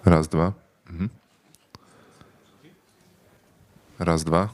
Raz, dwa. Raz, dwa.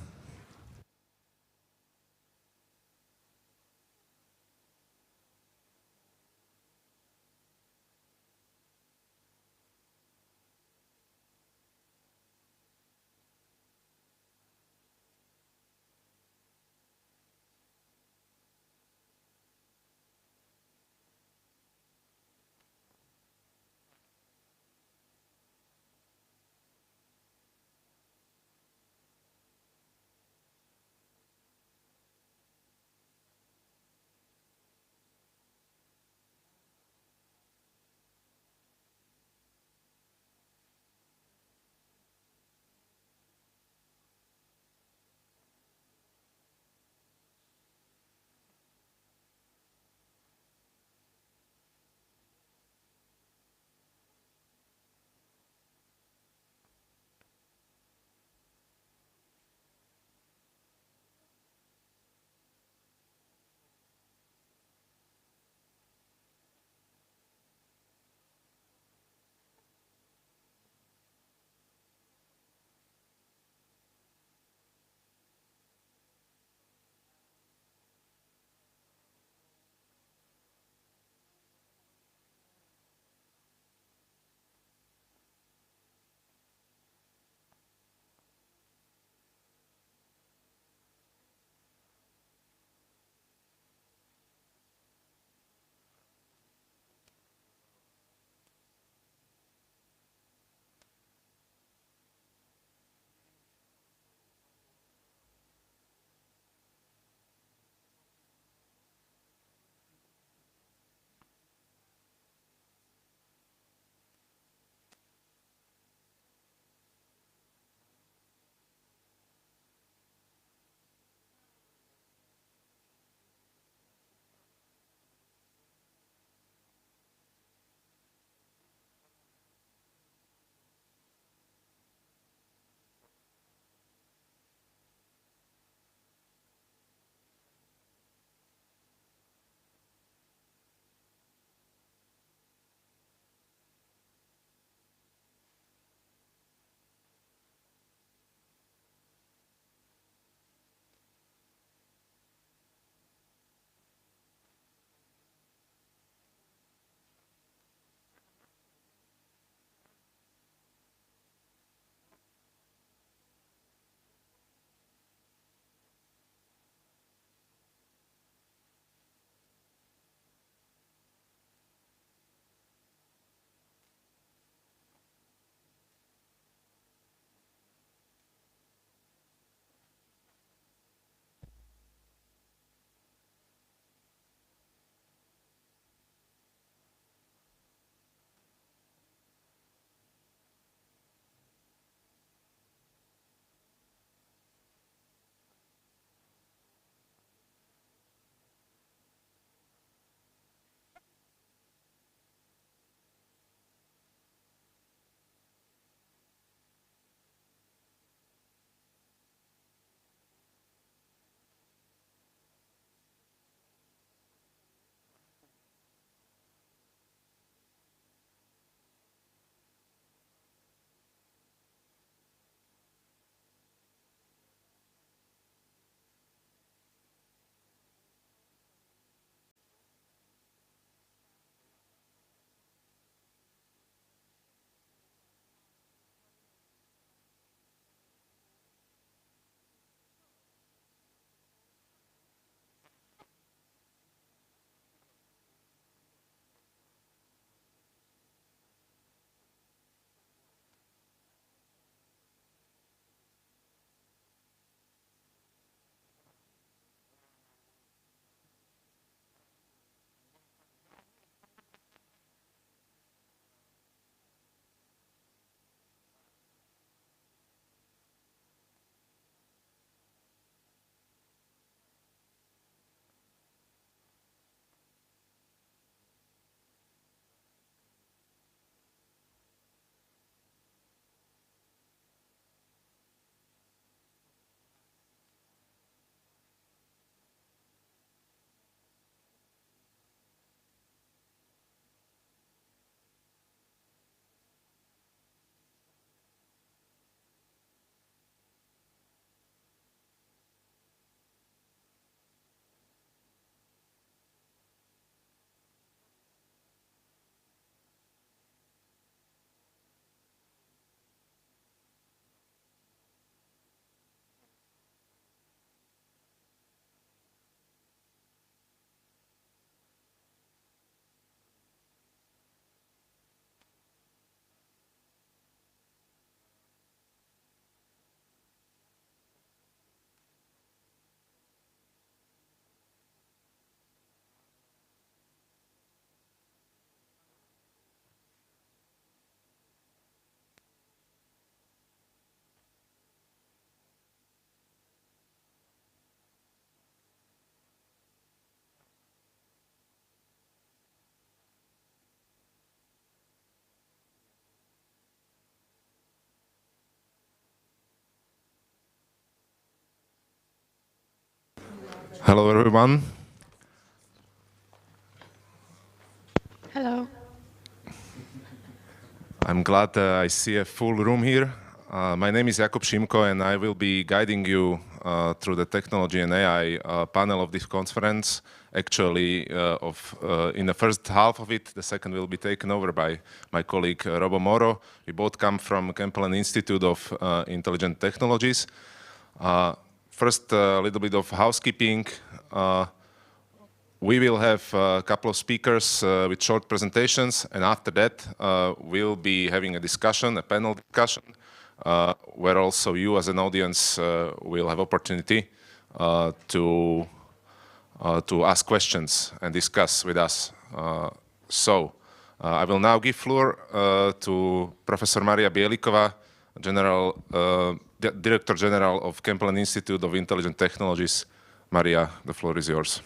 Hello, everyone. Hello. I'm glad I see a full room here. My name is Jakub Šimko, and I will be guiding you through the technology and AI panel of this conference. Actually, in the first half of it, the second will be taken over by my colleague Robo Moro. We both come from Kempelen Institute of Intelligent Technologies. First, a little bit of housekeeping. We will have a couple of speakers with short presentations, and after that, we'll be having a discussion, a panel discussion, where also you as an audience will have opportunity to ask questions and discuss with us. I will now give floor to Professor Maria Bielikova, Director General of Kempelen Institute of Intelligent Technologies. Maria, the floor is yours.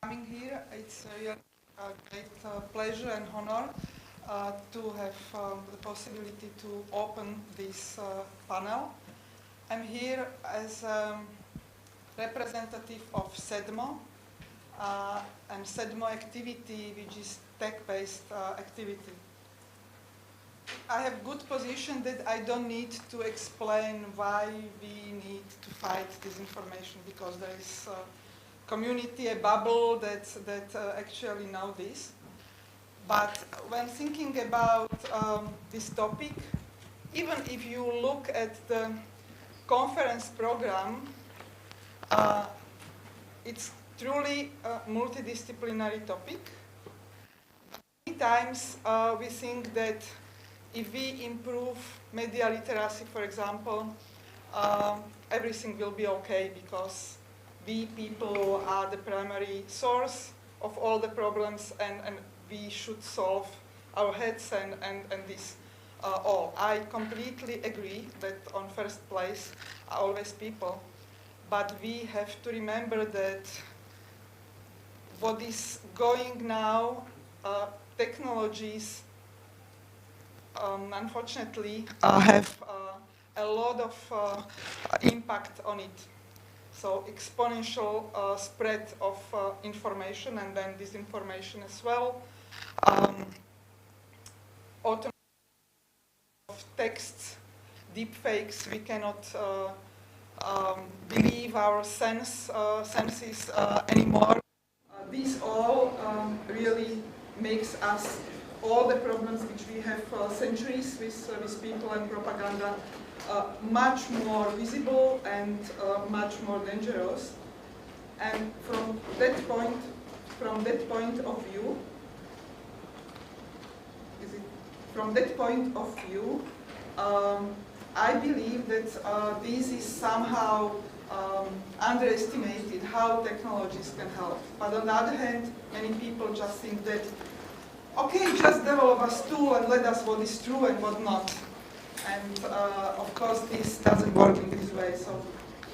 Coming here, it's a great pleasure and honor to have the possibility to open this panel. I'm here as a representative of CEDMO, and CEDMO activity, which is tech-based activity. I have good position that I don't need to explain why we need to fight disinformation, because there is a community, a bubble that actually know this. But when thinking about this topic, even if you look at the conference program, it's truly a multidisciplinary topic. Many times we think that if we improve media literacy, for example, everything will be okay because we people are the primary source of all the problems, and we should solve our heads and this all. I completely agree that on first place are always people, but we have to remember that what is going now, technologies unfortunately have a lot of impact on it. So exponential spread of information and then disinformation as well. Automation of texts, deepfakes, we cannot believe our senses anymore. These all really makes us all the problems which we have centuries with people and propaganda much more visible and much more dangerous. And from that point of view, I believe that this is somehow underestimated, how technologies can help. But on the other hand, many people just think that, okay, just develop a tool and let us what is true and what not. And of course, this doesn't work in this way. So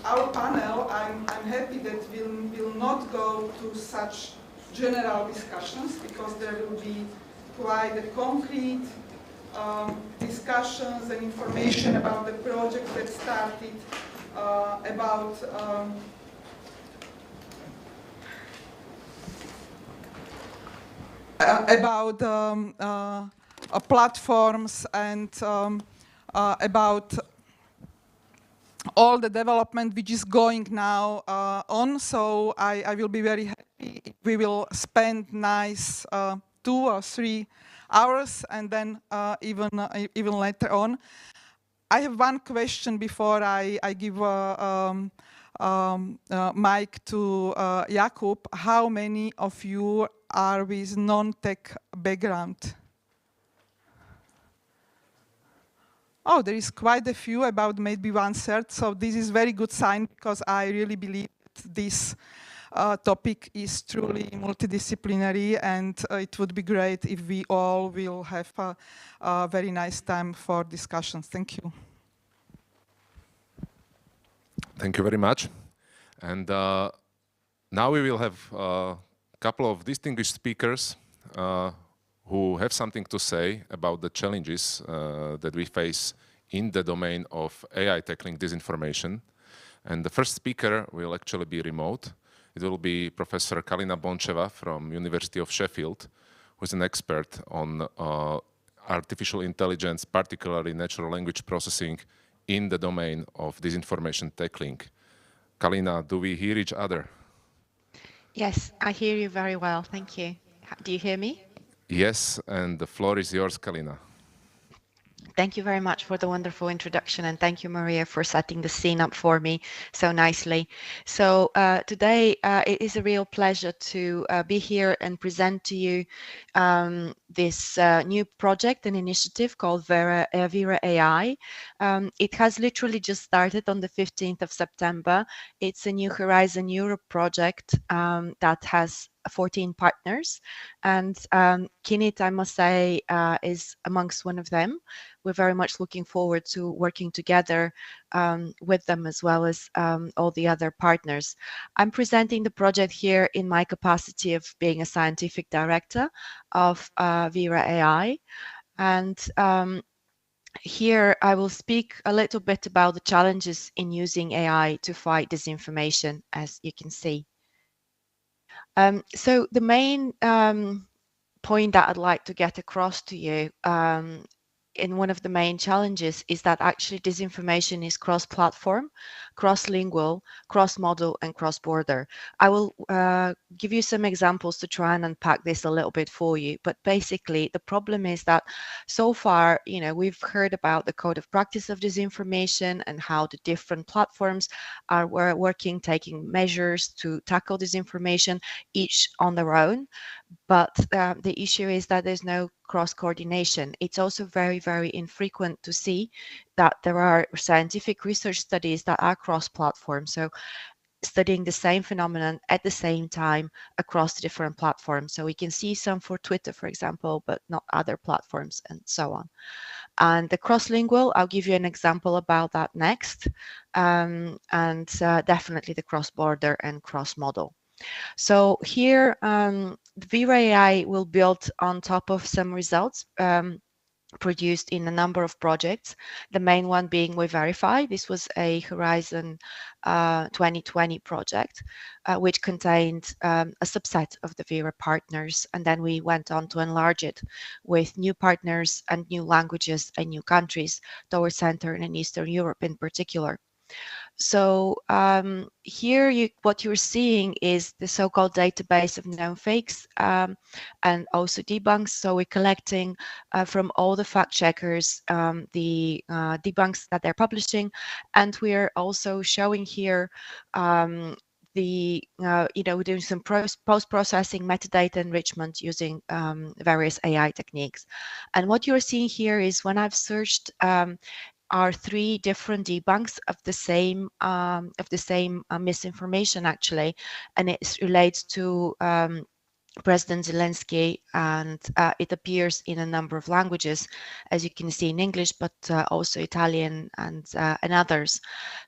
our panel, I'm happy that will not go to such general discussions, because there will be quite a concrete discussions and information about the project that started, about platforms and about all the development which is going now on. So I will be very happy if we will spend nice 2 or 3 hours, and then even later on. I have one question before I give mic to Jakub. How many of you are with non-tech background? Oh, there is quite a few, about maybe 1/3. So this is very good sign, because I really believe that this topic is truly multidisciplinary, and it would be great if we all will have a very nice time for discussions. Thank you. Thank you very much. And now we will have a couple of distinguished speakers who have something to say about the challenges that we face in the domain of AI tackling disinformation. And the first speaker will actually be remote. It will be Professor Kalina Boncheva from University of Sheffield, who is an expert on artificial intelligence, particularly natural language processing in the domain of disinformation tackling. Kalina, do we hear each other? Yes, I hear you very well. Thank you. Do you hear me? Yes, and the floor is yours, Kalina. Thank you very much for the wonderful introduction, and thank you, Maria, for setting the scene up for me so nicely. So today it is a real pleasure to be here and present to you this new project and initiative called Vera AI. It has literally just started on the 15th of September. It's a New Horizon Europe project that has 14 partners, and Kinit, I must say, is amongst one of them. We're very much looking forward to working together with them as well as all the other partners. I'm presenting the project here in my capacity of being a scientific director of Vera AI, and here I will speak a little bit about the challenges in using AI to fight disinformation, as you can see. So the main point that I'd like to get across to you in one of the main challenges is that actually disinformation is cross-platform, cross-lingual, cross-model, and cross-border. I will give you some examples to try and unpack this a little bit for you. But basically, the problem is that so far, we've heard about the code of practice of disinformation and how the different platforms are working, taking measures to tackle disinformation, each on their own. But the issue is that there's no cross coordination. It's also very, very infrequent to see that there are scientific research studies that are cross platform. So studying the same phenomenon at the same time across the different platforms. So we can see some for Twitter, for example, but not other platforms and so on. And the cross-lingual, I'll give you an example about that next. And definitely the cross-border and cross-model. So here, Vera AI will build on top of some results produced in a number of projects, the main one being We Verify. This was a Horizon 2020 project, which contained a subset of the Vera partners. And then we went on to enlarge it with new partners and new languages and new countries towards Central and Eastern Europe in particular. So here, what you're seeing is the so-called database of known fakes and also debunks. So we're collecting from all the fact checkers the debunks that they're publishing, and we're also showing here we're doing some post-processing metadata enrichment using various AI techniques. And what you're seeing here is when I've searched are three different debunks of the same misinformation actually, and it relates to President Zelensky, and it appears in a number of languages, as you can see in English, but also Italian and others.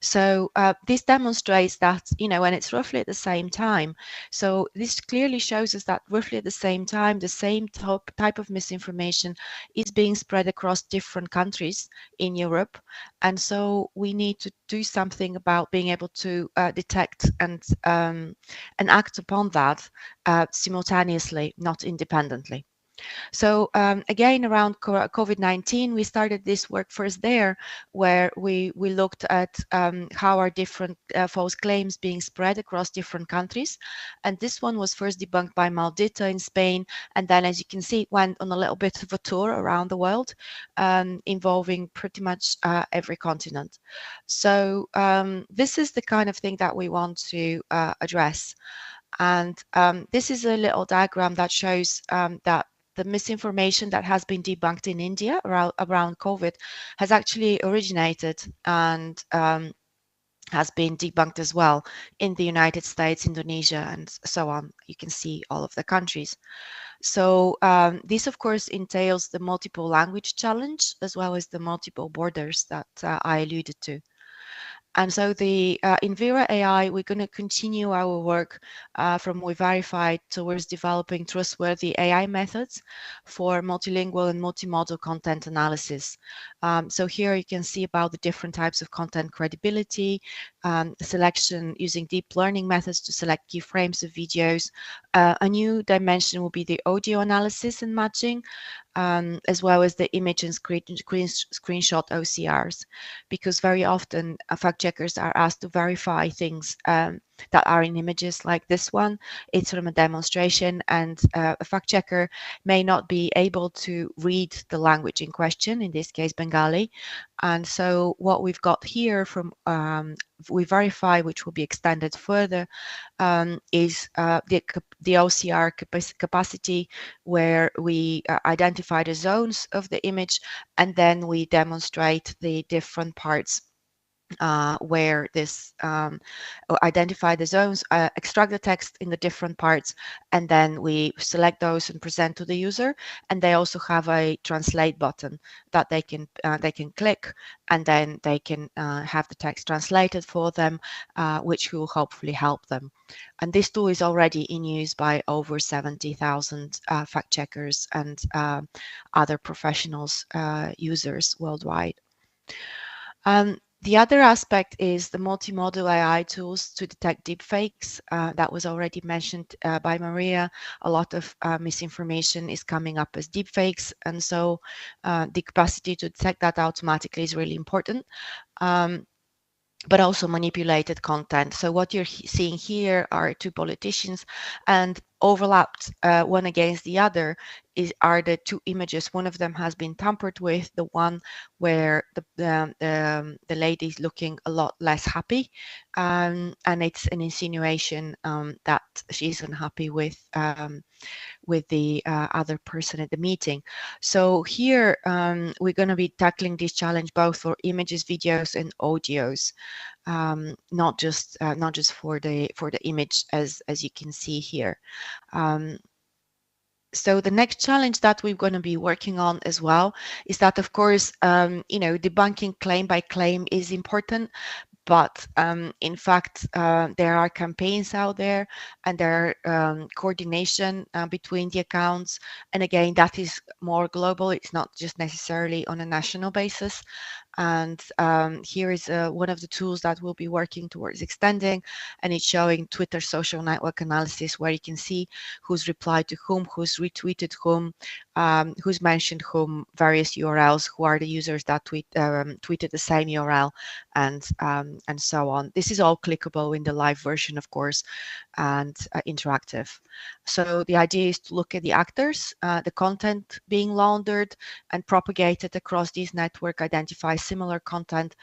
So this demonstrates that, when it's roughly at the same time. So this clearly shows us that roughly at the same time, the same type of misinformation is being spread across different countries in Europe. And so we need to do something about being able to detect and act upon that simultaneously, not independently. So again, around COVID-19, we started this work first there, where we looked at how are different false claims being spread across different countries. And this one was first debunked by Maldita in Spain. And then, as you can see, it went on a little bit of a tour around the world, involving pretty much every continent. So this is the kind of thing that we want to address. And this is a little diagram that shows that the misinformation that has been debunked in India around COVID has actually originated and has been debunked as well in the United States, Indonesia, and so on. You can see all of the countries. So this, of course, entails the multiple language challenge as well as the multiple borders that I alluded to. And so in Vera AI, we're going to continue our work from We-Verify towards developing trustworthy AI methods for multilingual and multimodal content analysis. So here you can see about the different types of content credibility, the selection using deep learning methods to select key frames of videos. A new dimension will be the audio analysis and matching, as well as the image and screenshot OCRs, because very often fact checkers are asked to verify things that are in images like this one. It's from a demonstration, and a fact checker may not be able to read the language in question, in this case Bengali. And so what we've got here from We-Verify, which will be extended further, is the OCR capacity, where we identify the zones of the image, and then we demonstrate the different parts where this identify the zones, extract the text in the different parts, and then we select those and present to the user. And they also have a translate button that they can click, and then they can have the text translated for them, which will hopefully help them. And this tool is already in use by over 70,000 fact checkers and other professionals, users worldwide. The other aspect is the multimodal AI tools to detect deepfakes. That was already mentioned by Maria. A lot of misinformation is coming up as deepfakes, and so the capacity to detect that automatically is really important. But also manipulated content. So what you're seeing here are two politicians, and overlapped one against the other are the two images. One of them has been tampered with, the one where the lady is looking a lot less happy, and it's an insinuation that she's unhappy with the other person at the meeting. So here we're going to be tackling this challenge both for images, videos, and audios, not just for the image, as you can see here. So the next challenge that we're going to be working on as well is that, of course, debunking claim by claim is important. But in fact, there are campaigns out there, and there are coordination between the accounts. And again, that is more global. It's not just necessarily on a national basis. And here is one of the tools that we'll be working towards extending, and it's showing Twitter social network analysis, where you can see who's replied to whom, who's retweeted whom, who's mentioned whom, various URLs, who are the users that tweeted the same URL, and so on. This is all clickable in the live version, of course, and interactive. So the idea is to look at the actors, the content being laundered and propagated across this network, identify similar content,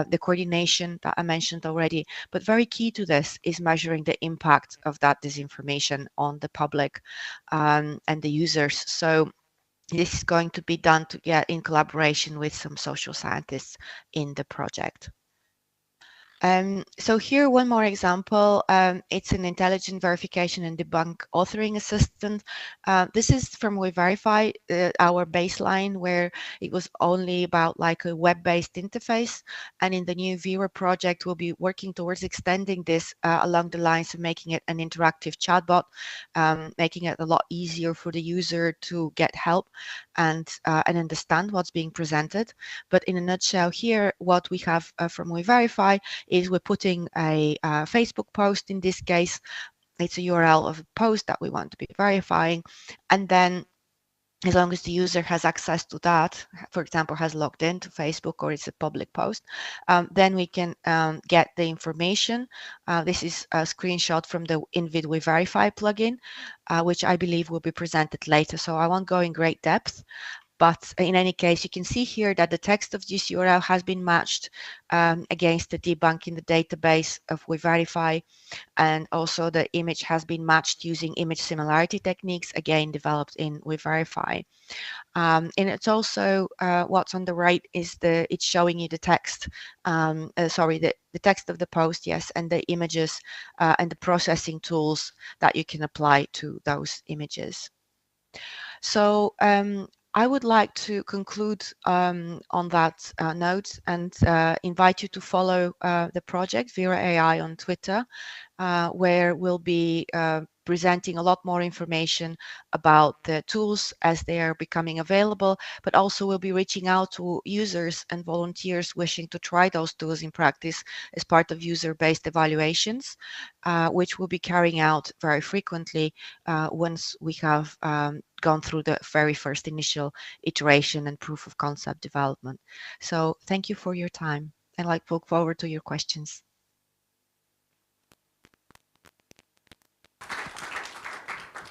the coordination that I mentioned already. But very key to this is measuring the impact of that disinformation on the public and the users. So this is going to be done in collaboration with some social scientists in the project. So here, one more example. It's an intelligent verification and debunk authoring assistant. This is from We-Verify, our baseline, where it was only about like a web-based interface. And in the new Vera project, we'll be working towards extending this along the lines of making it an interactive chatbot, making it a lot easier for the user to get help and understand what's being presented. But in a nutshell here, what we have from We-Verify is we're putting a Facebook post. In this case, it's a URL of a post that we want to be verifying. And then as long as the user has access to that, for example, has logged into Facebook or it's a public post, then we can get the information. This is a screenshot from the InVid We-Verify plugin, which I believe will be presented later. So I won't go in great depth. But in any case, you can see here that the text of this URL has been matched against the debunk in the database of We-Verify, and also the image has been matched using image similarity techniques, again developed in We-Verify. And it's also what's on the right is it's showing you the text, the text of the post, yes, and the images and the processing tools that you can apply to those images. So I would like to conclude on that note and invite you to follow the project Vera AI on Twitter, where we'll be presenting a lot more information about the tools as they are becoming available, but also we'll be reaching out to users and volunteers wishing to try those tools in practice as part of user-based evaluations, which we'll be carrying out very frequently once we have gone through the very first initial iteration and proof of concept development. So thank you for your time, and I look forward to your questions.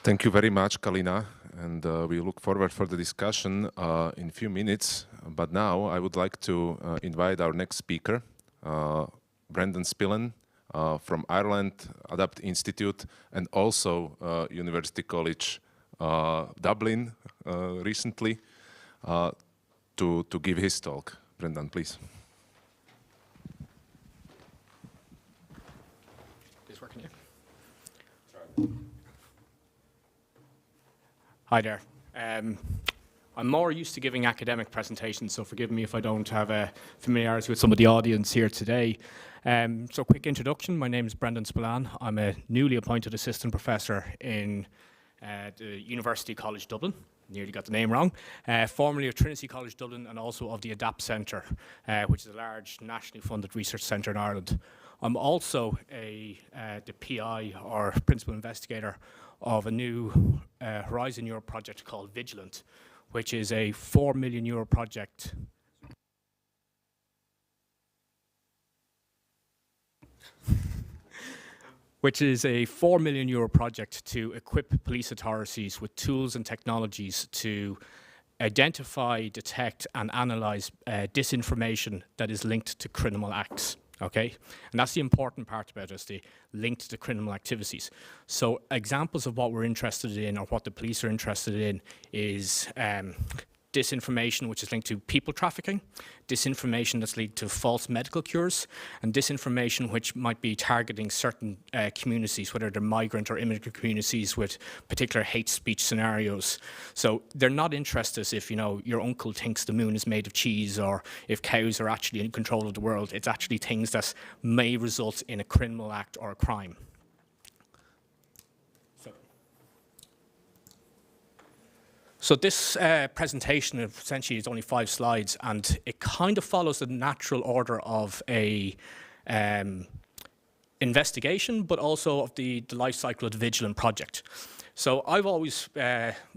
Thank you very much, Kalina, and we look forward for the discussion in a few minutes. But now I would like to invite our next speaker, Brendan Spillan from Ireland Adapt Institute and also University College Dublin recently to give his talk. Brendan, please. Is working here? Hi there. I'm more used to giving academic presentations, so forgive me if I don't have a familiarity with some of the audience here today. So quick introduction, my name is Brendan Spillan. I'm a newly appointed assistant professor in the University College Dublin. Nearly got the name wrong. Formerly of Trinity College Dublin and also of the ADAPT Centre, which is a large nationally funded research centre in Ireland. I'm also the PI or principal investigator of a new Horizon Europe project called Vigilant, which is a €4 million project. Which is a €4 million project to equip police authorities with tools and technologies to identify, detect, and analyze disinformation that is linked to criminal acts. Okay, and that's the important part about us, the linked to criminal activities. So examples of what we're interested in or what the police are interested in is disinformation which is linked to people trafficking, disinformation that's linked to false medical cures, and disinformation which might be targeting certain communities, whether they're migrant or immigrant communities with particular hate speech scenarios. So they're not interested if, you know, your uncle thinks the moon is made of cheese or if cows are actually in control of the world. It's actually things that may result in a criminal act or a crime. So this presentation essentially is only 5 slides, and it kind of follows the natural order of a investigation, but also of the life cycle of the Vigilant project. So I've always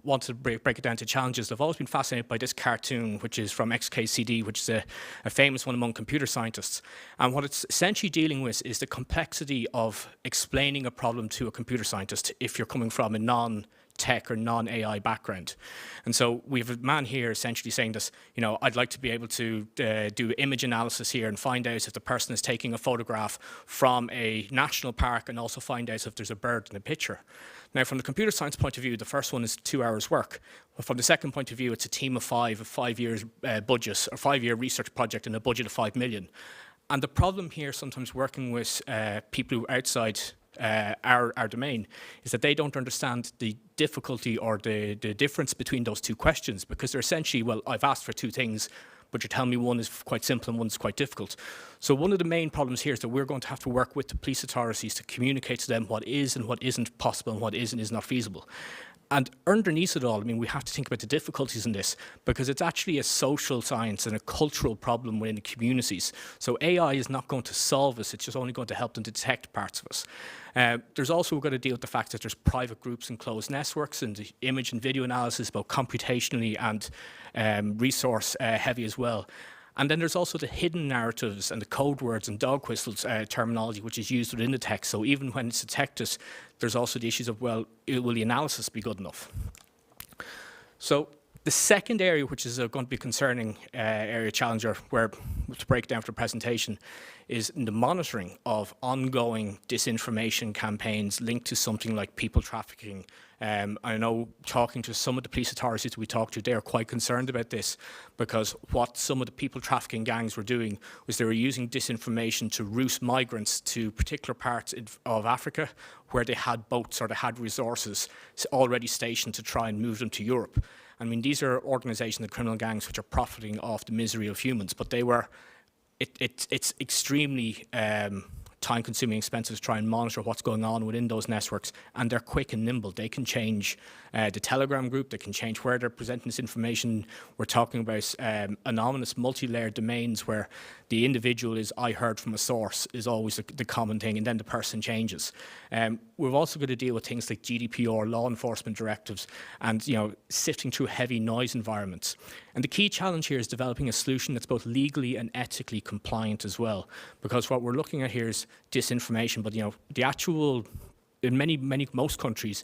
wanted to break it down to challenges. I've always been fascinated by this cartoon, which is from XKCD, which is a famous one among computer scientists. And what it's essentially dealing with is the complexity of explaining a problem to a computer scientist if you're coming from a non-tech or non-AI background. And so we have a man here essentially saying this, you know, I'd like to be able to do image analysis here and find out if the person is taking a photograph from a national park and also find out if there's a bird in the picture. Now, from the computer science point of view, the first one is 2 hours work. But from the second point of view, it's a team of 5, a 5 years budget, or 5-year research project and a budget of 5 million. And the problem here, sometimes working with people who are outside our domain, is that they don't understand the difficulty or the difference between those two questions, because they're essentially, well, I've asked for 2 things, but you're telling me one is quite simple and one's quite difficult. So one of the main problems here is that we're going to have to work with the police authorities to communicate to them what is and what isn't possible and what is and is not feasible. And underneath it all, I mean, we have to think about the difficulties in this, because it's actually a social science and a cultural problem within the communities. So AI is not going to solve us, it's just only going to help them detect parts of us. There's also got to deal with the fact that there's private groups and closed networks, and the image and video analysis, both computationally and resource heavy as well. And then there's also the hidden narratives and the code words and dog whistles terminology which is used within the text. So even when it's detected, there's also the issues of, well, will the analysis be good enough? So the second area, which is going to be concerning area challenger, where to break down for the presentation, is in the monitoring of ongoing disinformation campaigns linked to something like people trafficking. I know, talking to some of the police authorities that we talked to, they are quite concerned about this, because what some of the people trafficking gangs were doing was they were using disinformation to route migrants to particular parts of Africa where they had boats or they had resources already stationed to try and move them to Europe. I mean, these are organizations and criminal gangs which are profiting off the misery of humans, but it's extremely time-consuming, expensive to try and monitor what's going on within those networks, and they're quick and nimble. They can change the Telegram group, they can change where they're presenting this information. We're talking about anonymous, multi-layered domains where the individual is, I heard from a source, is always the common thing, and then the person changes. We've also got to deal with things like GDPR, law enforcement directives, and sifting through heavy noise environments. And the key challenge here is developing a solution that's both legally and ethically compliant as well, because what we're looking at here is disinformation, but the actual, in most countries,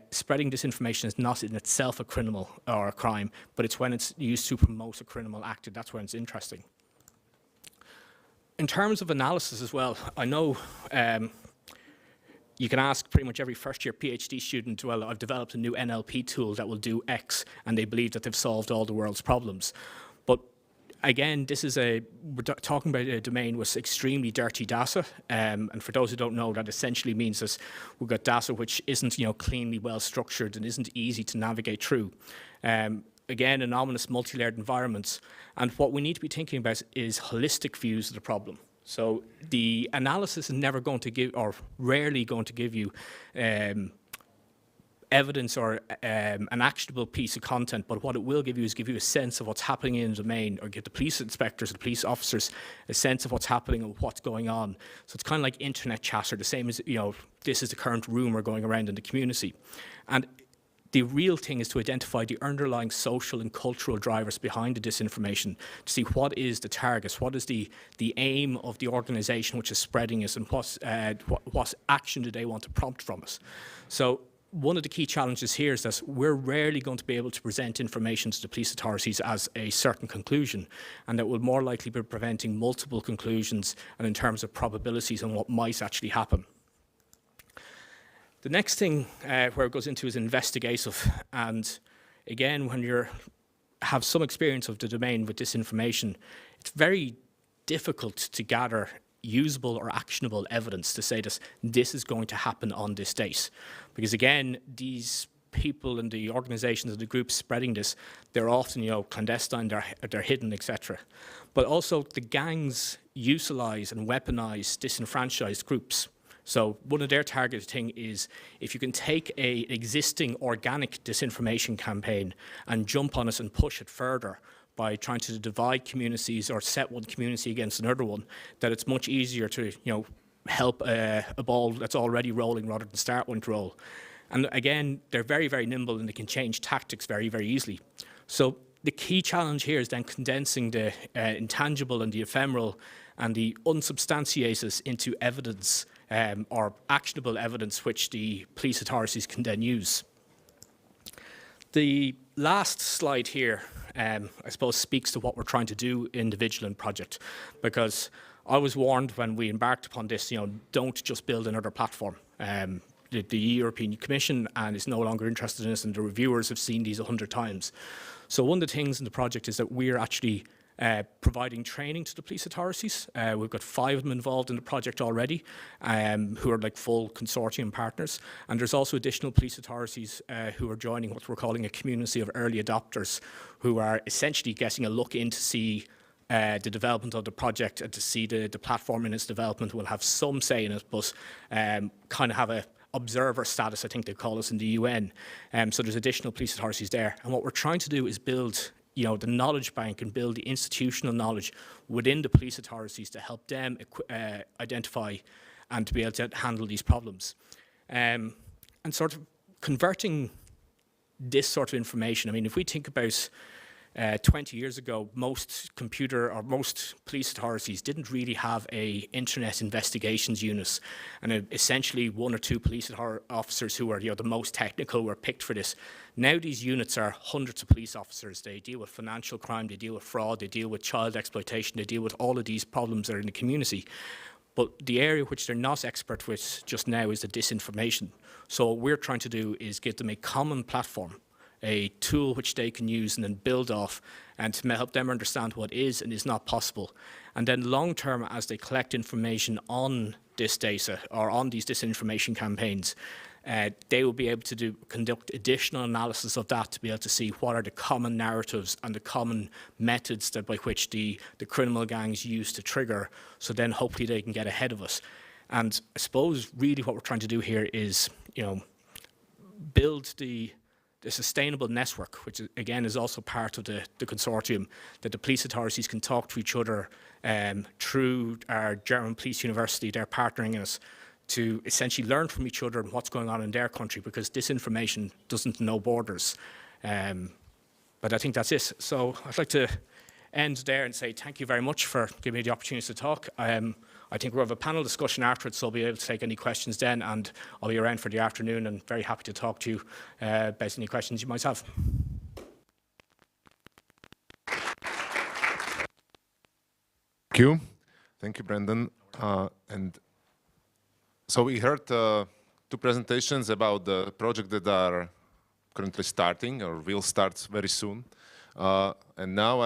spreading disinformation is not in itself a criminal or a crime, but it's when it's used to promote a criminal act, that's when it's interesting. In terms of analysis as well, I know you can ask pretty much every first-year PhD student, well, I've developed a new NLP tool that will do X, and they believe that they've solved all the world's problems. But again, we're talking about a domain with extremely dirty data, and for those who don't know, that essentially means that we've got data which isn't, cleanly well structured and isn't easy to navigate through. Again, anonymous, multi-layered environments, and what we need to be thinking about is holistic views of the problem. So the analysis is never going to give, or rarely going to give you evidence or an actionable piece of content, but what it will give you is give you a sense of what's happening in the domain, or give the police inspectors, the police officers, a sense of what's happening and what's going on. So it's kind of like internet chatter, the same as, this is the current rumor going around in the community. And the real thing is to identify the underlying social and cultural drivers behind the disinformation, to see what is the target, what is the aim of the organization which is spreading it, and what action do they want to prompt from us. So one of the key challenges here is that we're rarely going to be able to present information to the police authorities as a certain conclusion, and that will more likely be preventing multiple conclusions and in terms of probabilities on what might actually happen. The next thing where it goes into is investigative, and again, when you have some experience of the domain with disinformation, it's very difficult to gather usable or actionable evidence to say that this is going to happen on this date. Because again, these people and the organizations and the groups spreading this, they're often clandestine, they're hidden, etc. But also the gangs utilize and weaponize disenfranchised groups. So one of their targeted thing is if you can take an existing organic disinformation campaign and jump on it and push it further by trying to divide communities or set one community against another one, that it's much easier to help a ball that's already rolling rather than start one to roll. And again, they're very, very nimble and they can change tactics very, very easily. So the key challenge here is then condensing the intangible and the ephemeral and the unsubstantiated into evidence or actionable evidence which the police authorities can then use. The last slide here, I suppose, speaks to what we're trying to do in the Vigilant project, because I was warned when we embarked upon this, don't just build another platform. The European Commission is no longer interested in this, and the reviewers have seen these 100 times. So one of the things in the project is that we're actually providing training to the police authorities. We've got 5 of them involved in the project already, who are like full consortium partners. And there's also additional police authorities who are joining what we're calling a community of early adopters, who are essentially getting a look in to see the development of the project and to see the platform in its development. Will have some say in it, but kind of have a observer status, I think they call us in the UN. So there's additional police authorities there. And what we're trying to do is build the knowledge bank and build the institutional knowledge within the police authorities to help them identify and to be able to handle these problems. And sort of converting this sort of information, I mean, if we think about 20 years ago, most police authorities didn't really have a internet investigations unit, and essentially 1 or 2 police officers who were the most technical were picked for this. Now these units are hundreds of police officers. They deal with financial crime, they deal with fraud, they deal with child exploitation, they deal with all of these problems that are in the community. But the area which they're not expert with just now is the disinformation. So what we're trying to do is give them a common platform, a tool which they can use and then build off, and to help them understand what is and is not possible. And then long term, as they collect information on this data or on these disinformation campaigns, they will be able to conduct additional analysis of that to be able to see what are the common narratives and the common methods that by which the criminal gangs use to trigger, so then hopefully they can get ahead of us. And I suppose really what we're trying to do here is, build the sustainable network, which again is also part of the consortium, that the police authorities can talk to each other through our German Police University. They're partnering us to essentially learn from each other and what's going on in their country, because disinformation doesn't know borders. But I think that's it. So I'd like to end there and say thank you very much for giving me the opportunity to talk. I think we'll have a panel discussion afterwards, so I'll be able to take any questions then, and I'll be around for the afternoon and very happy to talk to you about any questions you might have. Thank you. Thank you, Brendan. And so we heard two presentations about the project that are currently starting or will start very soon. And now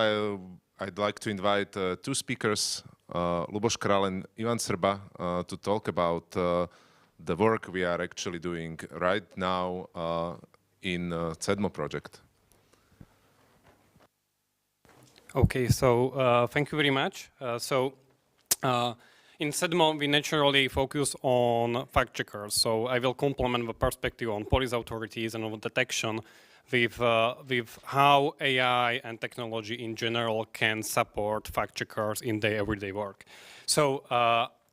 I'd like to invite two speakers, Luboš Král and Ivan Srba, to talk about the work we are actually doing right now in CEDMO project. Okay, so thank you very much. In CEDMO, we naturally focus on fact checkers. So I will complement the perspective on police authorities and on detection with how AI and technology in general can support fact checkers in their everyday work. So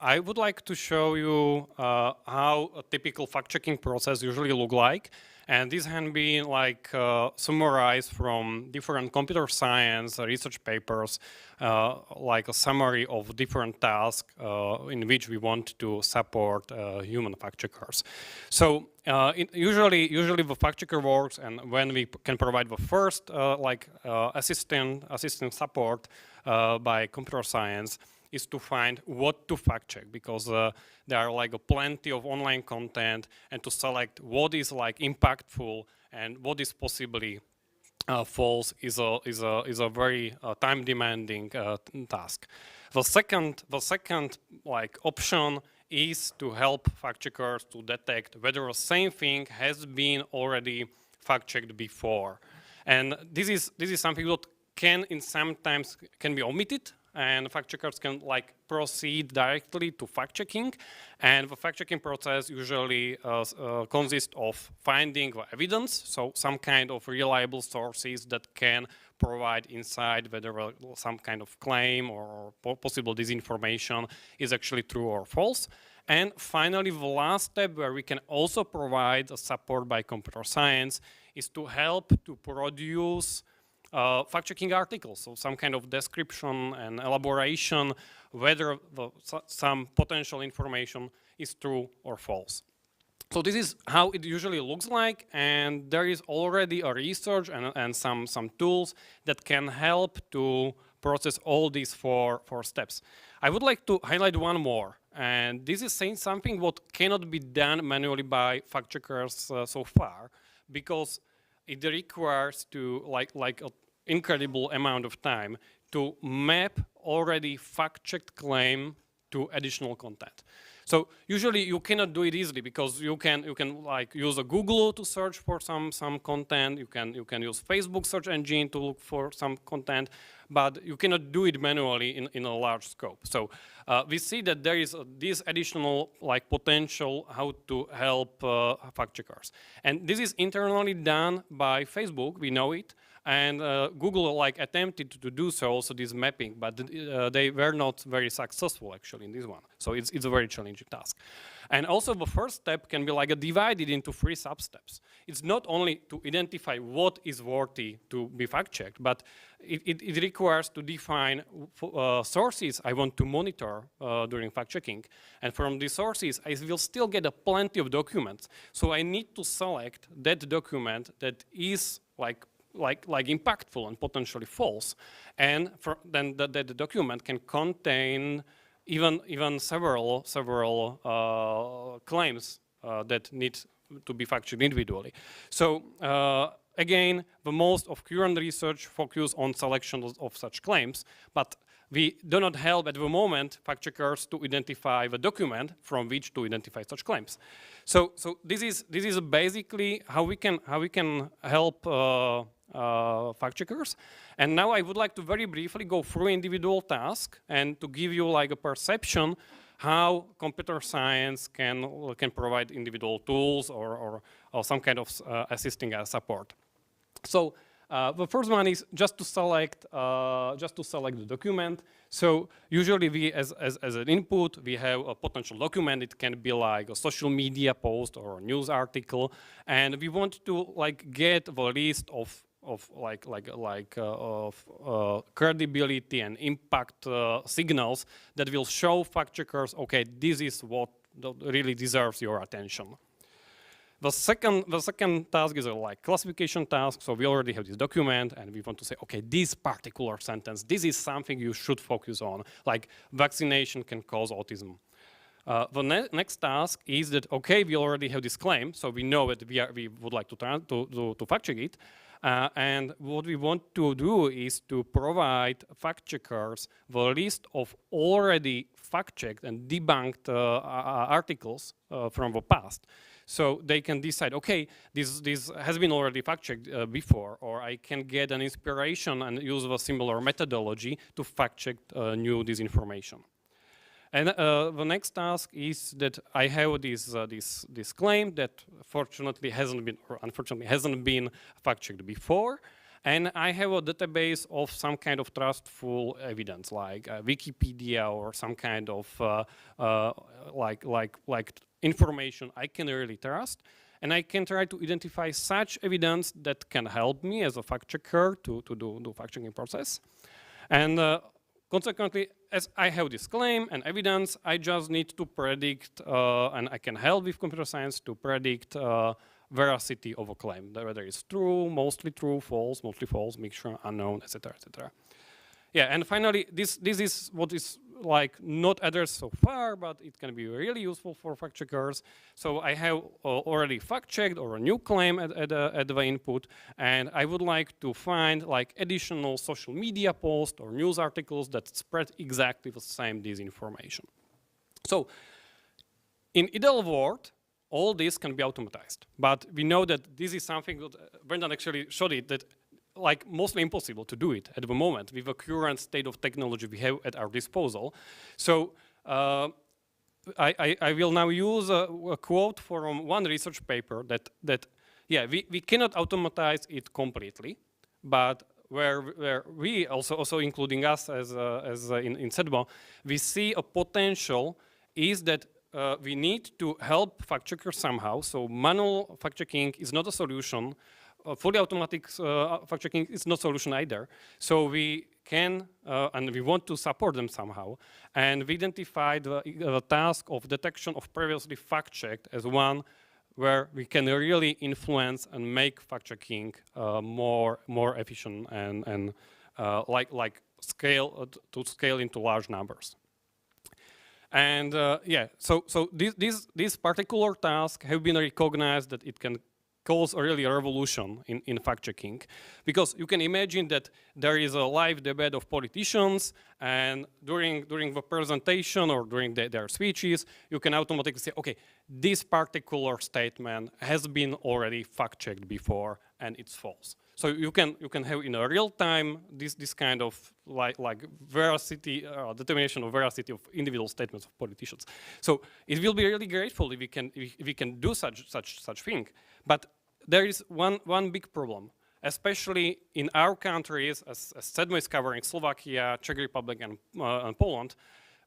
I would like to show you how a typical fact checking process usually look like. And this can be like summarized from different computer science research papers, like a summary of different tasks in which we want to support human fact checkers. So usually the fact checker works, and when we can provide the first assistant support by computer science, is to find what to fact check, because there are like plenty of online content, and to select what is like impactful and what is possibly false is a very time demanding task. The second like option is to help fact checkers to detect whether the same thing has been already fact checked before, and this is something that sometimes can be omitted. And fact checkers can like proceed directly to fact checking, and the fact checking process usually consists of finding the evidence, so some kind of reliable sources that can provide insight whether some kind of claim or possible disinformation is actually true or false. And finally, the last step, where we can also provide a support by computer science, is to help to produce fact-checking articles, so some kind of description and elaboration whether some potential information is true or false. So this is how it usually looks like, and there is already a research and some tools that can help to process all these four steps. I would like to highlight one more, and this is saying something what cannot be done manually by fact-checkers so far, because it requires to like an incredible amount of time to map already fact-checked claim to additional content. So usually you cannot do it easily, because you can like use a Google to search for some content. You can use Facebook search engine to look for some content, but you cannot do it manually in a large scope. So we see that there is this additional like potential how to help fact checkers, and this is internally done by Facebook. We know it. And Google like attempted to do so, also this mapping, but they were not very successful actually in this one. So it's a very challenging task. And also the first step can be like divided into 3 sub-steps. It's not only to identify what is worthy to be fact-checked, but it requires to define sources I want to monitor during fact-checking. And from these sources, I will still get plenty of documents. So I need to select that document that is like impactful and potentially false, and then the document can contain even several claims that need to be fact-checked individually. So again, the most of current research focus on selection of such claims, but we do not help at the moment fact checkers to identify the document from which to identify such claims. So this is basically how we can help fact checkers. And now I would like to very briefly go through individual tasks and to give you like a perception how computer science can provide individual tools or some kind of assisting support. So the first one is just to select the document. So usually we, as an input, we have a potential document. It can be like a social media post or a news article, and we want to like get the list of credibility and impact signals that will show fact checkers, okay, this is what really deserves your attention. The second task is a like classification task. So we already have this document and we want to say, okay, this particular sentence, this is something you should focus on, like vaccination can cause autism. The next task is that, okay, we already have this claim, so we know that we would like to fact check it. And what we want to do is to provide fact checkers the list of already fact checked and debunked articles from the past. So they can decide, okay, this has been already fact-checked before, or I can get an inspiration and use a similar methodology to fact-check new disinformation. And the next task is that I have this claim that fortunately hasn't been, or unfortunately hasn't been fact-checked before, and I have a database of some kind of trustful evidence, like Wikipedia or some kind of like information I can really trust, and I can try to identify such evidence that can help me as a fact checker to do fact checking process. And consequently, as I have this claim and evidence, I just need to predict, and I can help with computer science to predict veracity of a claim, whether it's true, mostly true, false, mostly false, mixture, unknown, etc., etc. Yeah, and finally, this is what is like not addressed so far, but it can be really useful for fact checkers. So I have already fact checked or a new claim at the input, and I would like to find like additional social media posts or news articles that spread exactly the same disinformation. So in ideal world, all this can be automatized, but we know that this is something that Brendan actually showed it, that like mostly impossible to do it at the moment with the current state of technology we have at our disposal. So I will now use a quote from one research paper that yeah, we cannot automatize it completely, but where we also including us as in CEDMO, we see a potential is that we need to help fact checkers somehow. So manual fact checking is not a solution. Fully automatic fact checking is not a solution either. So we can and we want to support them somehow. And we identified the task of detection of previously fact checked as one where we can really influence and make fact checking more efficient and like scale to scale into large numbers. And yeah, so this particular task have been recognized that it can cause a really revolution in fact-checking, because you can imagine that there is a live debate of politicians, and during the presentation or during their speeches, you can automatically say, okay, this particular statement has been already fact-checked before and it's false. So you can have in a real time this kind of like veracity, determination of veracity of individual statements of politicians. So it will be really grateful if we can do such thing. But there is one big problem, especially in our countries, as CEDMO is covering Slovakia, Czech Republic, and Poland.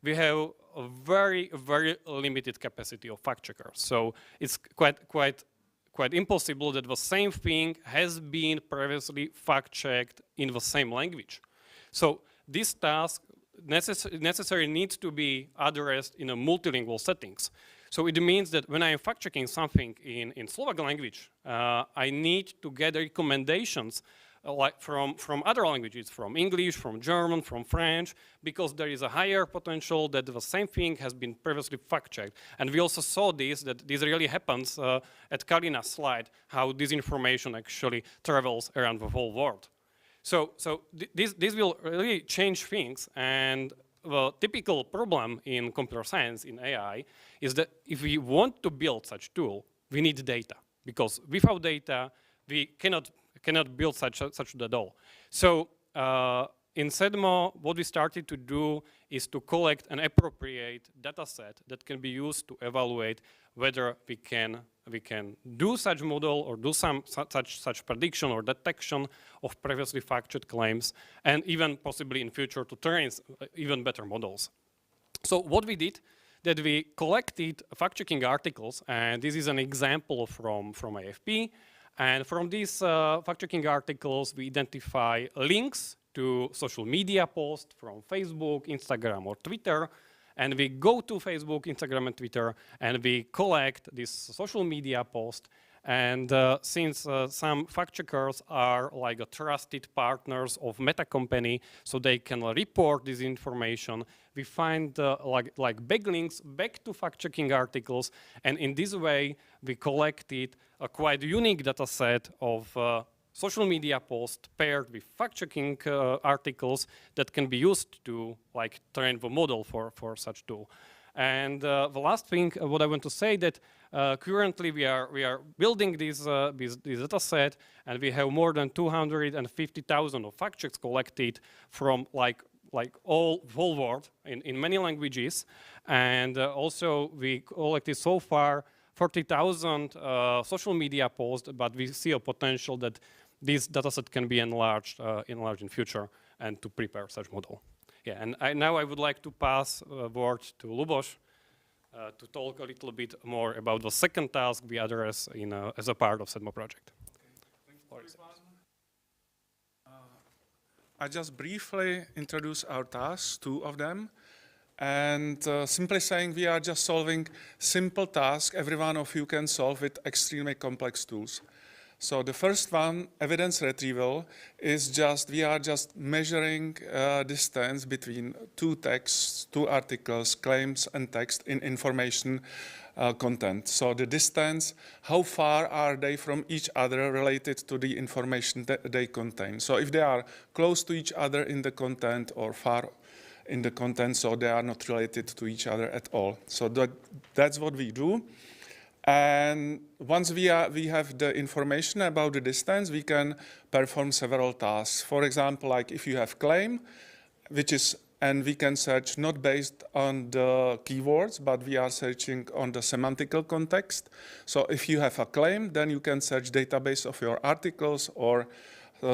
We have a very limited capacity of fact checkers. So it's quite impossible that the same thing has been previously fact-checked in the same language. So this task necessarily needs to be addressed in a multilingual settings. So it means that when I am fact-checking something in Slovak language, I need to get recommendations like from other languages, from English, from German, from French, because there is a higher potential that the same thing has been previously fact-checked. And we also saw that this really happens at Karina's slide, how this information actually travels around the whole world. So this will really change things, and the typical problem in computer science, in AI, is that if we want to build such tool, we need data, because without data, we cannot build such at all. So in CEDMO, what we started to do is to collect an appropriate data set that can be used to evaluate whether we can do such model or do such prediction or detection of previously fact-checked claims, and even possibly in future to train even better models. So what we did, that we collected fact-checking articles, and this is an example from AFP, and from these fact-checking articles, we identify links to social media posts from Facebook, Instagram, or Twitter, and we go to Facebook, Instagram, and Twitter, and we collect this social media post. And since some fact-checkers are like a trusted partners of Meta company, so they can report this information, we find like backlinks back to fact-checking articles, and in this way, we collected a quite unique data set of social media posts paired with fact-checking articles that can be used to like train the model for such tool. And the last thing what I want to say that currently we are building this data set, and we have more than 250,000 of fact checks collected from like whole world in many languages, and also we collected so far 40,000 social media posts, but we see a potential that this dataset can be enlarged in future and to prepare such model. Yeah, and now I would like to pass the word to Luboš to talk a little bit more about the second task we address as a part of CEDMO project. I just briefly introduce our tasks, 2 of them. And simply saying, we are just solving simple tasks every one of you can solve with extremely complex tools. So the first one, evidence retrieval, is just, we are just measuring distance between 2 texts, 2 articles, claims and text in information content. So the distance, how far are they from each other related to the information that they contain. So if they are close to each other in the content or far in the content, so they are not related to each other at all. So that's what we do. And once we have the information about the distance, we can perform several tasks. For example, like if you have claim, and we can search not based on the keywords, but we are searching on the semantical context. So if you have a claim, then you can search database of your articles or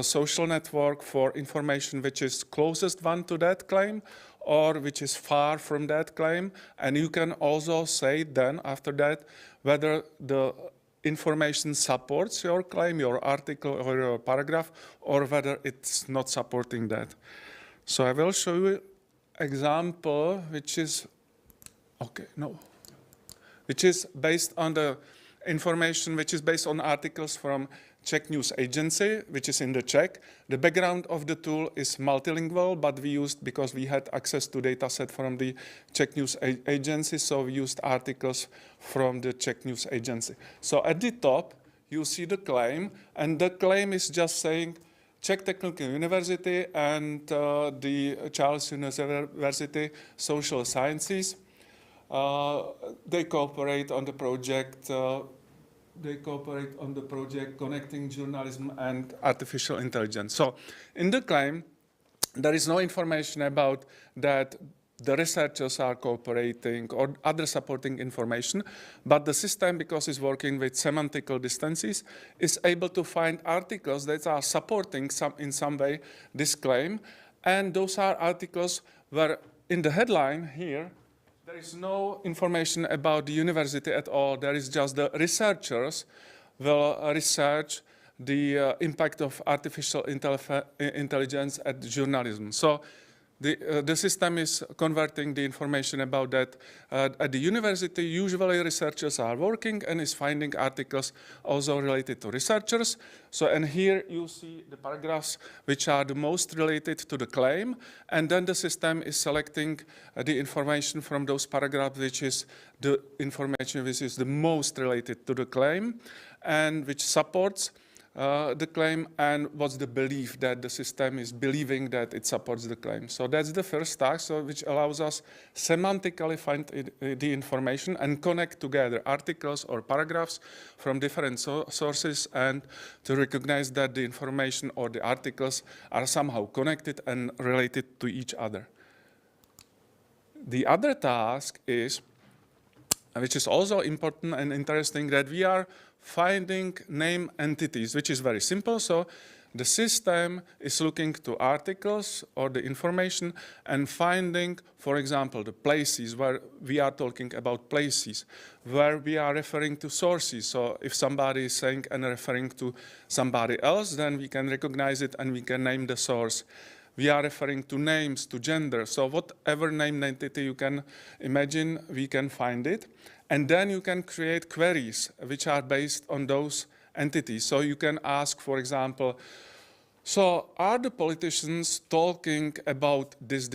social network for information which is closest one to that claim, or which is far from that claim. And you can also say then, after that, whether the information supports your claim, your article, or your paragraph, or whether it's not supporting that. So I will show you example, which is based on the information, which is based on articles from Czech news agency, which is in the Czech. The background of the tool is multilingual, but we used, because we had access to data set from the Czech news agency, so we used articles from the Czech news agency. So at the top, you see the claim, and the claim is just saying Czech Technical University and the Charles University Social Sciences. They cooperate on the project. Connecting journalism and artificial intelligence. So in the claim, there is no information about that the researchers are cooperating or other supporting information, but the system, because it's working with semantical distances, is able to find articles that are supporting in some way this claim. And those are articles where in the headline here, there is no information about the university at all. There is just the researchers will research the impact of artificial intelligence at journalism. So the system is converting the information about that. At the university, usually researchers are working and is finding articles also related to researchers. So, and here you see the paragraphs which are the most related to the claim, and then the system is selecting the information from those paragraphs, which is the information which is the most related to the claim, and which supports the claim, and what's the belief that the system is believing that it supports the claim. So that's the first task, so which allows us semantically find the information and connect together articles or paragraphs from different sources, and to recognize that the information or the articles are somehow connected and related to each other. The other task is, which is also important and interesting, that we are finding name entities, which is very simple. So the system is looking to articles or the information and finding, for example, the places where we are talking about places, where we are referring to sources. So if somebody is saying and referring to somebody else, then we can recognize it and we can name the source. We are referring to names, to gender. So whatever named entity you can imagine, we can find it. And then you can create queries which are based on those entities. So you can ask, for example, so are the politicians talking about this?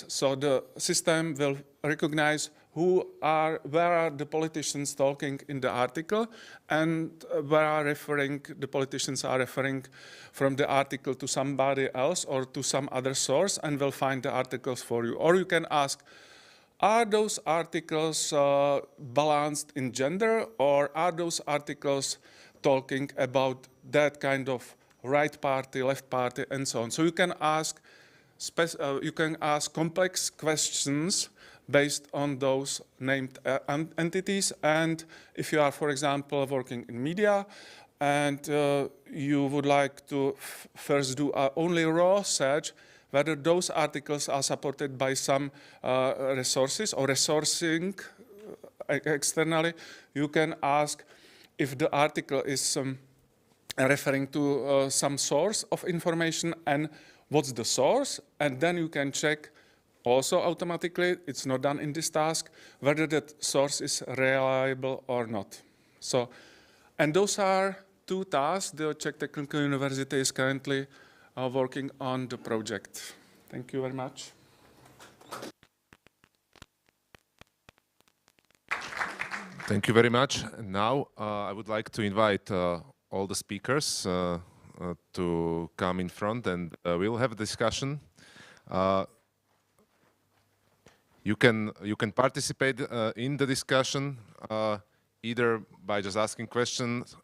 So the system will recognize where are the politicians talking in the article, and where the politicians are referring from the article to somebody else or to some other source, and will find the articles for you. Or you can ask, are those articles balanced in gender, or are those articles talking about that kind of right party, left party, and so on? So you can ask complex questions based on those named entities. And if you are, for example, working in media, and you would like to first do only raw search, whether those articles are supported by some resources or resourcing externally, you can ask if the article is referring to some source of information and what's the source, and then you can check also automatically, it's not done in this task, whether that source is reliable or not. So, and those are two tasks the Czech Technical University is currently working on the project. Thank you very much. Thank you very much. And now I would like to invite all the speakers to come in front, and we'll have a discussion. You can participate in the discussion either by just asking questions,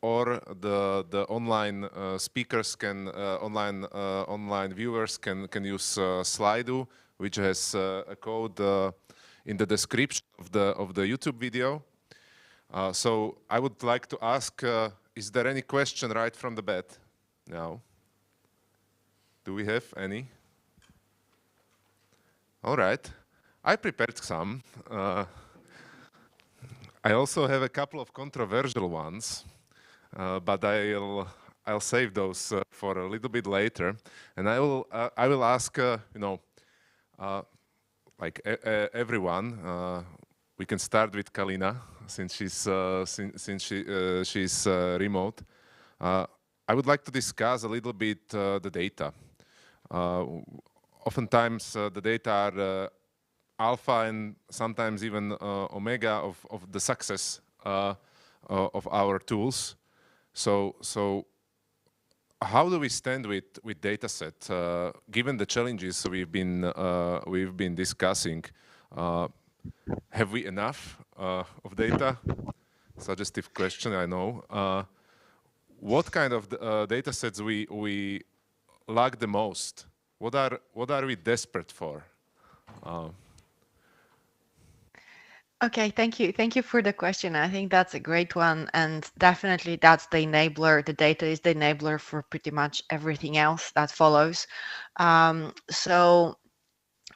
or the online speakers can, online viewers can use Slido, which has a code in the description of the YouTube video. So I would like to ask, is there any question right from the bat? No. Do we have any? All right. I prepared some. I also have a couple of controversial ones, but I'll save those for a little bit later. And I will ask, like everyone. We can start with Kalina, since she's remote. I would like to discuss a little bit the data. Oftentimes the data are alpha and sometimes even omega of the success of our tools. So how do we stand with data set, given the challenges we've been discussing? Have we enough of data? Suggestive question, I know. What kind of data sets we lack the most? What are we desperate for? Okay, thank you. Thank you for the question. I think that's a great one, and definitely that's the enabler. The data is the enabler for pretty much everything else that follows. So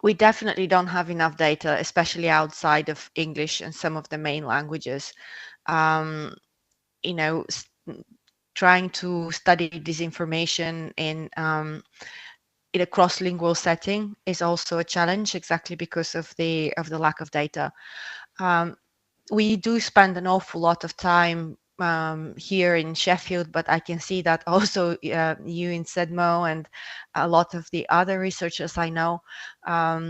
we definitely don't have enough data, especially outside of English and some of the main languages. Trying to study this information in a cross-lingual setting is also a challenge, exactly because of the lack of data. We do spend an awful lot of time here in Sheffield, but I can see that also you in CEDMO and a lot of the other researchers I know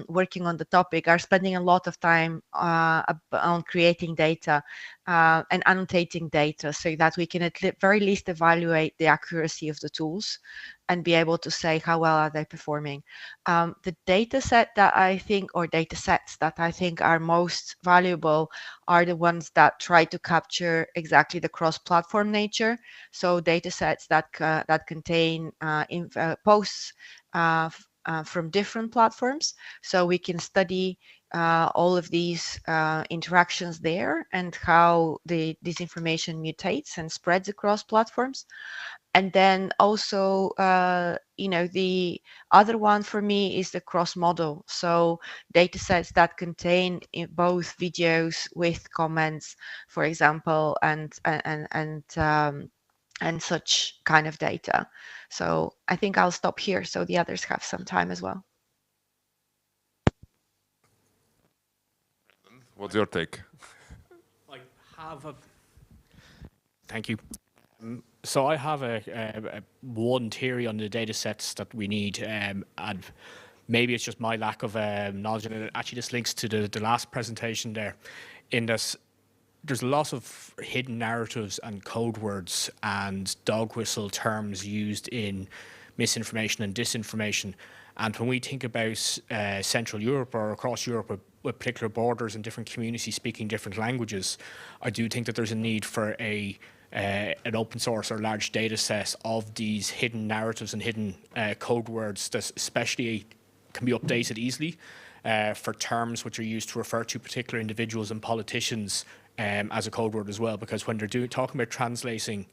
working on the topic are spending a lot of time on creating data and annotating data so that we can at the very least evaluate the accuracy of the tools and be able to say how well are they performing. The data set that I think, or data sets that I think are most valuable are the ones that try to capture exactly the cross-platform nature. So data sets that contain posts from different platforms. So we can study all of these interactions there and how this information mutates and spreads across platforms. And then also, the other one for me is the cross-model. So data sets that contain both videos with comments, for example, and such kind of data. So I think I'll stop here so the others have some time as well. What's your take? Thank you. So I have one theory on the data sets that we need, and maybe it's just my lack of knowledge, and it actually just links to the last presentation there, in this there's lots of hidden narratives and code words and dog whistle terms used in misinformation and disinformation. And when we think about Central Europe or across Europe with particular borders and different communities speaking different languages, I do think that there's a need for an open source or large data set of these hidden narratives and hidden code words that especially can be updated easily for terms which are used to refer to particular individuals and politicians as a code word as well, because when they're talking about translating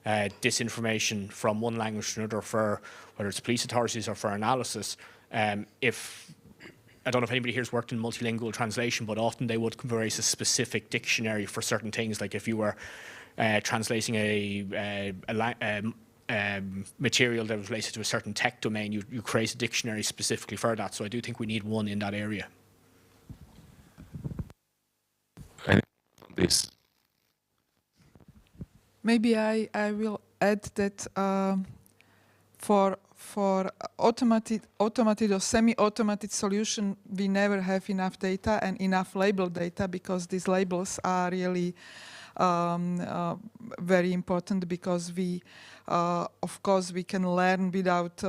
disinformation from one language to another for whether it's police authorities or for analysis, if I don't know if anybody here's worked in multilingual translation, but often they would raise a specific dictionary for certain things. Like if you were translating a material that was related to a certain tech domain, you create a dictionary specifically for that. So I do think we need one in that area. This. Maybe I will add that for automated or semi-automated solution, we never have enough data and enough label data, because these labels are really very important, because we of course we can learn without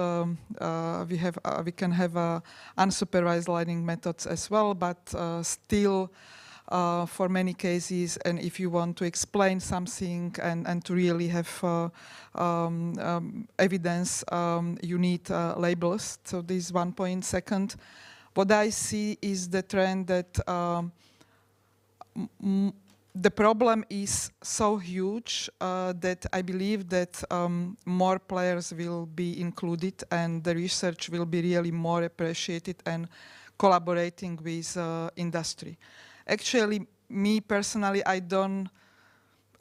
we can have unsupervised learning methods as well, but still for many cases, and if you want to explain something and to really have evidence, you need labels. So this is 1 point. Second, what I see is the trend that the problem is so huge that I believe that more players will be included and the research will be really more appreciated and collaborating with industry. Actually, me personally, I don't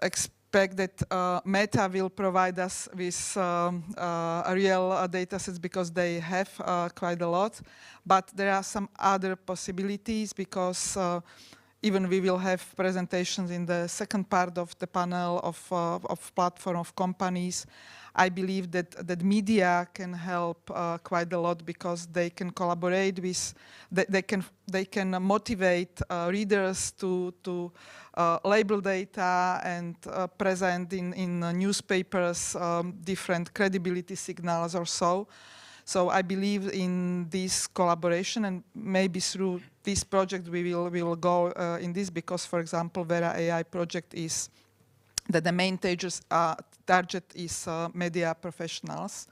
expect that Meta will provide us with real data sets, because they have quite a lot. But there are some other possibilities, because even we will have presentations in the second part of the panel of platform of companies. I believe that media can help quite a lot, because they can collaborate with, they can motivate readers to label data and present in newspapers different credibility signals or so. So I believe in this collaboration, and maybe through this project we will go in this, because, for example, Vera AI project is that the main target is media professionals.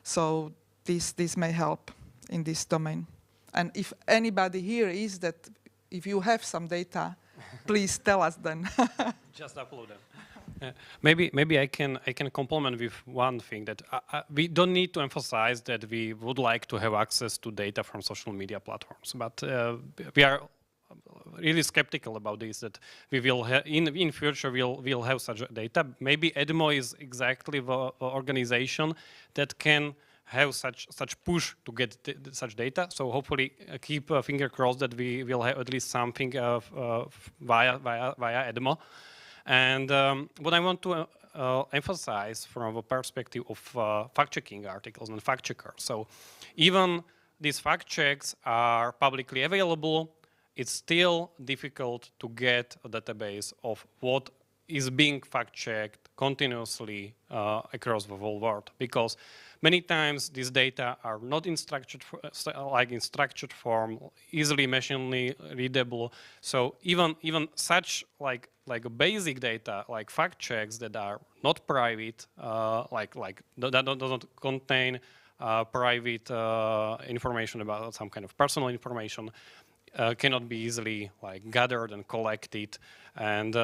So this may help in this domain. And if anybody here is that, if you have some data, please tell us then. Just upload them. Maybe I can complement with one thing, that we don't need to emphasize that we would like to have access to data from social media platforms, but we are really skeptical about this, that we will in future we'll have such data. Maybe CEDMO is exactly the organization that can have such push to get such data. So hopefully keep a finger crossed that we will have at least something via CEDMO. And what I want to emphasize from the perspective of fact-checking articles and fact-checkers. So even these fact checks are publicly available, it's still difficult to get a database of what is being fact-checked continuously across the whole world, because many times these data are not in structured form, easily machine readable. So even such like a basic data, like fact checks that are not private, that doesn't contain private information about some kind of personal information, cannot be easily gathered and collected. And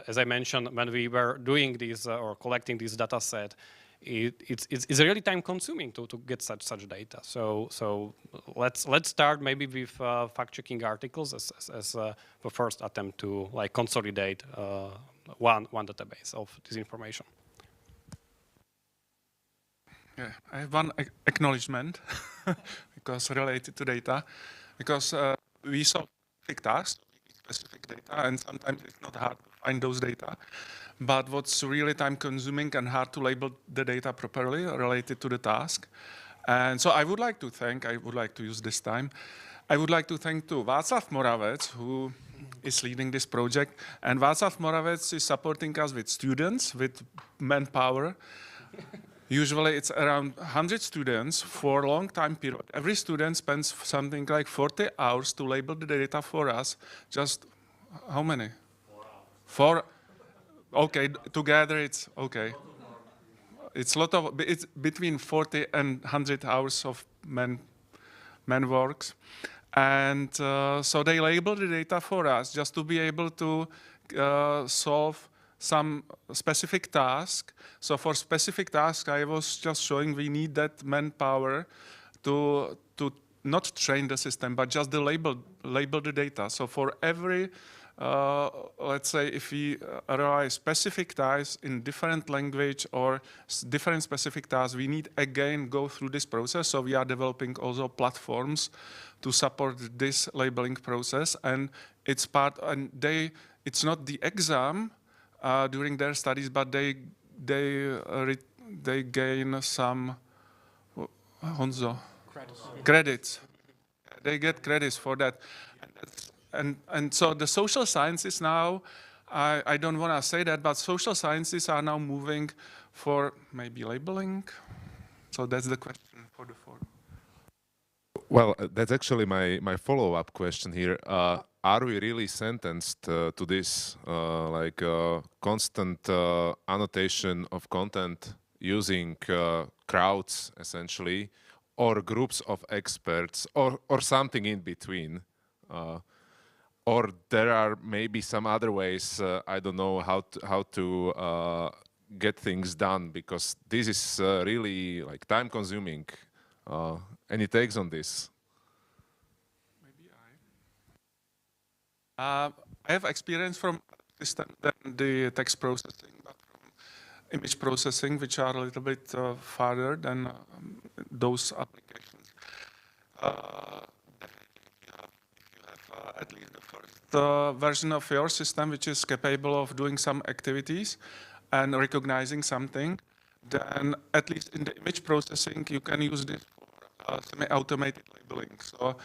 as I mentioned, when we were doing this or collecting this data set, it's really time consuming to get such data. So let's start maybe with fact-checking articles as the first attempt to consolidate one database of this information. Yeah, I have one acknowledgement because related to data, because we solve specific tasks, specific data, and sometimes it's not hard to find those data. But what's really time consuming and hard to label the data properly related to the task. And so I would like to use this time, I would like to thank to Václav Moravec, who is leading this project. And Václav Moravec is supporting us with students, with manpower. Usually it's around 100 students for a long time period. Every student spends something like 40 hours to label the data for us. Just how many? 4 hours. Okay, together it's okay. It's between 40 and 100 hours of man works. And so they label the data for us just to be able to solve some specific task. So for specific task, I was just showing we need that manpower to not train the system, but just label the data. So for every, let's say if we realize specific tasks in different language or different specific tasks, we need again go through this process. So we are developing also platforms to support this labeling process, and it's part, and it's not the exam during their studies, but they gain some credits. They get credits for that, and so the social sciences now, I don't want to say that, but social sciences are now moving for maybe labeling. So that's the question for the forum. Well, that's actually my follow-up question here. Are we really sentenced to this, constant annotation of content using crowds, essentially, or groups of experts, or something in between? Or there are maybe some other ways, I don't know how to get things done, because this is really time-consuming. Any takes on this? I have experience from system than the text processing, but from image processing, which are a little bit farther than those applications. If you have at least the first version of your system, which is capable of doing some activities and recognizing something, then at least in the image processing, you can use this for semi-automated labeling. So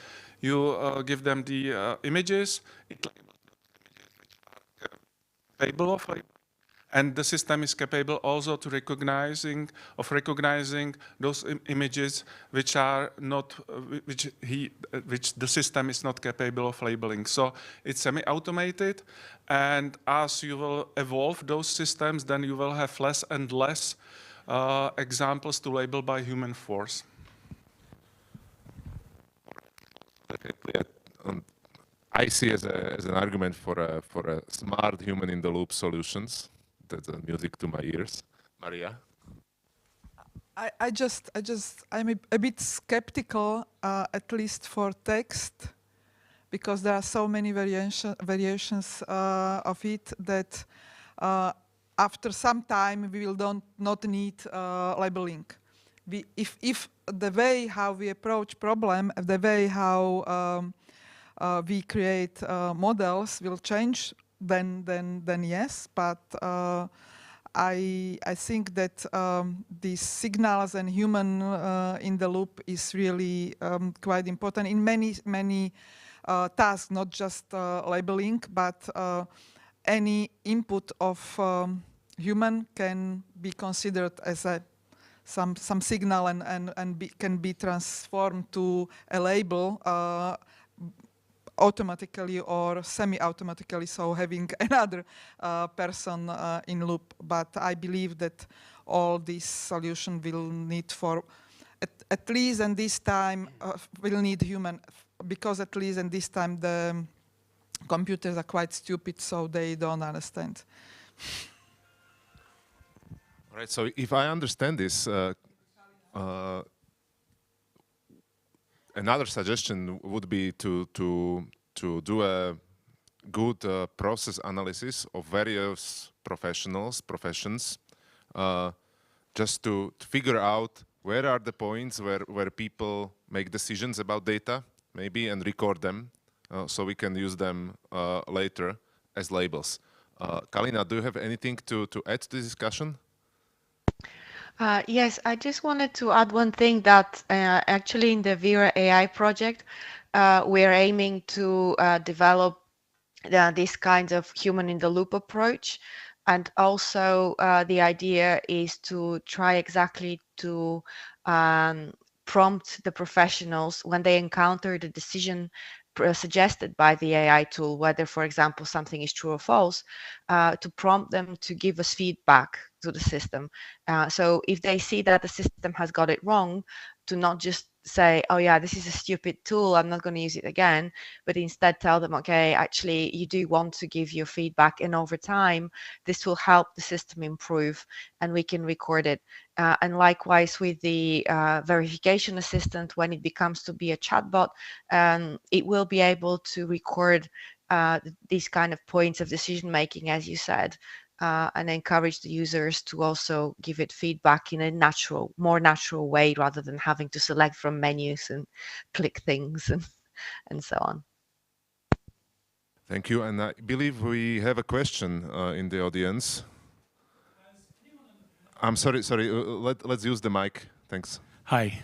you give them the images, it labels those images which are capable of labeling, and the system is capable also to recognizing those images which are not, which the system is not capable of labeling. So it's semi-automated, and as you will evolve those systems, then you will have less and less examples to label by human force. I see as an argument for a smart human-in-the-loop solutions. That's music to my ears. Maria? I'm a bit skeptical, at least for text, because there are so many variations of it that after some time we will not need labeling. If the way how we approach problem, the way how we create models will change, then yes. But I think that these signals and human in the loop is really quite important in many tasks, not just labeling, but any input of human can be considered as some signal and can be transformed to a label automatically or semi-automatically, so having another person in loop. But I believe that all this solution will need for at least in this time will need human, because at least in this time the computers are quite stupid, so they don't understand. Right. So if I understand this, another suggestion would be to do a good process analysis of various professions, just to figure out where are the points where people make decisions about data, maybe, and record them, so we can use them later as labels. Kalina, do you have anything to add to the discussion? Yes, I just wanted to add one thing that actually in the Vera AI project, we're aiming to develop this kind of human in the loop approach. And also the idea is to try exactly to prompt the professionals when they encounter the decision suggested by the AI tool, whether, for example, something is true or false, to prompt them to give us feedback to the system. So if they see that the system has got it wrong, to not just say, oh yeah, this is a stupid tool, I'm not going to use it again, but instead tell them, okay, actually you do want to give your feedback, and over time this will help the system improve and we can record it. And likewise with the verification assistant, when it becomes to be a chatbot, it will be able to record these kind of points of decision making, as you said, and encourage the users to also give it feedback in a more natural way, rather than having to select from menus and click things and so on. Thank you. And I believe we have a question in the audience. I'm sorry. Let's use the mic. Thanks. Hi.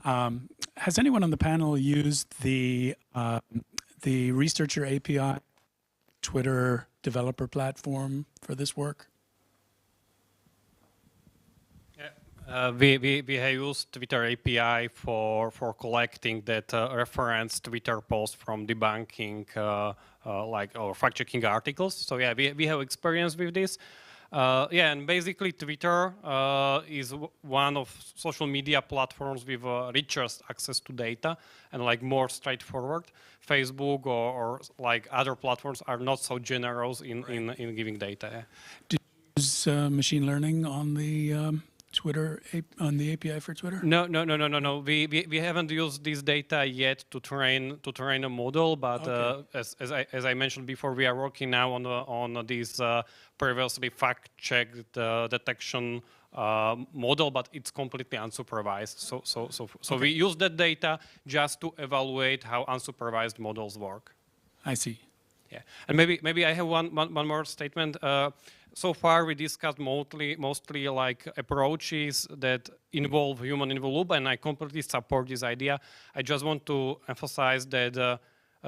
Has anyone on the panel used the Researcher API Twitter developer platform for this work? We have used Twitter API for collecting that reference Twitter post from debunking or fact-checking articles. So yeah, we have experience with this. Yeah, and basically Twitter is one of social media platforms with richest access to data and like more straightforward. Facebook or like other platforms are not so generous in giving data. Yeah. Do you use machine learning on the Twitter on the API for Twitter? No. We haven't used this data yet to train a model, but okay. As I mentioned before, we are working now on this previously fact-checked detection model, but it's completely unsupervised. So okay. We use that data just to evaluate how unsupervised models work. I see. Yeah, and maybe I have one more statement. So far, we discussed mostly like approaches that involve human in the loop, and I completely support this idea. I just want to emphasize that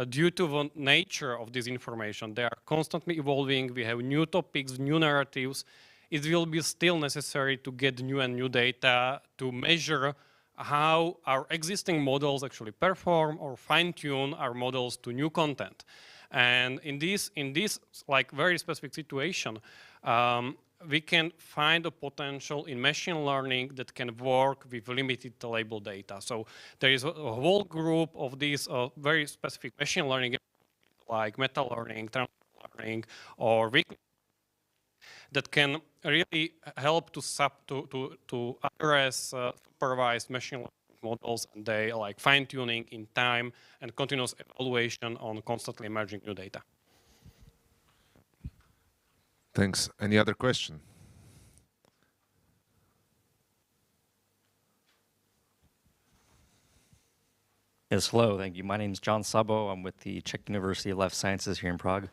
due to the nature of this information, they are constantly evolving. We have new topics, new narratives. It will be still necessary to get new data to measure how our existing models actually perform or fine-tune our models to new content. And in this like very specific situation, we can find a potential in machine learning that can work with limited label data. So there is a whole group of these very specific machine learning, like meta learning, transfer learning, or that can really help to address supervised machine learning models, and they like fine-tuning in time and continuous evaluation on constantly emerging new data. Thanks. Any other question? Yes, hello, thank you. My name is John Sabo. I'm with the Czech University of Life Sciences here in Prague.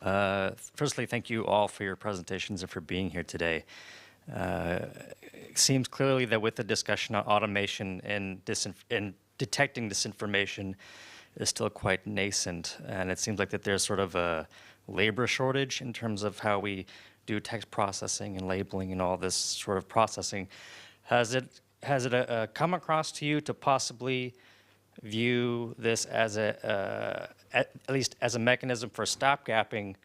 Firstly, thank you all for your presentations and for being here today. It seems clearly that with the discussion on automation and detecting disinformation is still quite nascent, and it seems like that there's sort of a labor shortage in terms of how we do text processing and labeling and all this sort of processing. Has it come across to you to possibly view this as at least as a mechanism for stopgapping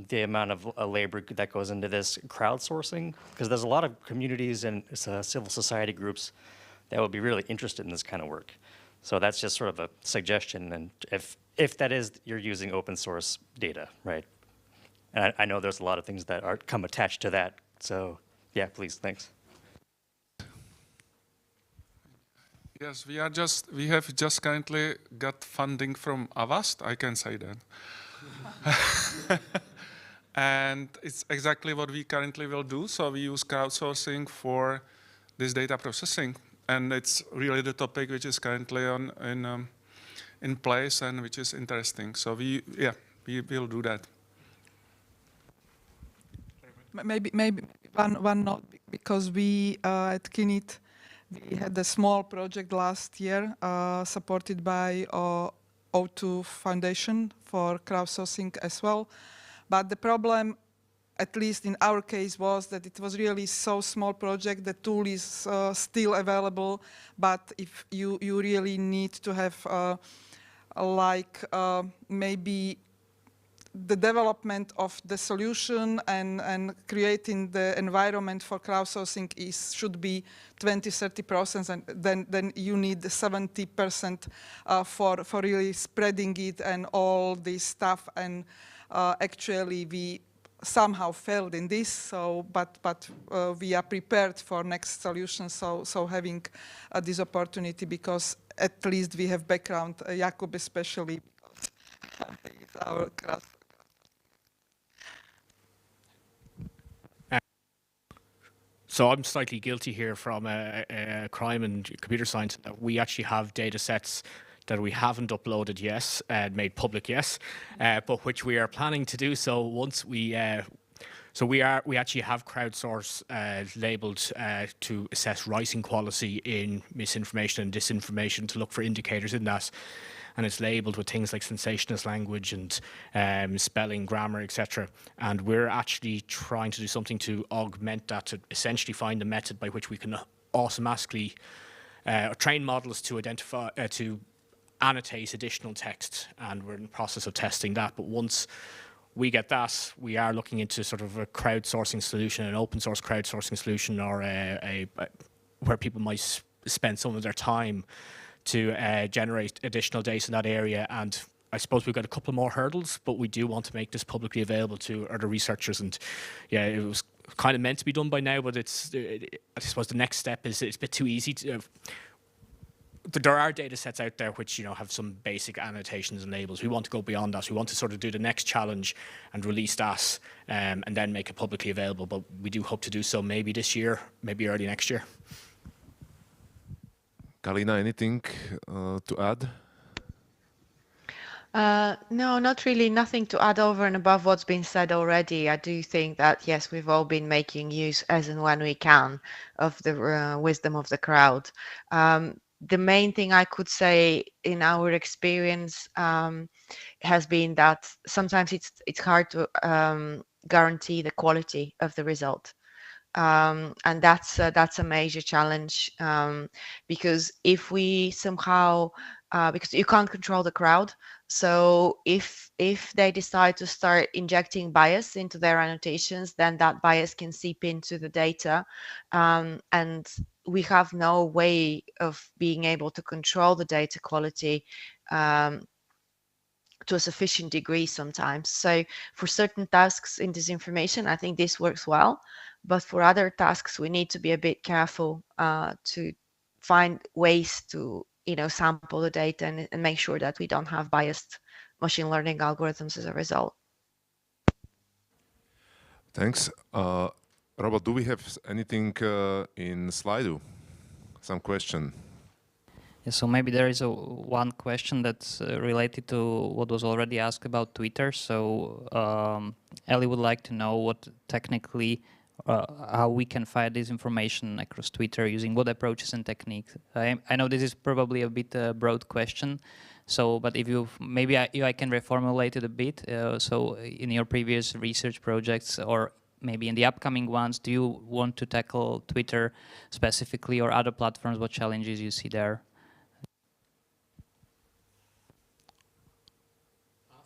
the amount of labor that goes into this crowdsourcing? Because there's a lot of communities and civil society groups that would be really interested in this kind of work. So that's just sort of a suggestion, and if that is, you're using open source data, right? And I know there's a lot of things that come attached to that. So yeah, please, thanks. Yes, we have just currently got funding from Avast, I can say that. And it's exactly what we currently will do. So we use crowdsourcing for this data processing. And it's really the topic which is currently in place and which is interesting. So we will do that. Maybe one note, because we at Kinit, we had a small project last year supported by O2 Foundation for crowdsourcing as well. But the problem, at least in our case, was that it was really so small project. The tool is still available, but if you really need to have maybe the development of the solution and creating the environment for crowdsourcing should be 20–30%, and then you need 70% for really spreading it and all this stuff. And actually, we somehow failed in this. So, but we are prepared for next solution. So having this opportunity, because at least we have background, Jakub especially, because he's our crowd. So I'm slightly guilty here from a crime and computer science. We actually have data sets that we haven't uploaded yet, made public yet, but which we are planning to do so once we. So we actually have crowdsource labeled to assess writing quality in misinformation and disinformation, to look for indicators in that. And it's labeled with things like sensationalist language and spelling, grammar, etc. And we're actually trying to do something to augment that, to essentially find a method by which we can automatically train models to identify, to annotate additional text. And we're in the process of testing that. But once we get that, we are looking into sort of a crowdsourcing solution, an open source crowdsourcing solution, or where people might spend some of their time to generate additional data in that area. And I suppose we've got a couple more hurdles, but we do want to make this publicly available to other researchers. And yeah, it was kind of meant to be done by now, but I suppose the next step is it's a bit too easy to. There are data sets out there which, have some basic annotations and labels. We want to go beyond that. We want to sort of do the next challenge and release that, and then make it publicly available. But we do hope to do so maybe this year, maybe early next year. Galina, anything to add? No, not really. Nothing to add over and above what's been said already. I do think that, yes, we've all been making use, as and when we can, of the wisdom of the crowd. The main thing I could say in our experience has been that sometimes it's hard to guarantee the quality of the result. And that's a major challenge, because if we somehow, because you can't control the crowd, so if they decide to start injecting bias into their annotations, then that bias can seep into the data, and we have no way of being able to control the data quality to a sufficient degree sometimes. So for certain tasks in disinformation, I think this works well. But for other tasks, we need to be a bit careful to find ways to, sample the data and make sure that we don't have biased machine learning algorithms as a result. Thanks. Robert, do we have anything in Slido? Some question? Yeah, so maybe there is one question that's related to what was already asked about Twitter. So Ellie would like to know what technically, how we can find this information across Twitter using what approaches and techniques. I know this is probably a bit broad question. So, but if you maybe I can reformulate it a bit. So, in your previous research projects, or maybe in the upcoming ones, do you want to tackle Twitter specifically or other platforms? What challenges you see there?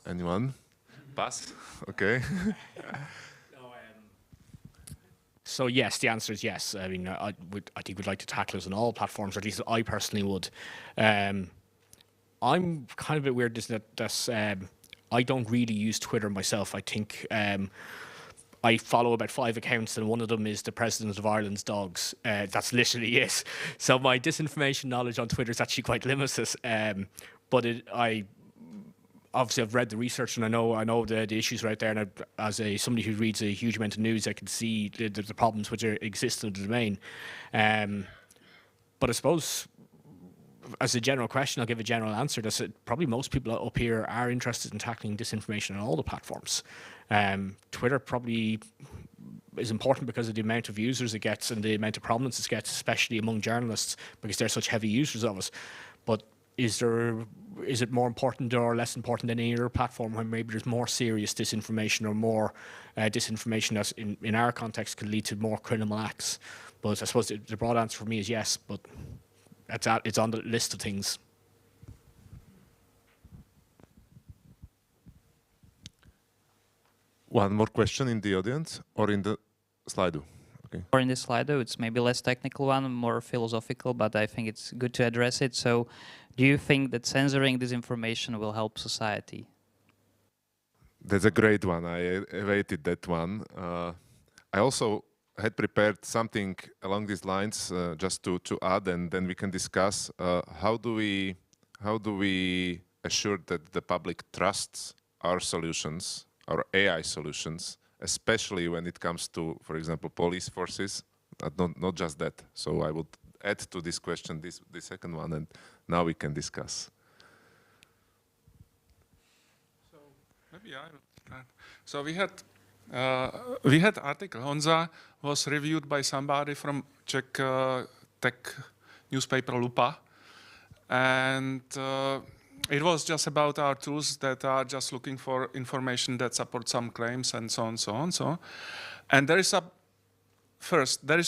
Anyone? Pass? Okay. So yes, the answer is yes. I mean, I think we'd like to tackle it on all platforms, or at least I personally would. I'm kind of a bit weird that I don't really use Twitter myself. I think I follow about 5 accounts, and one of them is the President of Ireland's dogs. That's literally it. So my disinformation knowledge on Twitter is actually quite limited. But obviously I've read the research, and I know the issues right there. And as somebody who reads a huge amount of news, I can see the problems which exist in the domain. But I suppose, as a general question, I'll give a general answer. That's probably most people up here are interested in tackling disinformation on all the platforms. Twitter probably is important because of the amount of users it gets and the amount of prominence it gets, especially among journalists, because they're such heavy users of it. But is it more important or less important than any other platform where maybe there's more serious disinformation, or more disinformation that in our context could lead to more criminal acts? But I suppose the broad answer for me is yes, but it's on the list of things. One more question in the audience or in the Slido? Okay. Or in the Slido, it's maybe less technical one, more philosophical, but I think it's good to address it. So do you think that censoring this information will help society? That's a great one. I awaited that one. I also had prepared something along these lines just to add, and then we can discuss how do we assure that the public trusts our solutions, our AI solutions, especially when it comes to, for example, police forces, not just that. So I would add to this question the second one, and now we can discuss. So maybe I will start. So we had article. Honza was reviewed by somebody from Czech tech newspaper Lupa, and it was just about our tools that are just looking for information that support some claims and so on. And there is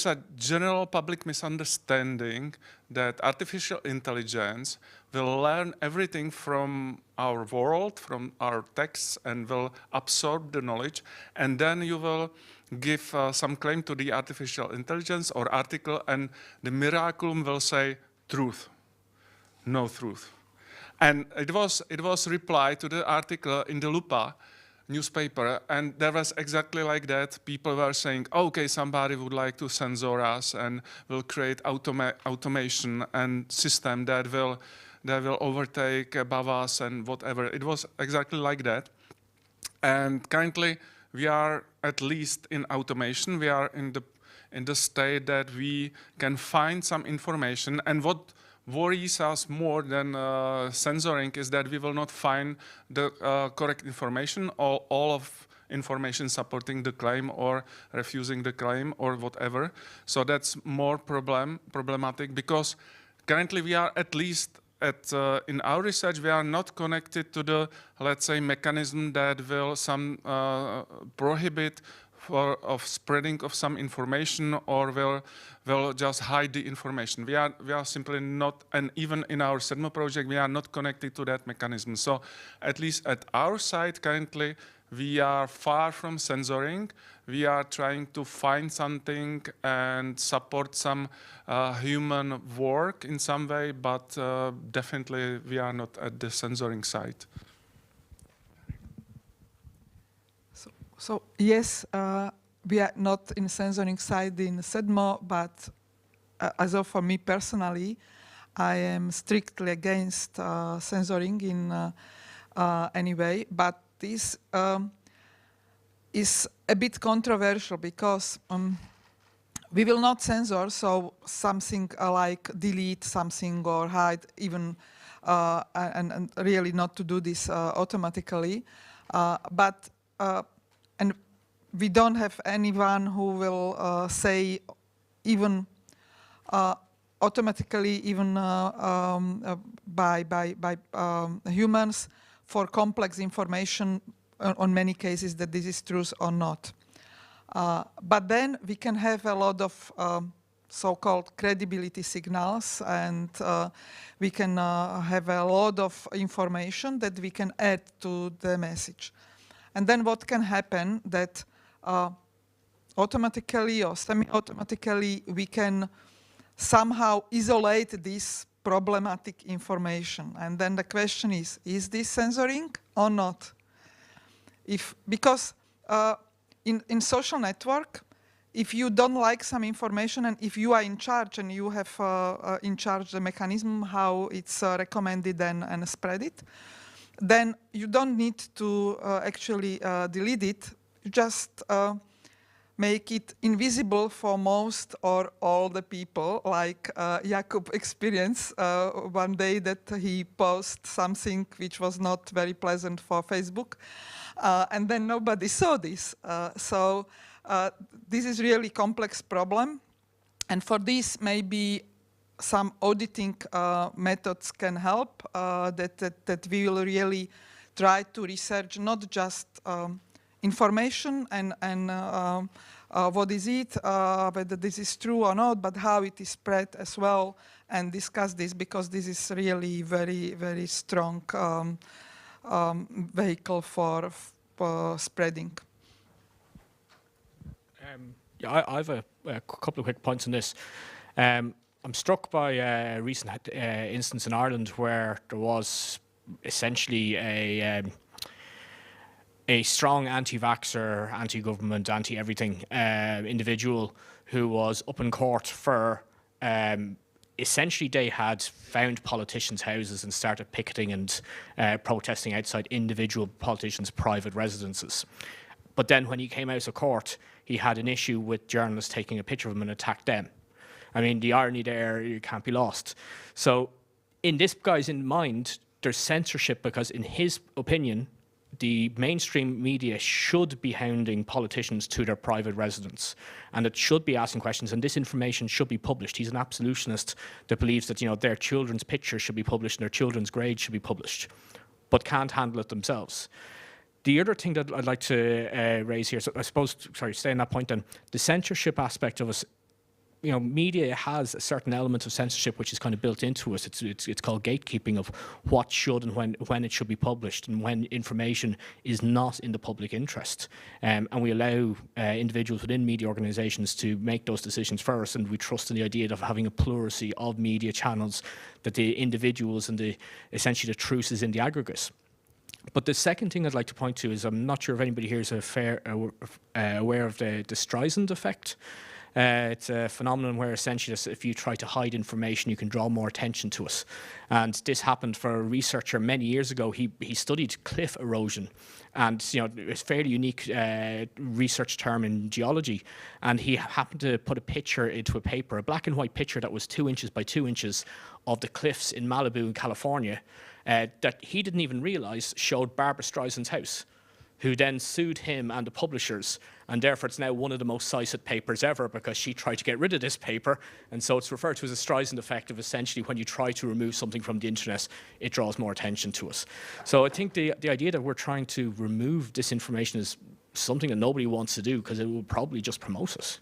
a general public misunderstanding that artificial intelligence will learn everything from our world, from our texts, and will absorb the knowledge. And then you will give some claim to the artificial intelligence or article, and the miraculum will say truth, no truth. And it was reply to the article in the Lupa newspaper, and there was exactly like that. People were saying, okay, somebody would like to censor us and will create automation and system that will overtake above us and whatever. It was exactly like that. And currently we are, at least in automation, we are in the state that we can find some information, and what worries us more than censoring is that we will not find the correct information, or all of information supporting the claim or refusing the claim or whatever. So that's more problematic, because currently we are, at least in our research, we are not connected to the, let's say, mechanism that will prohibit of spreading of some information, or will just hide the information. We are simply not, and even in our CEDMO project, we are not connected to that mechanism. So at least at our side currently, we are far from censoring. We are trying to find something and support some human work in some way, but definitely we are not at the censoring side. So yes, we are not in censoring side in CEDMO, but as of for me personally, I am strictly against censoring in any way. But this is a bit controversial, because We will not censor, so something like delete something or hide even, and really not to do this automatically. And we don't have anyone who will say even automatically, even by humans, for complex information on many cases that this is truth or not. But then we can have a lot of so-called credibility signals, and we can have a lot of information that we can add to the message. And then what can happen that automatically or semi-automatically we can somehow isolate this problematic information. And then the question is this censoring or not? Because in social network, if you don't like some information and if you are in charge and you have in charge the mechanism how it's recommended and spread it, then you don't need to actually delete it. You just make it invisible for most or all the people, like Jakub experienced one day that he posted something which was not very pleasant for Facebook, and then nobody saw this. So this is really complex problem, and for this maybe some auditing methods can help, that we will really try to research not just information and what is it, whether this is true or not, but how it is spread as well, and discuss this, because this is really very, very strong vehicle for spreading. Yeah, I have a couple of quick points on this. I'm struck by a recent instance in Ireland where there was essentially a strong anti-vaxxer, anti-government, anti-everything individual who was up in court for essentially they had found politicians' houses and started picketing and protesting outside individual politicians' private residences. But then when he came out of court, he had an issue with journalists taking a picture of him and attacked them. I mean, the irony there, you can't be lost. So in this guy's mind, there's censorship because in his opinion, the mainstream media should be hounding politicians to their private residence, and it should be asking questions, and this information should be published. He's an absolutionist that believes that, you know, their children's pictures should be published and their children's grades should be published, but can't handle it themselves. The other thing that I'd like to raise here, so I suppose, sorry, stay on that point then, the censorship aspect of us, you know, media has a certain element of censorship which is kind of built into us. It's called gatekeeping of what should and when it should be published and when information is not in the public interest. And we allow individuals within media organisations to make those decisions first, and we trust in the idea of having a plurality of media channels, that the individuals and essentially the truth is in the aggregate. But the second thing I'd like to point to is, I'm not sure if anybody here is aware of the Streisand effect. It's a phenomenon where essentially if you try to hide information, you can draw more attention to it. And this happened for a researcher many years ago. He studied cliff erosion, and you know, it's a fairly unique research term in geology. And he happened to put a picture into a paper, a black and white picture that was 2 inches by 2 inches of the cliffs in Malibu in California, that he didn't even realize showed Barbra Streisand's house, who then sued him and the publishers, and therefore it's now one of the most cited papers ever because she tried to get rid of this paper, and so it's referred to as a Streisand effect of essentially when you try to remove something from the internet, it draws more attention to us. So I think the idea that we're trying to remove disinformation is something that nobody wants to do because it will probably just promote us.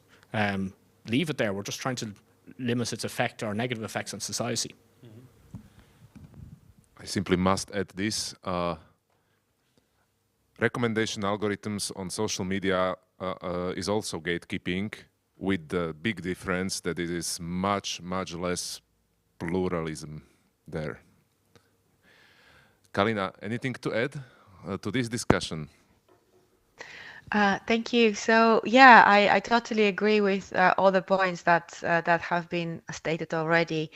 Leave it there, we're just trying to limit its effect or negative effects on society. I simply must add this. Recommendation algorithms on social media is also gatekeeping, with the big difference that it is much, much less pluralism there. Kalina, anything to add to this discussion? Thank you. So yeah, I totally agree with all the points that have been stated already.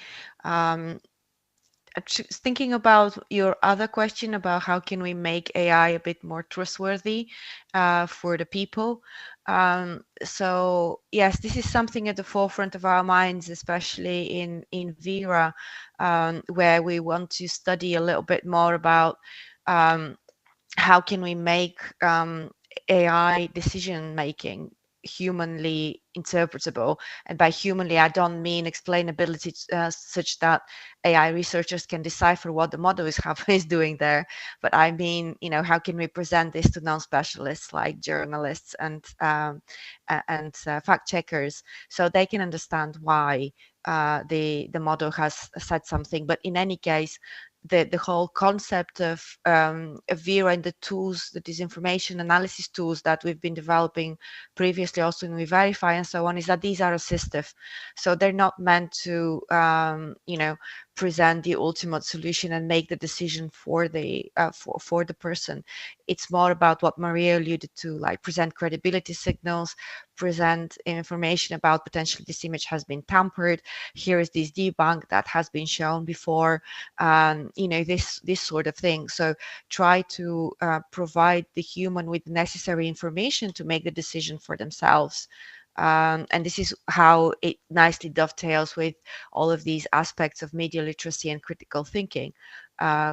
thinking about your other question about how can we make AI a bit more trustworthy for the people. So yes, this is something at the forefront of our minds, especially in Vera, where we want to study a little bit more about how can we make AI decision making humanly interpretable. And by humanly, I don't mean explainability such that AI researchers can decipher what the model is doing there, but I mean, how can we present this to non-specialists like journalists and fact checkers, so they can understand why the model has said something. But in any case, the whole concept of Vera and the tools, the disinformation analysis tools that we've been developing previously, also in We Verify and so on, is that these are assistive. So they're not meant to, present the ultimate solution and make the decision for the person. It's more about what Maria alluded to, like present credibility signals, present information about potentially this image has been tampered. Here is this debunk that has been shown before. This sort of thing. So try to provide the human with the necessary information to make the decision for themselves. And this is how it nicely dovetails with all of these aspects of media literacy and critical thinking,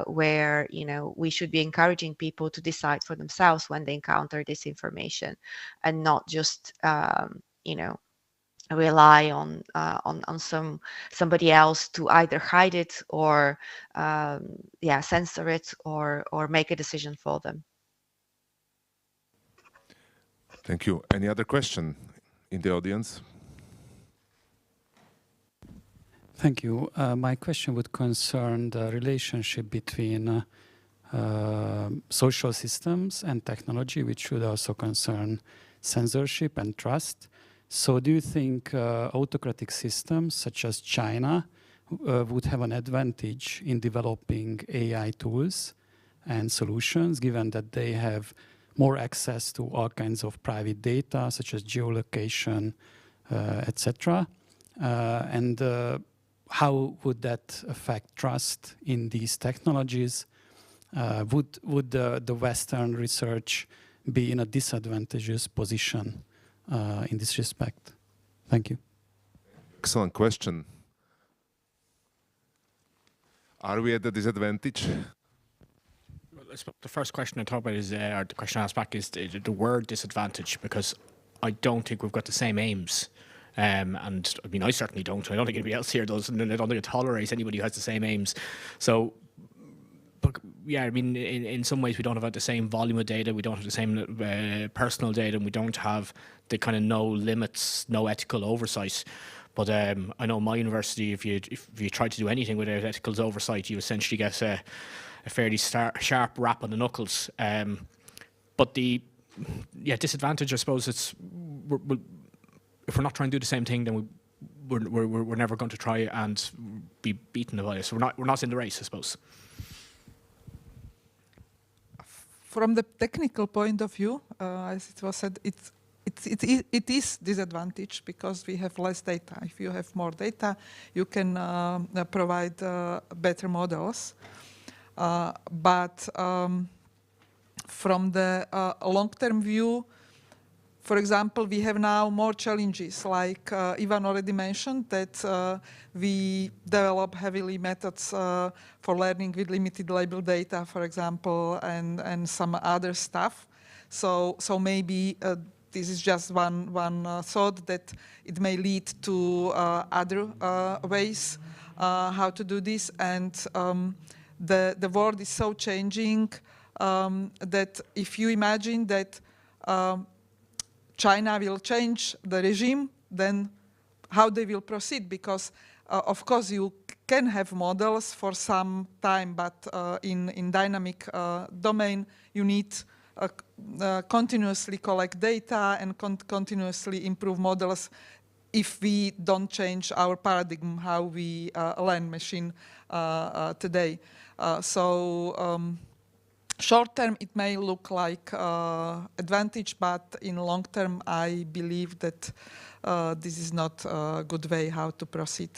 where we should be encouraging people to decide for themselves when they encounter this information, and not just rely on somebody else to either hide it or censor it or make a decision for them. Thank you. Any other question in the audience? Thank you. My question would concern the relationship between social systems and technology, which should also concern censorship and trust. So do you think autocratic systems such as China would have an advantage in developing AI tools and solutions, given that they have more access to all kinds of private data, such as geolocation, etc.? And how would that affect trust in these technologies? Would the Western research be in a disadvantageous position in this respect? Thank you. Excellent question. Are we at a disadvantage? The first question I talk about is, or the question I asked back is the word disadvantage, because I don't think we've got the same aims. And I mean, I certainly don't. I don't think anybody else here does, and I don't think it tolerates anybody who has the same aims. So, but yeah, I mean, in some ways we don't have the same volume of data, we don't have the same personal data, and we don't have the kind of no limits, no ethical oversight. But I know my university, if you try to do anything without ethical oversight, you essentially get a fairly sharp rap on the knuckles. But the disadvantage, I suppose, it's if we're not trying to do the same thing, then we're never going to try and be beaten by it. So we're not in the race, I suppose. From the technical point of view, as it was said, it is disadvantage because we have less data. If you have more data, you can provide better models. But from the long-term view, for example, we have now more challenges, like Ivan already mentioned, that we develop heavily methods for learning with limited label data, for example, and some other stuff. So maybe this is just one thought that it may lead to other ways how to do this. And the world is so changing that if you imagine that China will change the regime, then how they will proceed? Because, of course, you can have models for some time, but in dynamic domain, you need continuously collect data and continuously improve models if we don't change our paradigm, how we learn machine today. Short term, it may look like advantage, but in long term, I believe that this is not a good way how to proceed.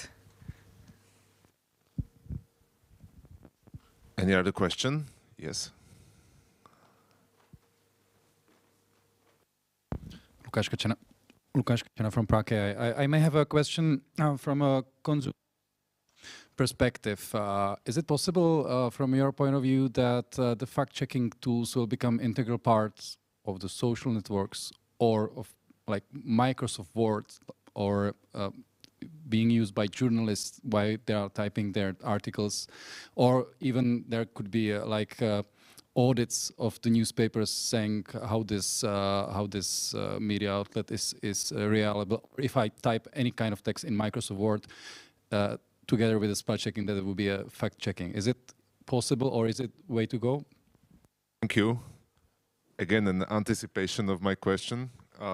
Any other question? Yes. Lukáš Kačana from Prague. I may have a question from a consumer perspective. Is it possible, from your point of view, that the fact-checking tools will become integral parts of the social networks or of like Microsoft Word, or being used by journalists while they are typing their articles, or even there could be audits of the newspapers saying how this media outlet is reliable. If I type any kind of text in Microsoft Word together with the spell checking, that it will be a fact checking. Is it possible, or is it way to go? Thank you. Again, an anticipation of my question.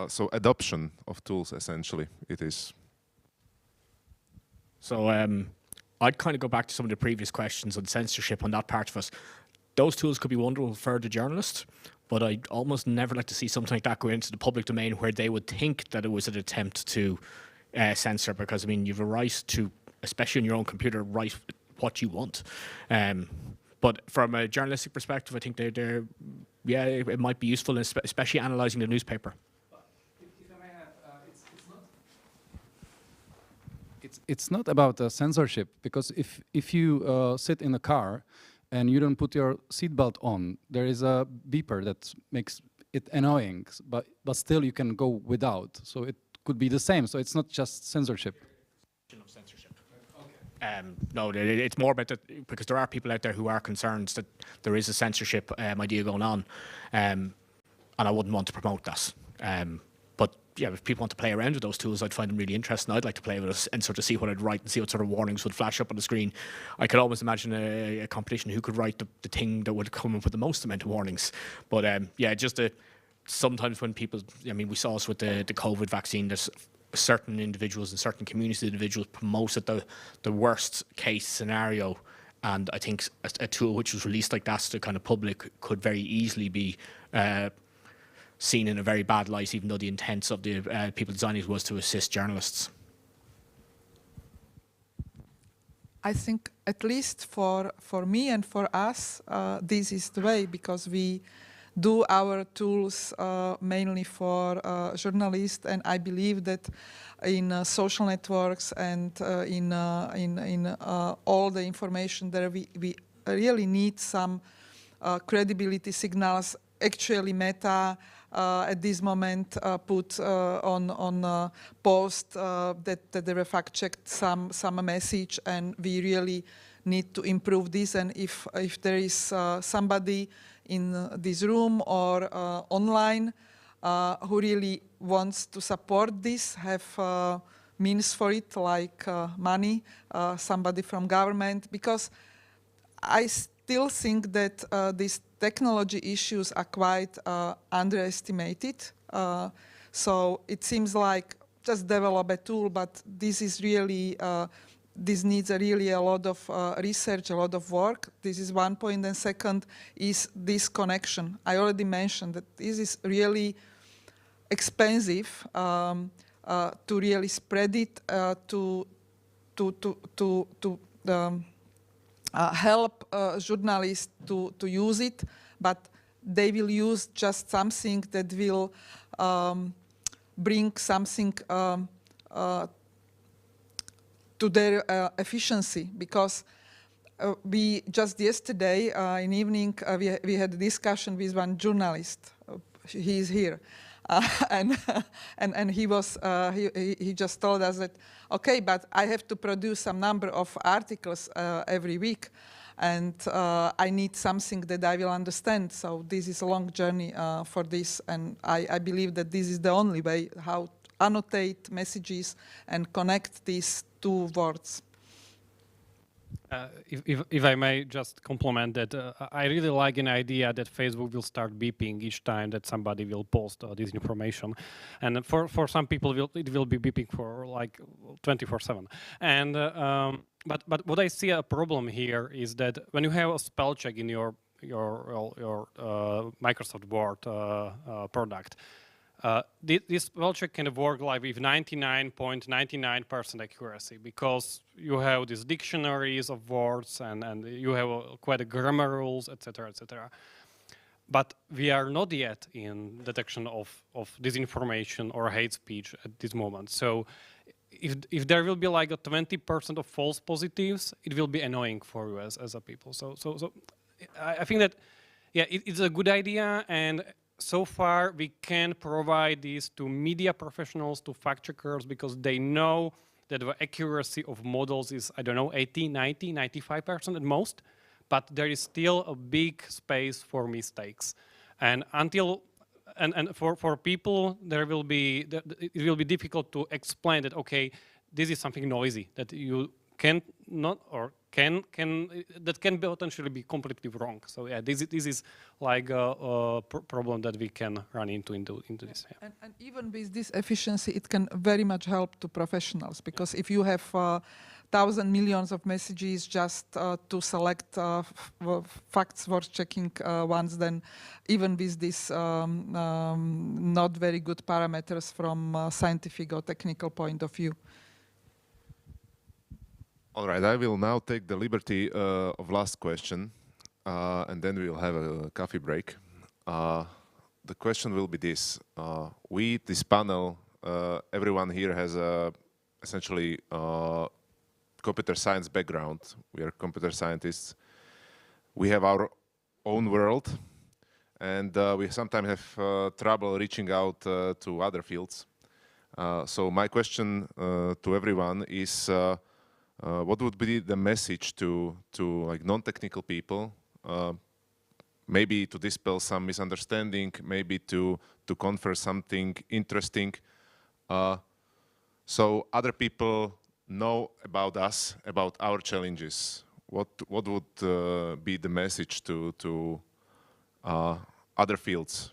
So adoption of tools, essentially, it is. So I'd kind of go back to some of the previous questions on censorship on that part of us. Those tools could be wonderful for the journalist, but I'd almost never like to see something like that go into the public domain where they would think that it was an attempt to censor, because, I mean, you have a right to, especially on your own computer, write what you want. But from a journalistic perspective, I think yeah, it might be useful, especially analysing the newspaper. It's not about censorship, because if you sit in a car and you don't put your seatbelt on, there is a beeper that makes it annoying, but still you can go without. So it could be the same. So it's not just censorship. Of censorship. No, it's more about that, because there are people out there who are concerned that there is a censorship idea going on, and I wouldn't want to promote that. But yeah, if people want to play around with those tools, I'd find them really interesting. I'd like to play with it and sort of see what I'd write and see what sort of warnings would flash up on the screen. I could almost imagine a competition who could write the thing that would come up with the most amount of warnings. But yeah, just sometimes when people, I mean, we saw this with the COVID vaccine, there's certain individuals and certain community individuals promoted the worst case scenario. And I think a tool which was released like that to the kind of public could very easily be seen in a very bad light, even though the intent of the people designing it was to assist journalists. I think, at least for me and for us, this is the way, because we do our tools mainly for journalists, and I believe that in social networks and in all the information there, we really need some credibility signals. Actually, Meta at this moment put on post that they were fact-checked some message, and we really need to improve this. And if there is somebody in this room or online who really wants to support this, have means for it, like money, somebody from government, because I still think that these technology issues are quite underestimated. So it seems like just develop a tool, but this is really, this needs really a lot of research, a lot of work. This is one point. And second is this connection. I already mentioned that this is really expensive to really spread it, to help journalists to use it, but they will use just something that will bring something to their efficiency. Because we just yesterday in evening we had a discussion with one journalist. He is here. And he was he just told us that, okay, but I have to produce some number of articles every week, and I need something that I will understand. So this is a long journey for this, and I believe that this is the only way how to annotate messages and connect these two words. If I may just compliment that, I really like an idea that Facebook will start beeping each time that somebody will post this information, and for some people it will be beeping for like 24/7. And but what I see a problem here is that when you have a spell check in your Microsoft Word product, This spell check can work like with 99.99% accuracy because you have these dictionaries of words and you have quite a grammar rules, etc., etc. But we are not yet in detection of disinformation or hate speech at this moment. So if there will be like a 20% of false positives, it will be annoying for you as a people. So I think that, yeah, it's a good idea, and so far we can provide these to media professionals, to fact checkers, because they know that the accuracy of models is, I don't know, 80, 90, 95% at most, but there is still a big space for mistakes. And until, and for people, it will be difficult to explain that, okay, this is something noisy, that you can not, or that can potentially be completely wrong. So yeah, this is like a problem that we can run into this. Yeah. And even with this efficiency, it can very much help to professionals, because if you have 1,000 millions of messages just to select facts worth checking ones, then even with this not very good parameters from a scientific or technical point of view. All right, I will now take the liberty of last question, and then we will have a coffee break. The question will be this. We, this panel, everyone here has essentially computer science background. We are computer scientists. We have our own world, and we sometimes have trouble reaching out to other fields. So my question to everyone is, what would be the message to like non-technical people, maybe to dispel some misunderstanding, maybe to confer something interesting, so other people know about us, about our challenges? What would be the message to other fields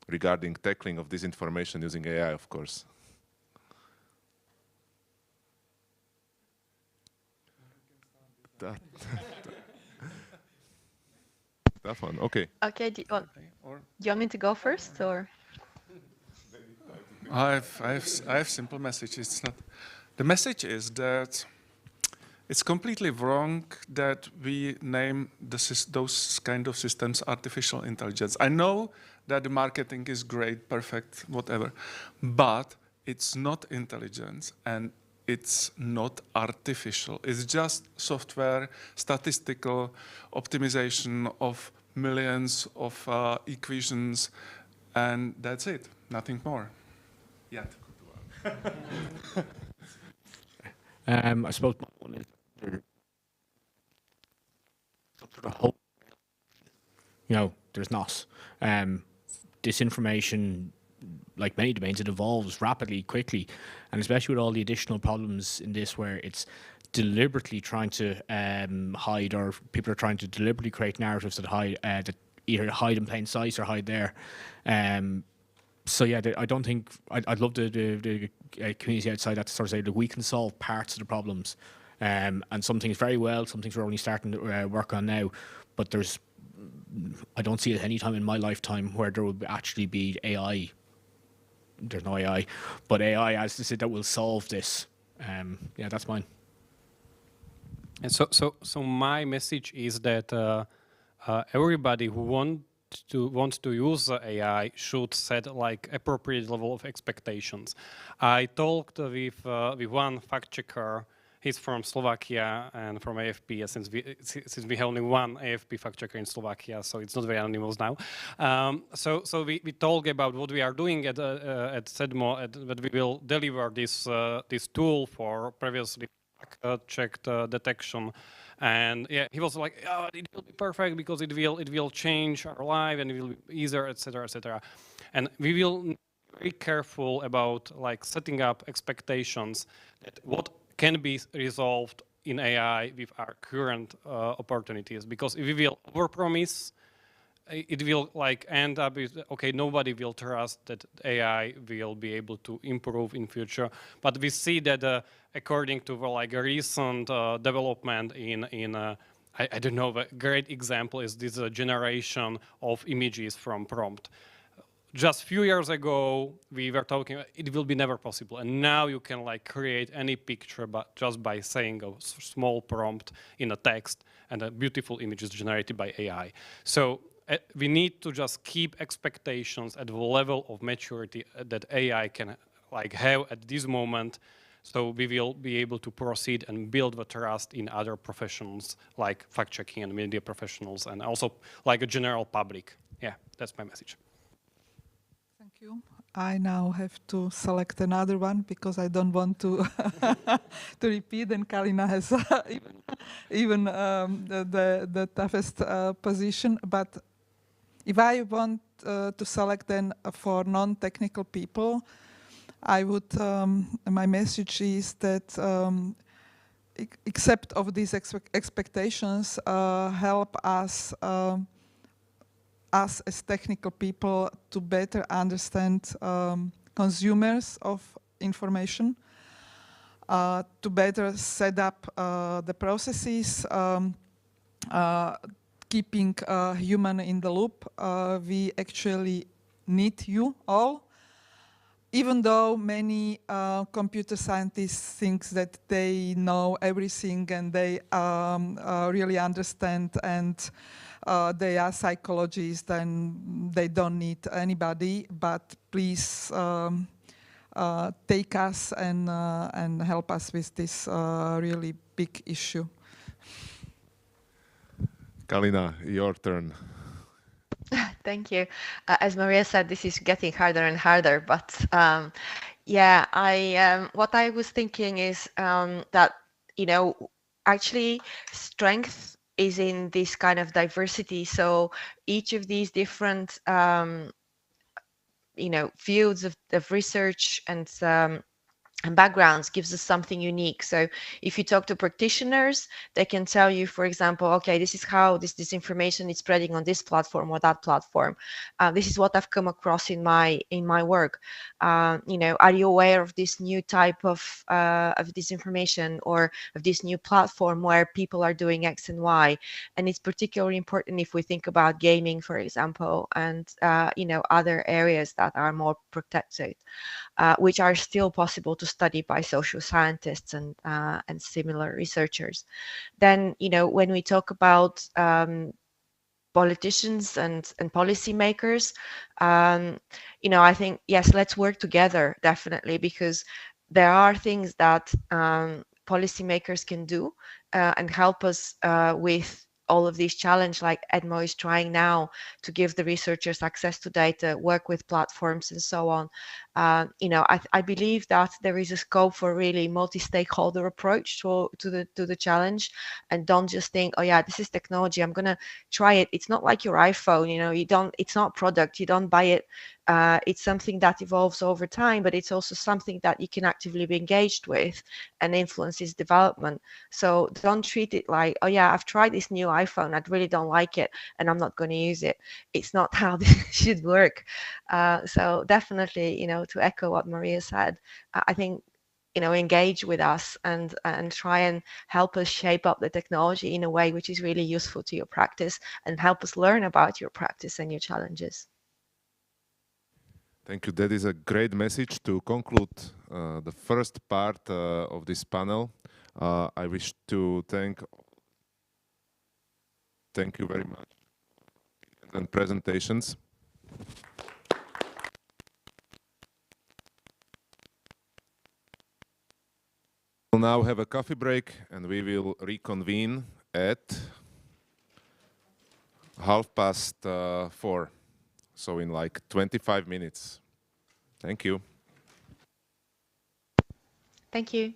regarding tackling of disinformation using AI, of course? That one, okay. Okay, do you want me to go first, or? I have simple message. It's not. The message is that it's completely wrong that we name those kind of systems artificial intelligence. I know that the marketing is great, perfect, whatever, but it's not intelligence, and it's not artificial. It's just software, statistical optimization of millions of equations, and that's it. Nothing more. Yet. I suppose one is the whole, there's not. Disinformation, like many domains, it evolves rapidly, quickly, and especially with all the additional problems in this, where it's deliberately trying to hide, or people are trying to deliberately create narratives that hide, that either hide in plain sight or hide there. So yeah, I don't think I'd love the community outside that to sort of say that we can solve parts of the problems, and some things very well, some things we're only starting to work on now. But I don't see it any time in my lifetime where there will actually be AI. There's no AI, but AI, as I said, that will solve this. Yeah, that's mine. And so my message is that everybody who wants to use AI should set like appropriate level of expectations. I talked with one fact checker. He's from Slovakia and from AFP, since we have only one AFP fact checker in Slovakia, so it's not very anonymous now. So we talk about what we are doing at CEDMO, that we will deliver this tool for previously checked detection. And yeah, he was like, "Oh, it will be perfect because it will change our life and it will be easier, etc., etc." And we will be very careful about like setting up expectations that what can be resolved in AI with our current opportunities. Because if we will overpromise, it will like end up with, okay, nobody will trust that AI will be able to improve in future. But we see that according to like a recent development in I don't know, a great example is this generation of images from prompt. just a few years ago, we were talking, it will be never possible. And now you can like create any picture but just by saying a small prompt in a text, and a beautiful image is generated by AI. So we need to just keep expectations at the level of maturity that AI can like have at this moment. So we will be able to proceed and build the trust in other professionals like fact-checking and media professionals, and also like a general public. Yeah, that's my message. Thank you. I now have to select another one because I don't want to to repeat, and Kalina has even the toughest position. But if I want to select then for non-technical people, I would, my message is that except of these expectations, help us as technical people to better understand consumers of information, to better set up the processes, keeping human in the loop. We actually need you all. Even though many computer scientists think that they know everything and they really understand, and they are psychologists and they don't need anybody, but please take us and help us with this really big issue. Kalina, your turn. Thank you. As Maria said, this is getting harder and harder, but yeah, what I was thinking is that, you know, actually strength is in this kind of diversity. So each of these different, you know, fields of research and backgrounds gives us something unique. So if you talk to practitioners, they can tell you, for example, okay, this is how this disinformation is spreading on this platform or that platform. This is what I've come across in my work. You know, are you aware of this new type of disinformation or of this new platform where people are doing X and Y? And it's particularly important if we think about gaming, for example, and you know, other areas that are more protected. Which are still possible to study by social scientists and similar researchers. Then, you know, when we talk about politicians and policymakers, you know, I think, yes, let's work together, definitely, because there are things that policymakers can do and help us with all of these challenges, like CEDMO is trying now to give the researchers access to data, work with platforms and so on. You know, I believe that there is a scope for really multi-stakeholder approach to the challenge, and don't just think, oh yeah, this is technology, I'm gonna try it. It's not like your iPhone, you know, it's not product, you don't buy it. It's something that evolves over time, but it's also something that you can actively be engaged with and influence its development. So don't treat it like, oh yeah, I've tried this new iPhone, I really don't like it, and I'm not going to use it. It's not how this should work. So definitely, you know, to echo what Maria said, I think, you know, engage with us and try and help us shape up the technology in a way which is really useful to your practice, and help us learn about your practice and your challenges. Thank you. That is a great message to conclude the first part of this panel. I wish to thank you very much and presentations. We'll now have a coffee break and we will reconvene at 4:30. So in like 25 minutes. Thank you. Thank you.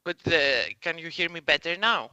But can you hear me better now?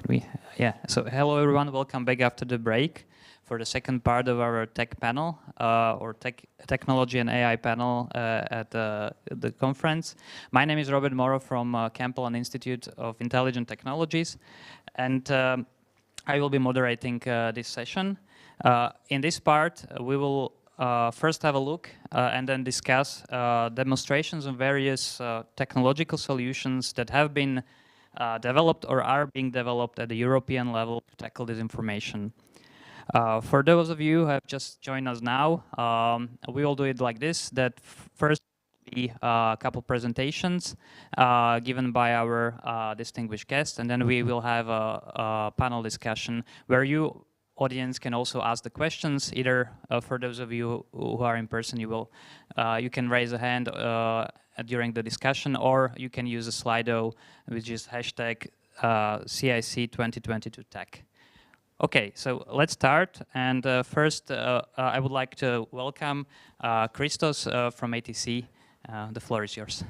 So hello everyone, welcome back after the break for the second part of our tech panel, or technology and AI panel at the conference. My name is Robert Morrow from Campbell Institute of Intelligent Technologies, and I will be moderating this session. In this part, we will first have a look and then discuss demonstrations of various technological solutions that have been developed or are being developed at the European level to tackle this information. For those of you who have just joined us now, we will do it like this, that first be a couple presentations given by our distinguished guests, and then we will have a panel discussion where you, audience, can also ask the questions. Either for those of you who are in person, you can raise a hand during the discussion, or you can use a Slido, which is hashtag CIC 2022 Tech. Okay, so let's start. And first, I would like to welcome Christos from ATC. The floor is yours.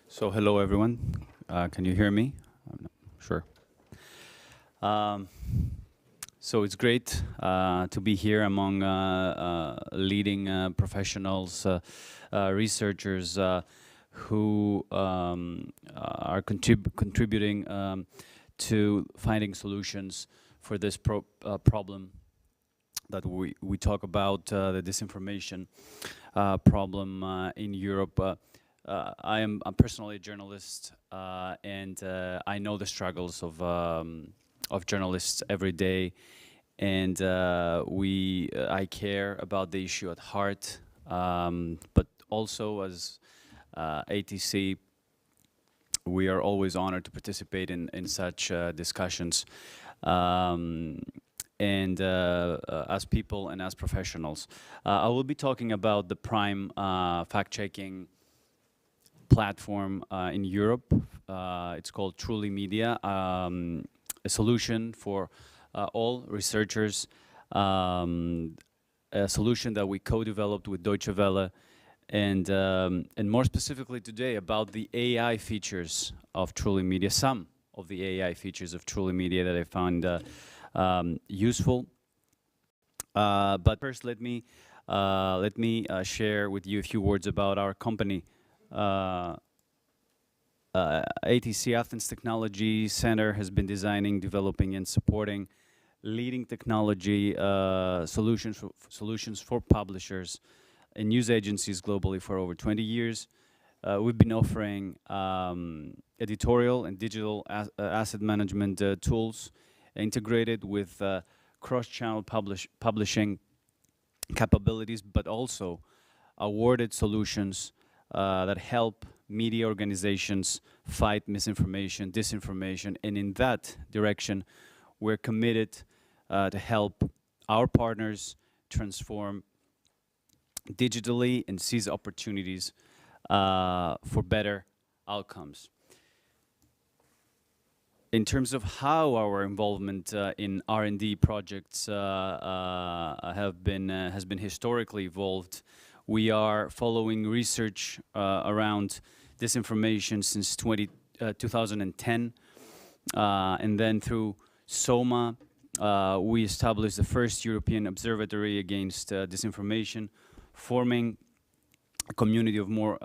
So hello everyone, can you hear me? I'm not sure. So it's great to be here among leading professionals, researchers who are contributing to finding solutions for this problem that we talk about, the disinformation problem in Europe. I'm personally a journalist, and I know the struggles of journalists every day, and I care about the issue at heart. But also, as ATC, we are always honored to participate in such discussions, and as people and as professionals. I will be talking about the prime fact-checking platform in Europe. It's called Truly Media, a solution for all researchers, a solution that we co-developed with Deutsche Welle, and more specifically today about the AI features of Truly Media, some of the AI features of Truly Media that I found useful. But first, let me share with you a few words about our company. ATC Athens Technology Center has been designing, developing, and supporting leading technology solutions for publishers and news agencies globally for over 20 years. We've been offering editorial and digital asset management tools integrated with cross-channel publishing capabilities, but also awarded solutions that help media organizations fight misinformation, disinformation, and in that direction, we're committed to help our partners transform digitally and seize opportunities for better outcomes. In terms of how our involvement in R&D projects has been historically evolved, we are following research around disinformation since 2010, and then through SOMA, we established the first European Observatory against disinformation, forming a community of more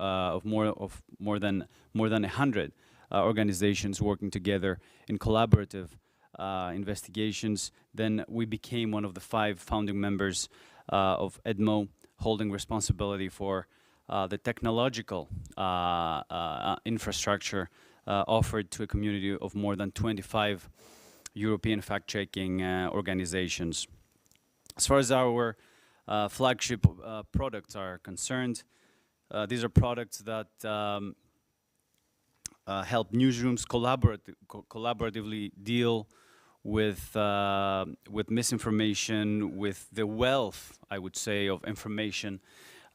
than 100 organizations working together in collaborative investigations. Then we became one of the 5 founding members of CEDMO, holding responsibility for the technological infrastructure offered to a community of more than 25 European fact-checking organizations. As far as our flagship products are concerned, these are products that help newsrooms collaboratively deal with misinformation, with the wealth, I would say, of information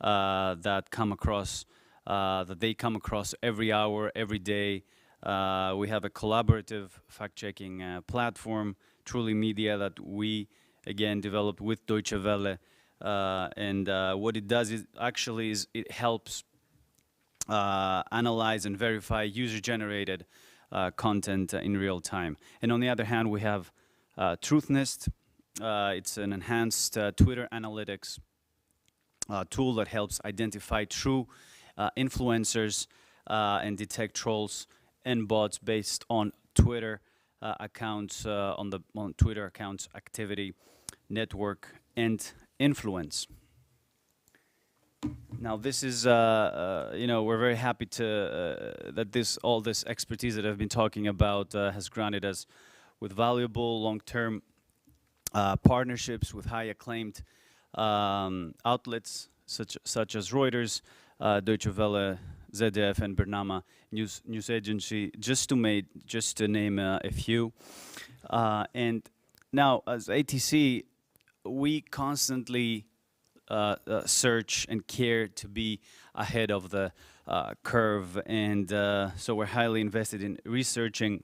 that they come across every hour, every day. We have a collaborative fact-checking platform Truly Media that we, again, developed with Deutsche Welle. And what it does is actually it helps analyze and verify user-generated content in real time. And on the other hand, we have TruthNest. It's an enhanced Twitter analytics tool that helps identify true influencers and detect trolls and bots based on Twitter accounts, on Twitter accounts activity, network, and influence. Now, this is, we're very happy that all this expertise that I've been talking about has granted us with valuable long-term partnerships with high acclaimed outlets such as Reuters, Deutsche Welle, ZDF, and Bernama News Agency, just to name a few. And now, as ATC, we constantly search and care to be ahead of the curve, and so we're highly invested in researching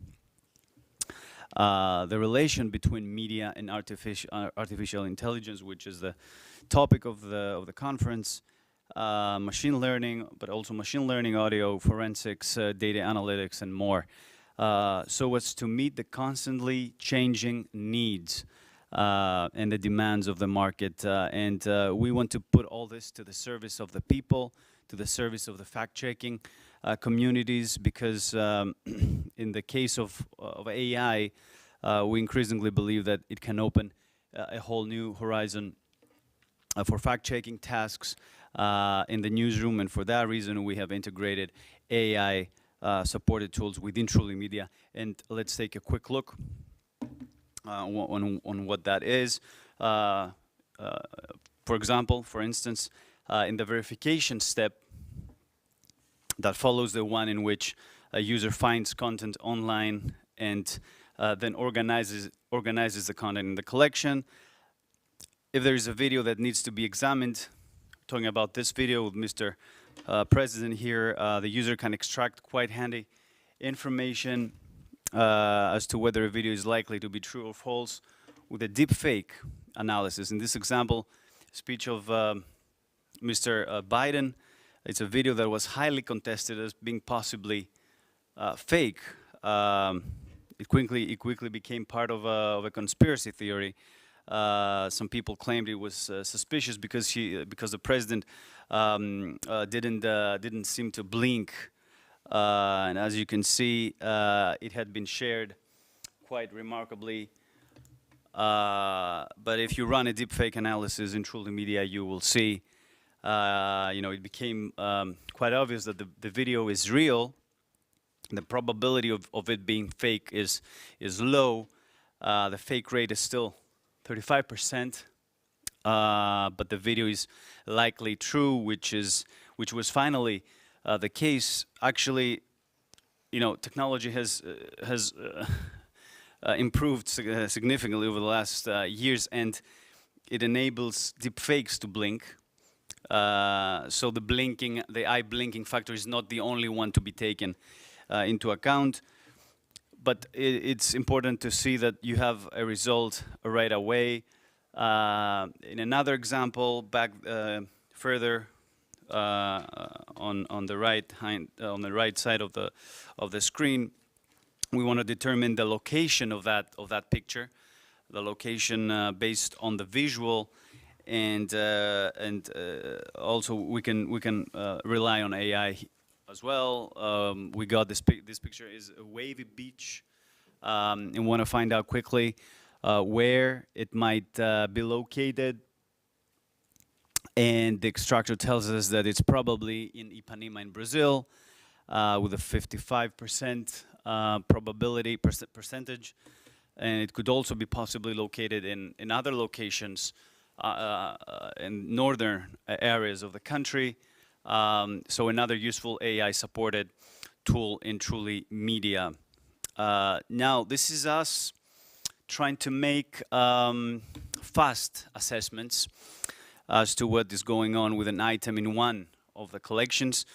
the relation between media and artificial intelligence, which is the topic of the conference. Machine learning, but also machine learning, audio, forensics, data analytics, and more, so as to meet the constantly changing needs and the demands of the market. And we want to put all this to the service of the people, to the service of the fact-checking communities, because in the case of AI, we increasingly believe that it can open a whole new horizon for fact-checking tasks in the newsroom, and for that reason we have integrated AI supported tools within Truly Media. And let's take a quick look on what that is. For example, for instance, in the verification step that follows the one in which a user finds content online and then organizes the content in the collection. If there is a video that needs to be examined, talking about this video with Mr. President here, the user can extract quite handy information as to whether a video is likely to be true or false with a deepfake analysis. In this example, speech of Mr. Biden, it's a video that was highly contested as being possibly fake. It quickly became part of a conspiracy theory. Some people claimed it was suspicious because the president didn't seem to blink. And as you can see, it had been shared quite remarkably. But if you run a deepfake analysis in Truly Media, you will see, it became quite obvious that the video is real. The probability of it being fake is low. The fake rate is still 35%, but the video is likely true, which was finally the case. Actually, technology has improved significantly over the last years, and it enables deepfakes to blink. So the eye blinking factor is not the only one to be taken into account. But it's important to see that you have a result right away. In another example, back further on the right side of the screen, we want to determine the location of that picture, the location based on the visual, and also we can rely on AI as well. We got this picture is a wavy beach, and want to find out quickly where it might be located. And the extractor tells us that it's probably in Ipanema in Brazil, with a 55% probability percentage, and it could also be possibly located in other locations in northern areas of the country. So another useful AI-supported tool in Truly Media. Now, this is us trying to make fast assessments as to what is going on with an item in one of the collections.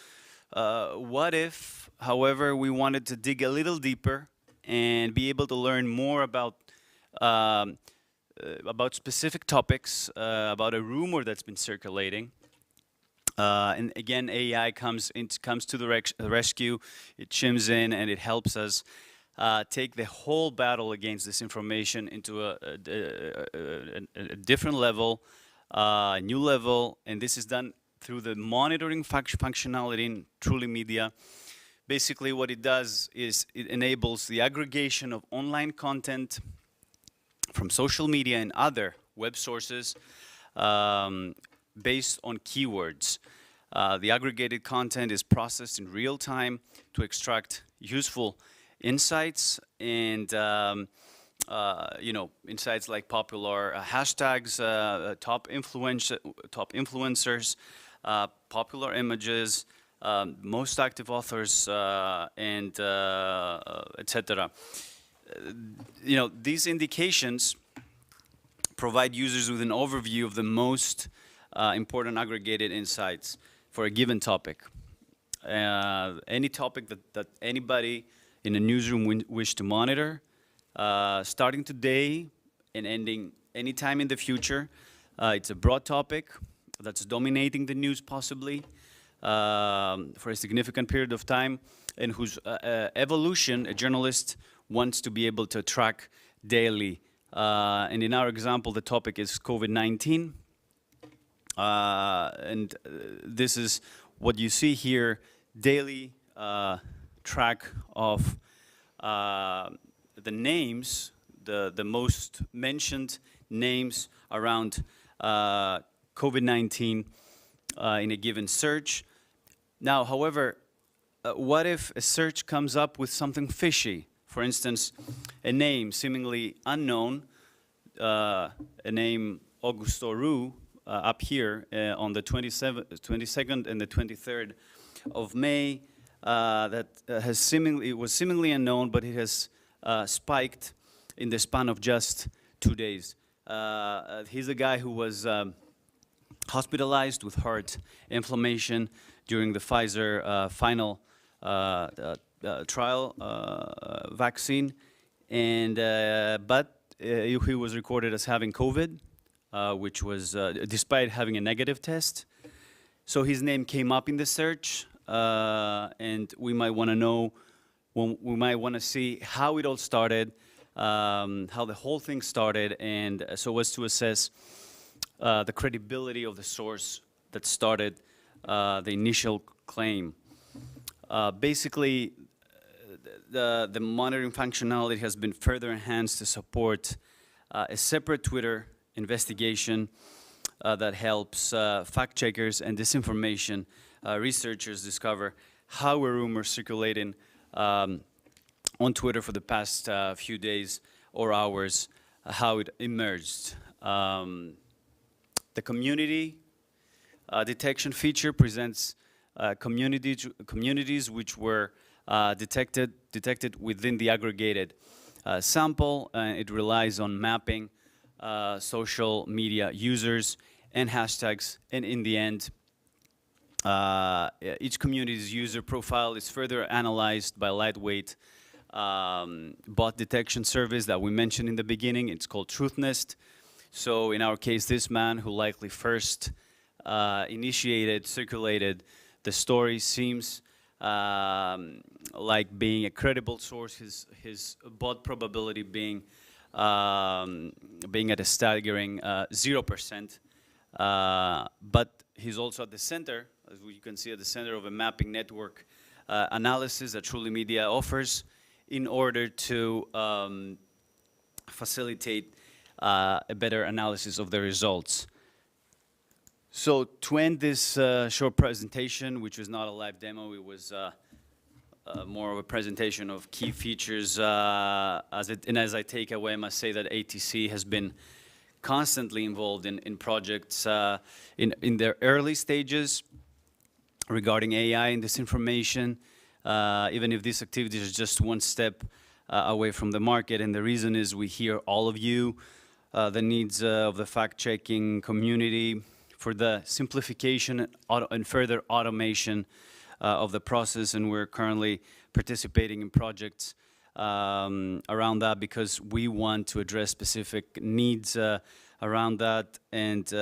What if, however, we wanted to dig a little deeper and be able to learn more about about specific topics, about a rumor that's been circulating. And again, AI comes to the rescue. It chimes in and it helps us take the whole battle against disinformation into a different level, a new level, and this is done through the monitoring functionality in Truly Media. Basically, what it does is it enables the aggregation of online content from social media and other web sources based on keywords. The aggregated content is processed in real time to extract useful insights and insights like popular hashtags, top influencers, popular images, most active authors, and etc. These indications provide users with an overview of the most important aggregated insights for a given topic. Any topic that anybody in a newsroom wish to monitor, starting today and ending anytime in the future. It's a broad topic that's dominating the news possibly for a significant period of time, and whose evolution a journalist wants to be able to track daily. And in our example, the topic is COVID-19. And this is what you see here, daily track of the names, the most mentioned names around COVID-19 in a given search. Now, however, what if a search comes up with something fishy? For instance, a name seemingly unknown, a name Augusto Roux, up here on the 22nd and the 23rd of May, that was seemingly unknown, but it has spiked in the span of just 2 days. He's a guy who was hospitalized with heart inflammation during the Pfizer final trial vaccine, and but he was recorded as having COVID, which was despite having a negative test. So his name came up in the search, and we might want to know, we might want to see how it all started, how the whole thing started, and so as to assess the credibility of the source that started the initial claim. Basically, the monitoring functionality has been further enhanced to support a separate Twitter investigation that helps fact checkers and disinformation researchers discover how a rumor circulating on Twitter for the past few days or hours, how it emerged. The community detection feature presents communities which were detected within the aggregated sample. It relies on mapping social media users and hashtags, and in the end, each community's user profile is further analyzed by lightweight bot detection service that we mentioned in the beginning. It's called TruthNest. So in our case, this man who likely first circulated the story seems like being a credible source, his bot probability being at a staggering 0%. But he's also at the center, as you can see, at the center of a mapping network analysis that Truly Media offers in order to facilitate a better analysis of the results. So to end this short presentation, which was not a live demo, it was more of a presentation of key features. As I take away, I must say that ATC has been constantly involved in projects in their early stages regarding AI and disinformation, even if these activities are just one step away from the market. And the reason is we hear all of you, the needs of the fact-checking community for the simplification and further automation of the process, and we're currently participating in projects around that, because we want to address specific needs around that, and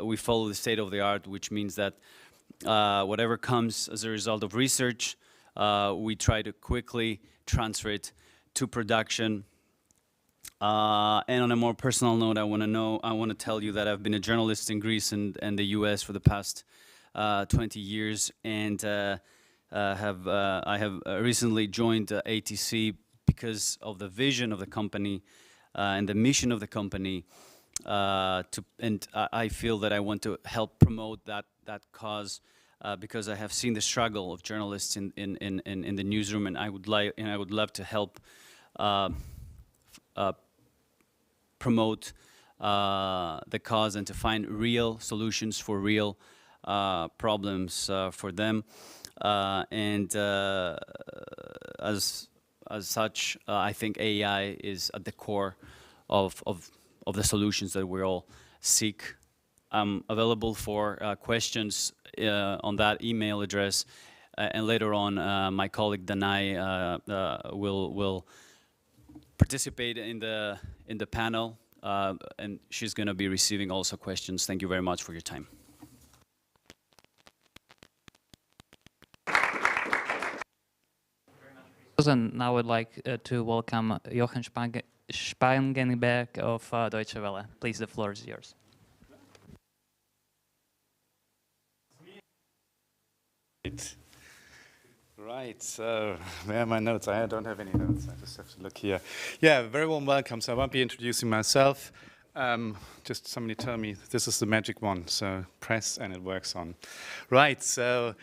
we follow the state of the art, which means that whatever comes as a result of research, we try to quickly transfer it to production. And on a more personal note, I want to tell you that I've been a journalist in Greece and the US for the past 20 years, and I have recently joined ATC because of the vision of the company and the mission of the company. And I feel that I want to help promote that cause because I have seen the struggle of journalists in the newsroom, and I would love to help promote the cause and to find real solutions for real problems for them. And as such, I think AI is at the core of the solutions that we all seek. I'm available for questions on that email address, and later on, my colleague Danai will participate in the panel, and she's going to be receiving also questions. Thank you very much for your time. And now I'd like to welcome Jochen Spangenberg of Deutsche Welle. Please, the floor is yours. Right, so where are my notes? I don't have any notes, I just have to look here. Yeah, very warm welcome. So I won't be introducing myself. Just somebody tell me this is the magic one, so press and it works on. Right, so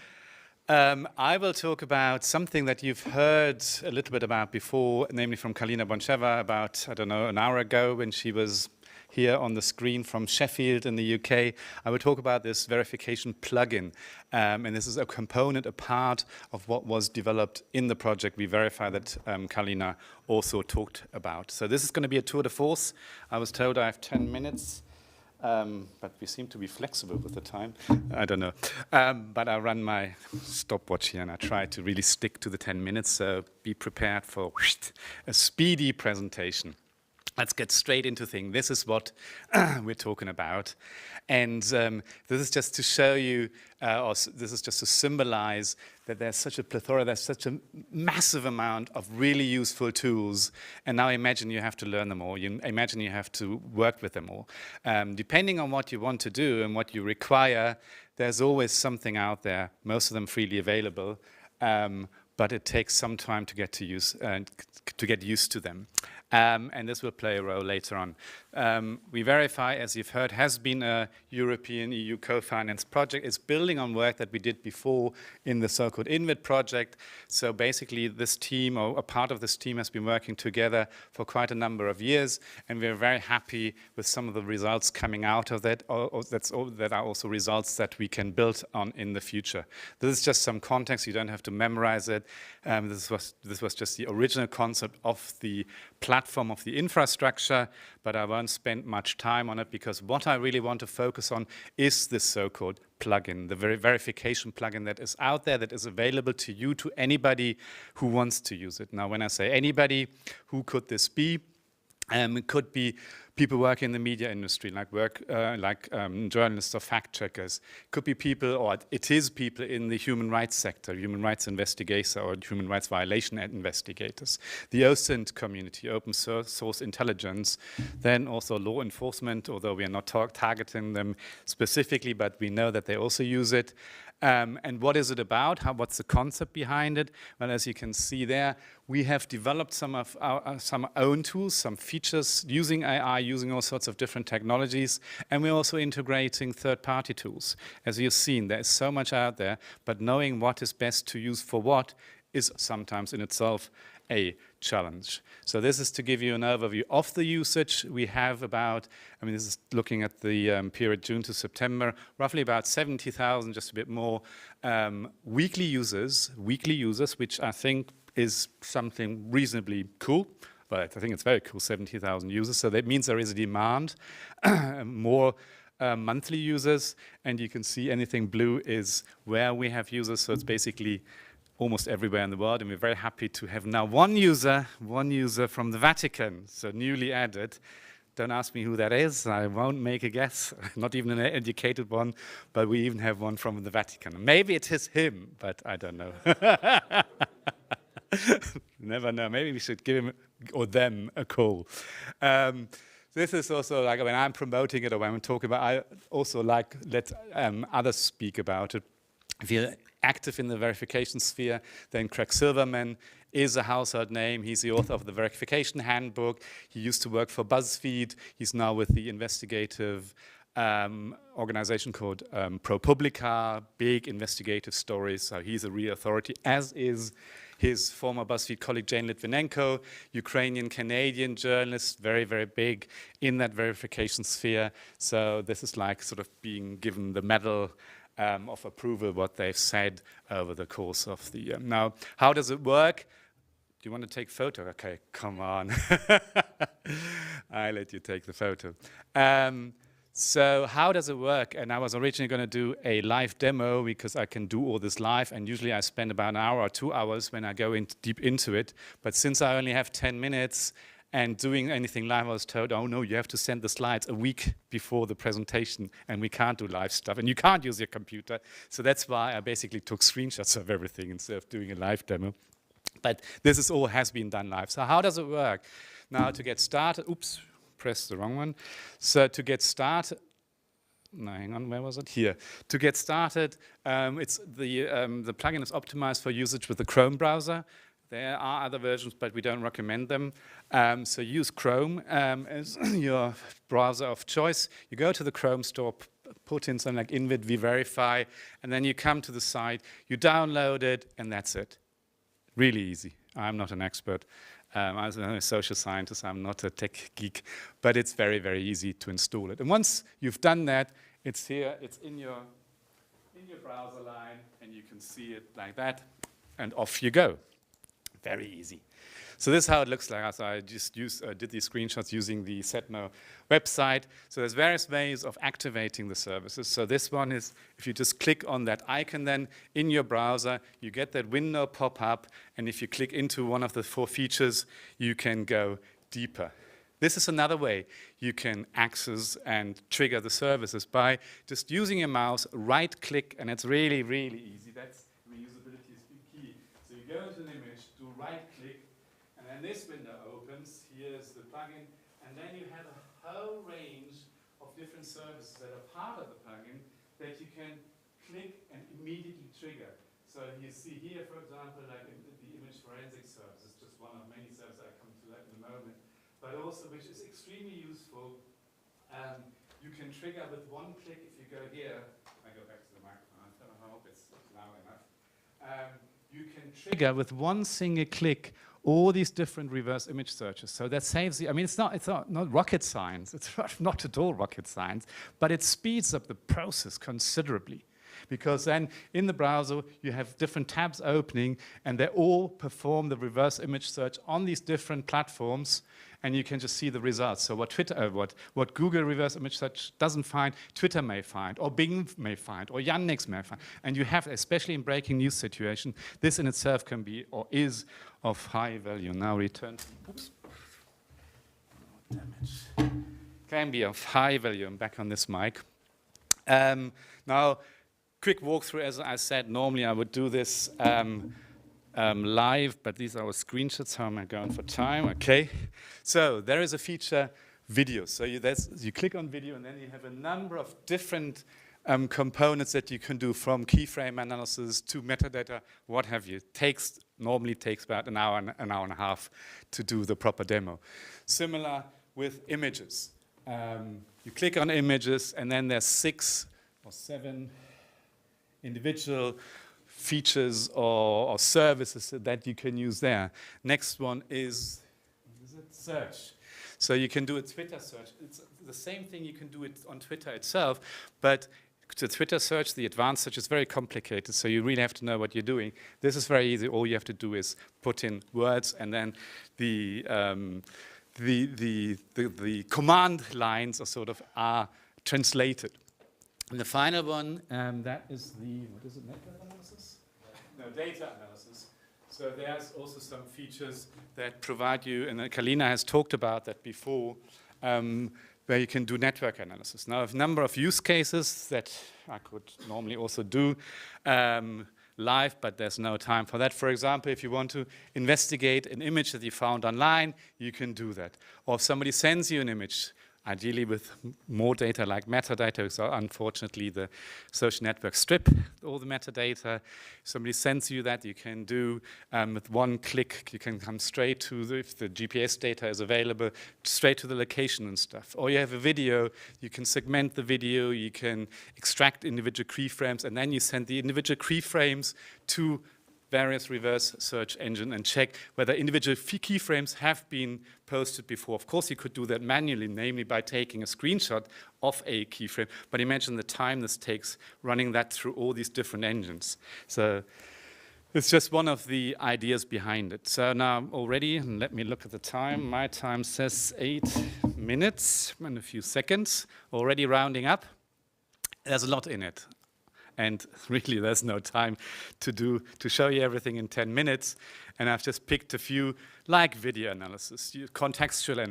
I will talk about something that you've heard a little bit about before, namely from Kalina Boncheva about, I don't know, an hour ago when she was here on the screen from Sheffield in the UK. I will talk about this verification plugin. And this is a component, a part of what was developed in the project We Verify that Kalina also talked about. So this is going to be a tour de force. I was told I have 10 minutes. But we seem to be flexible with the time. I don't know. But I run my stopwatch here and I try to really stick to the 10 minutes. So be prepared for a speedy presentation. Let's get straight into things. This is what we're talking about. And this is just to show you, or this is just to symbolize that there's such a plethora, there's such a massive amount of really useful tools. And now imagine you have to learn them all. You imagine you have to work with them all. Depending on what you want to do and what you require, there's always something out there, most of them freely available. But it takes some time to get to used to them. And this will play a role later on. We Verify, as you've heard, has been a European EU co-financed project. It's building on work that we did before in the so-called INVIT project. So basically this team, or a part of this team, has been working together for quite a number of years, and we're very happy with some of the results coming out of that, that are also results that we can build on in the future. This is just some context, you don't have to memorize it. This was just the original concept of the platform, of the infrastructure, but I won't spend much time on it because what I really want to focus on is this so-called plugin, the verification plugin that is out there, that is available to you, to anybody who wants to use it. Now, when I say anybody, who could this be? It could be people working in the media industry, like journalists or fact checkers. It could be people, or it is people in the human rights sector, human rights investigators or human rights violation investigators. The OSINT community, open source intelligence, then also law enforcement, although we are not targeting them specifically, but we know that they also use it. And what is it about? What's the concept behind it? Well, as you can see there, we have developed some own tools, some features using AI, using all sorts of different technologies, and we're also integrating third-party tools. As you've seen, there is so much out there, but knowing what is best to use for what is sometimes in itself a challenge. So this is to give you an overview of the usage. We have about, this is looking at the period June to September, roughly about 70,000, just a bit more, weekly users, which I think is something reasonably cool. But I think it's very cool, 70,000 users. So that means there is a demand, more monthly users, and you can see anything blue is where we have users. So it's basically almost everywhere in the world, and we're very happy to have now one user from the Vatican, so newly added. Don't ask me who that is, I won't make a guess, not even an educated one, but we even have one from the Vatican. Maybe it is him, but I don't know. Never know, maybe we should give him or them a call. This is also like when I'm promoting it or when I'm talking about it, I also like let others speak about it. If you're active in the verification sphere, then Craig Silverman is a household name. He's the author of the Verification Handbook. He used to work for BuzzFeed. He's now with the investigative organization called ProPublica, big investigative stories. So he's a real authority, as is his former BuzzFeed colleague Jane Litvinenko, Ukrainian-Canadian journalist, very, very big in that verification sphere. So this is like sort of being given the medal of approval, what they've said over the course of the year. Now, how does it work? Do you want to take photo? Okay, come on. I let you take the photo. So how does it work? And I was originally going to do a live demo because I can do all this live, and usually I spend about an hour or 2 hours when I go deep into it. But since I only have 10 minutes and doing anything live, I was told, oh no, you have to send the slides a week before the presentation, and we can't do live stuff, and you can't use your computer. So that's why I basically took screenshots of everything instead of doing a live demo. But this is all has been done live. So how does it work? Now to get started, oops, pressed the wrong one. So to get started, no, hang on, where was it? Here. To get started, it's the plugin is optimized for usage with the Chrome browser. There are other versions, but we don't recommend them. So use Chrome as your browser of choice. You go to the Chrome store, put in something like invid verify, and then you come to the site, you download it, and that's it. Really easy. I'm not an expert. I'm a social scientist, I'm not a tech geek, but it's very, very easy to install it. And once you've done that, it's here, it's in your browser line, and you can see it like that, and off you go. Very easy. So this is how it looks like. So I just did these screenshots using the CEDMO website. So there's various ways of activating the services. So this one is, if you just click on that icon then in your browser, you get that window pop up, and if you click into one of the 4 features, you can go deeper. This is another way you can access and trigger the services by just using your mouse, right-click, and it's really, really easy. That's reusability is key. So you go into an image, do right-click, and then this window opens. Here's the plugin, and then you have a whole range of different services that are part of the plugin that you can click and immediately trigger. So you see here, for example, like the image forensic service is just one of many services. I come to that in a moment. But also, which is extremely useful, you can trigger with one click. If you go here, I go back to the microphone. I hope it's loud enough. You can trigger with one single click all these different reverse image searches. So that saves you. I mean, it's not rocket science. It's not at all rocket science, but it speeds up the process considerably. Because then in the browser, you have different tabs opening, and they all perform the reverse image search on these different platforms, and you can just see the results. So what what Google reverse image search doesn't find, Twitter may find, or Bing may find, or Yandex may find. And you have, especially in breaking news situation, this in itself can be, or is, of high value. Now return to, oops. Oh, damage. Can be of high value. I'm back on this mic. Now, quick walkthrough, as I said, normally I would do this live, but these are our screenshots. How am I going for time? Okay. So there is a feature, video. So you click on video, and then you have a number of different components that you can do, from keyframe analysis to metadata, what have you. Normally takes about an hour and a half to do the proper demo. Similar with images. You click on images, and then there's 6 or 7 individual features or services that you can use there. Next one is search. So you can do a Twitter search. It's the same thing, you can do it on Twitter itself, but the Twitter search, the advanced search, is very complicated, so you really have to know what you're doing. This is very easy. All you have to do is put in words, and then the command lines are translated. And the final one, that is what is it, network analysis? No, no data analysis. So there's also some features that provide you, and Kalina has talked about that before, where you can do network analysis. Now, a number of use cases that I could normally also do live, but there's no time for that. For example, if you want to investigate an image that you found online, you can do that. Or if somebody sends you an image, ideally with more data like metadata, so unfortunately the social networks strip all the metadata. If somebody sends you that, you can do with one click, you can come straight to, if the GPS data is available, straight to the location and stuff. Or you have a video, you can segment the video, you can extract individual keyframes, and then you send the individual keyframes to various reverse search engine and check whether individual keyframes have been posted before. Of course, you could do that manually, namely by taking a screenshot of a keyframe, but imagine the time this takes running that through all these different engines. So it's just one of the ideas behind it. So now already, and let me look at the time. My time says 8 minutes and a few seconds, already rounding up. There's a lot in it. And really, there's no time to show you everything in 10 minutes. And I've just picked a few, like video analysis, contextual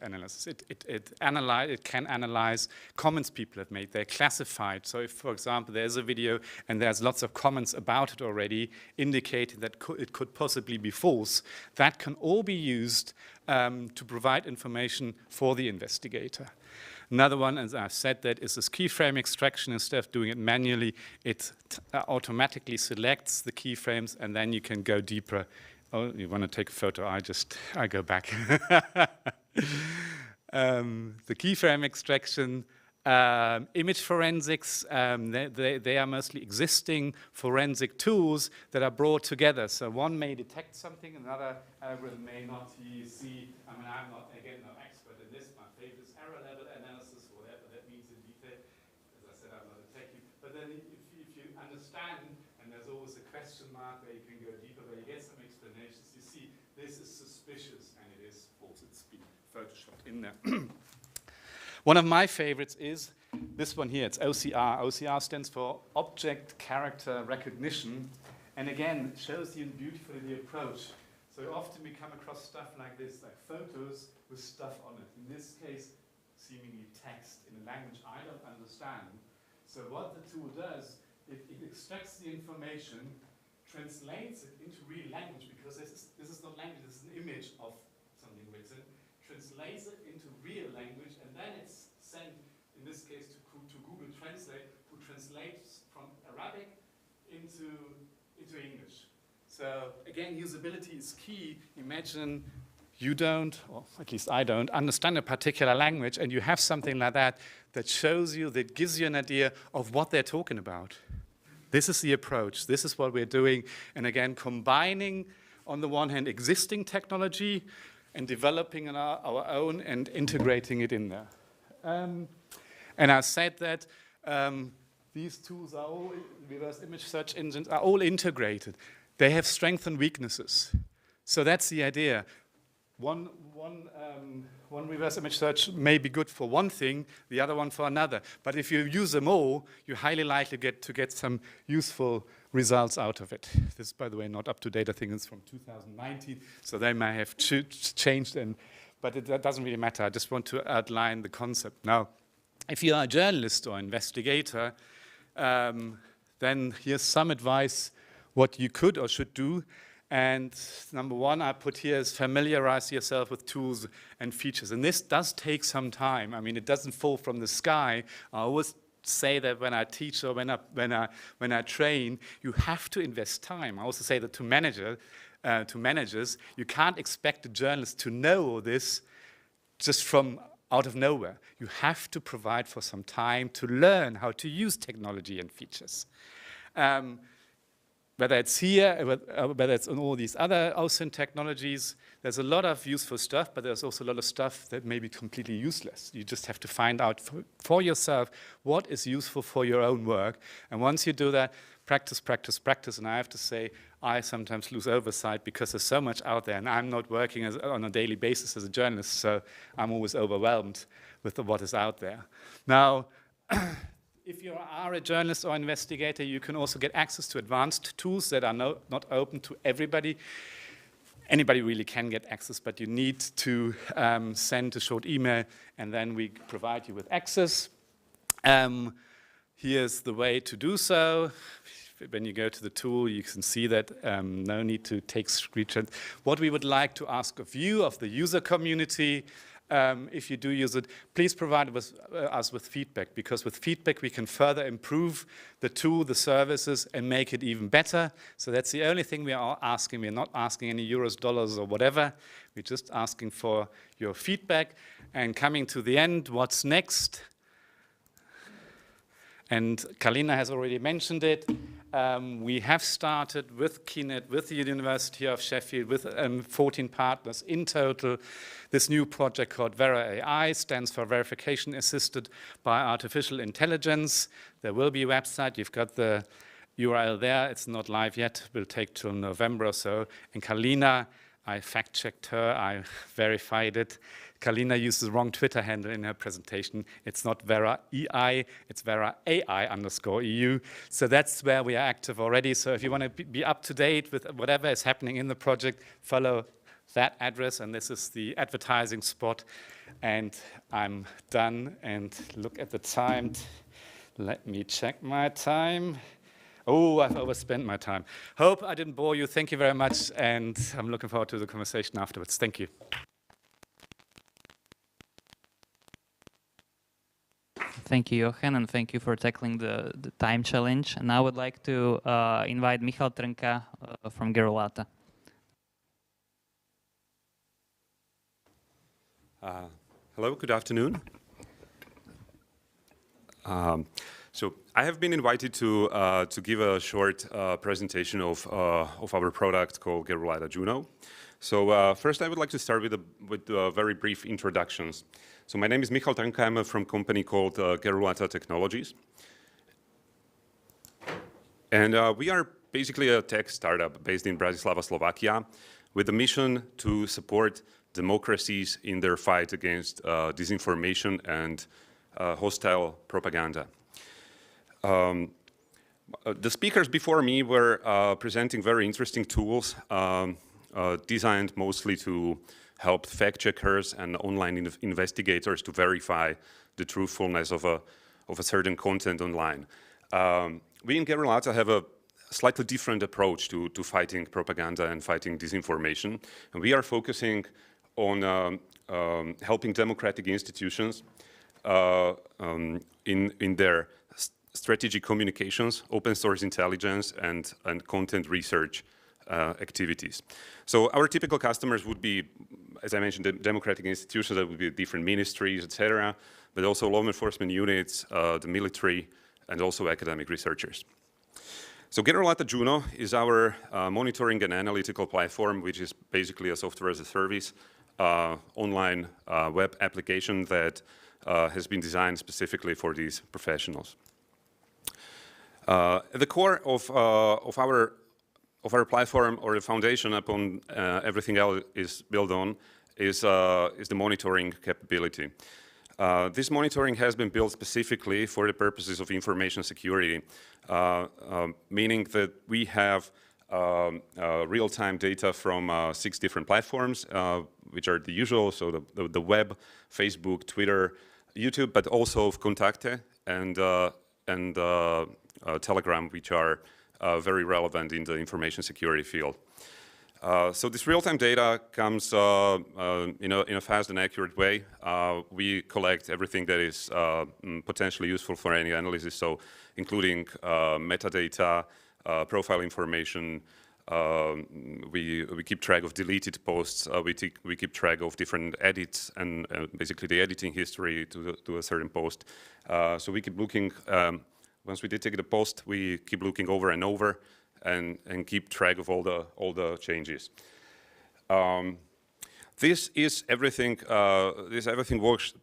analysis. It can analyze comments people have made. They're classified. So if, for example, there's a video and there's lots of comments about it already, indicating that it could possibly be false, that can all be used to provide information for the investigator. Another one, as I've said, that is this keyframe extraction. Instead of doing it manually, it automatically selects the keyframes, and then you can go deeper. Oh, you want to take a photo? I go back. The keyframe extraction, image forensics, they are mostly existing forensic tools that are brought together. So one may detect something, another algorithm may not. You see, I mean, I'm not, again, no expert in this. My favorite is error level analysis, whatever that means in detail. As I said, I'm not a techie. But then if you understand, and there's always a question mark where you can go deeper, where you get some explanations, you see this is suspicious, and it is false. It's been photoshopped in there. One of my favorites is this one here. It's OCR. OCR stands for Object Character Recognition. And again, it shows you beautifully the approach. So often we come across stuff like this, like photos with stuff on it. In this case, seemingly text in a language I don't understand. So what the tool does, it extracts the information, translates it into real language, because this is not language, this is an image of something written, translates it into real language, and then it's sent, in this case, to Google Translate, who translates from Arabic into English. So again, usability is key. Imagine you don't, or at least I don't, understand a particular language, and you have something like that that shows you, that gives you an idea of what they're talking about. This is the approach. This is what we're doing. And again, combining, on the one hand, existing technology and developing our own and integrating it in there. And I said that these tools are all, reverse image search engines, are all integrated. They have strengths and weaknesses. So that's the idea. One reverse image search may be good for one thing, the other one for another. But if you use them all, you're highly likely to get some useful results out of it. This is, by the way, not up to date. I think it's from 2019, so they may have changed, but that doesn't really matter. I just want to outline the concept. Now, if you are a journalist or investigator, then here's some advice what you could or should do. And number one I put here is familiarize yourself with tools and features. And this does take some time. I mean, it doesn't fall from the sky. I always say that when I teach or when I train, you have to invest time. I also say that to managers, you can't expect a journalist to know all this just from out of nowhere. You have to provide for some time to learn how to use technology and features. Whether it's here, whether it's on all these other OSINT technologies, there's a lot of useful stuff, but there's also a lot of stuff that may be completely useless. You just have to find out for yourself what is useful for your own work. And once you do that, practice, practice, practice. And I have to say, I sometimes lose oversight because there's so much out there, and I'm not working on a daily basis as a journalist, so I'm always overwhelmed with what is out there. Now, If you are a journalist or investigator, you can also get access to advanced tools that are not open to everybody. Anybody really can get access, but you need to send a short email, and then we provide you with access. Here's the way to do so. When you go to the tool, you can see that no need to take screenshots. What we would like to ask of you, of the user community, if you do use it, please provide us with feedback, because with feedback we can further improve the tool, the services, and make it even better. So that's the only thing we are asking. We're not asking any euros, dollars, or whatever. We're just asking for your feedback. And coming to the end, what's next? And Kalina has already mentioned it. We have started with Keynet, with the University of Sheffield, with 14 partners in total. This new project called Vera AI stands for Verification Assisted by Artificial Intelligence. There will be a website. You've got the URL there. It's not live yet. It will take till November or so. And Kalina, I fact-checked her. I verified it. Kalina used the wrong Twitter handle in her presentation. It's not Vera EI, it's Vera AI_EU. So that's where we are active already. So if you want to be up to date with whatever is happening in the project, follow that address. And this is the advertising spot. And I'm done. And look at the time. Let me check my time. Oh, I've overspent my time. Hope I didn't bore you. Thank you very much. And I'm looking forward to the conversation afterwards. Thank you. Thank you, Jochen, and thank you for tackling the time challenge. And now I would like to invite Michal Trnka from Gerolata. Hello, good afternoon. So I have been invited to give a short presentation of our product called Gerolata Juno. So first I would like to start with very brief introductions. So my name is Michal Trnka. I'm from a company called Gerolata Technologies. And we are basically a tech startup based in Bratislava, Slovakia, with a mission to support democracies in their fight against disinformation and hostile propaganda. The speakers before me were presenting very interesting tools designed mostly to help fact-checkers and online investigators to verify the truthfulness of a certain content online. We in Gerolata have a slightly different approach to fighting propaganda and fighting disinformation. And we are focusing on helping democratic institutions in their strategic communications, open source intelligence, and content research activities. So our typical customers would be, as I mentioned, the democratic institutions. That would be different ministries, etc., but also law enforcement units, the military, and also academic researchers. So Gerolata Juno is our monitoring and analytical platform, which is basically a software as a service online web application that has been designed specifically for these professionals. At the core of our platform, or the foundation upon everything else is built on, is the monitoring capability. This monitoring has been built specifically for the purposes of information security, meaning that we have real-time data from 6 different platforms, which are the usual, so the web, Facebook, Twitter, YouTube, but also Kontakte and Telegram, which are very relevant in the information security field. So this real-time data comes in a fast and accurate way. We collect everything that is potentially useful for any analysis, so including metadata, profile information. We keep track of deleted posts. We keep track of different edits and basically the editing history to a certain post. So we keep looking. Once we detect a post, we keep looking over and over and keep track of all the changes. This is everything. This everything works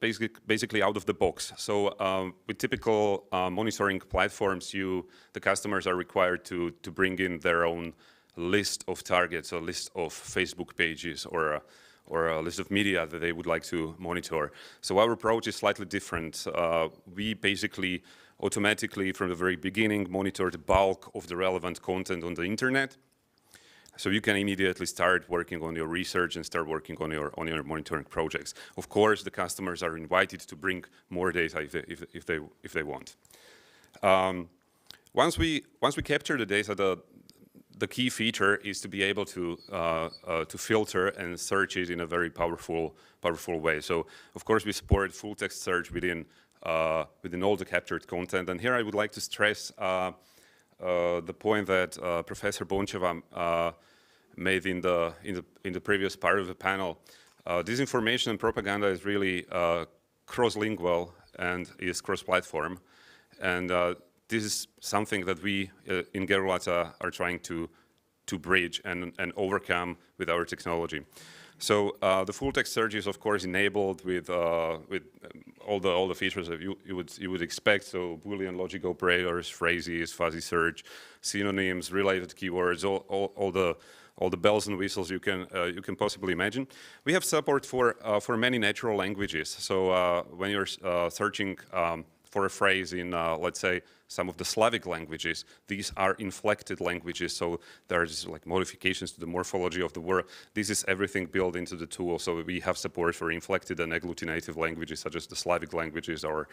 basically out of the box. So with typical monitoring platforms, the customers are required to bring in their own list of targets, a list of Facebook pages, or a list of media that they would like to monitor. So our approach is slightly different. We basically automatically from the very beginning monitor the bulk of the relevant content on the internet. So you can immediately start working on your research and start working on your monitoring projects. Of course, the customers are invited to bring more data if they want. Once we capture the data, the key feature is to be able to filter and search it in a very powerful way. So of course we support full text search within all the captured content. And here I would like to stress the point that Professor Boncheva made in the previous part of the panel. Disinformation and propaganda is really cross-lingual and is cross-platform, and this is something that we in Gerulata are trying to bridge and overcome with our technology. So the full text search is of course enabled with all the features that you would expect. So Boolean logic operators, phrases, fuzzy search, synonyms, related keywords, all the bells and whistles you can possibly imagine. We have support for many natural languages. So when you're searching for a phrase in, let's say, some of the Slavic languages, these are inflected languages, so there's like modifications to the morphology of the word. This is everything built into the tool, so we have support for inflected and agglutinative languages, such as the Slavic languages or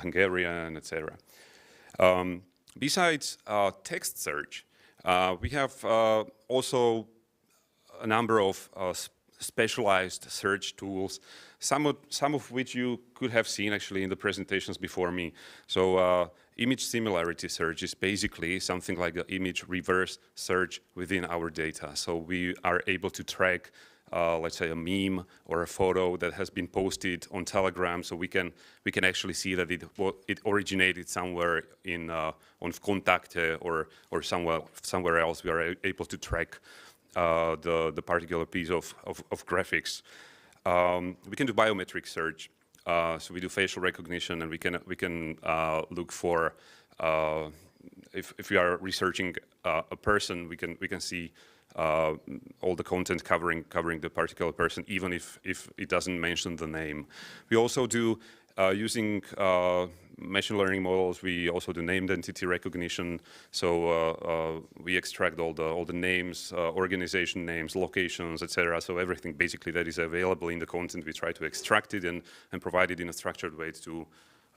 Hungarian, etc. Besides text search, we have also a number of specialized search tools, some of which you could have seen actually in the presentations before me. So image similarity search is basically something like an image reverse search within our data. So we are able to track, let's say, a meme or a photo that has been posted on Telegram, so we can actually see that it originated somewhere on Kontakte or somewhere else. We are able to track the particular piece of graphics. We can do biometric search, so we do facial recognition, and we can look for if we are researching a person, we can see all the content covering the particular person, even if it doesn't mention the name. We also do using machine learning models. We also do named entity recognition. So we extract all the names, organization names, locations, etc. So everything basically that is available in the content, we try to extract it and provide it in a structured way to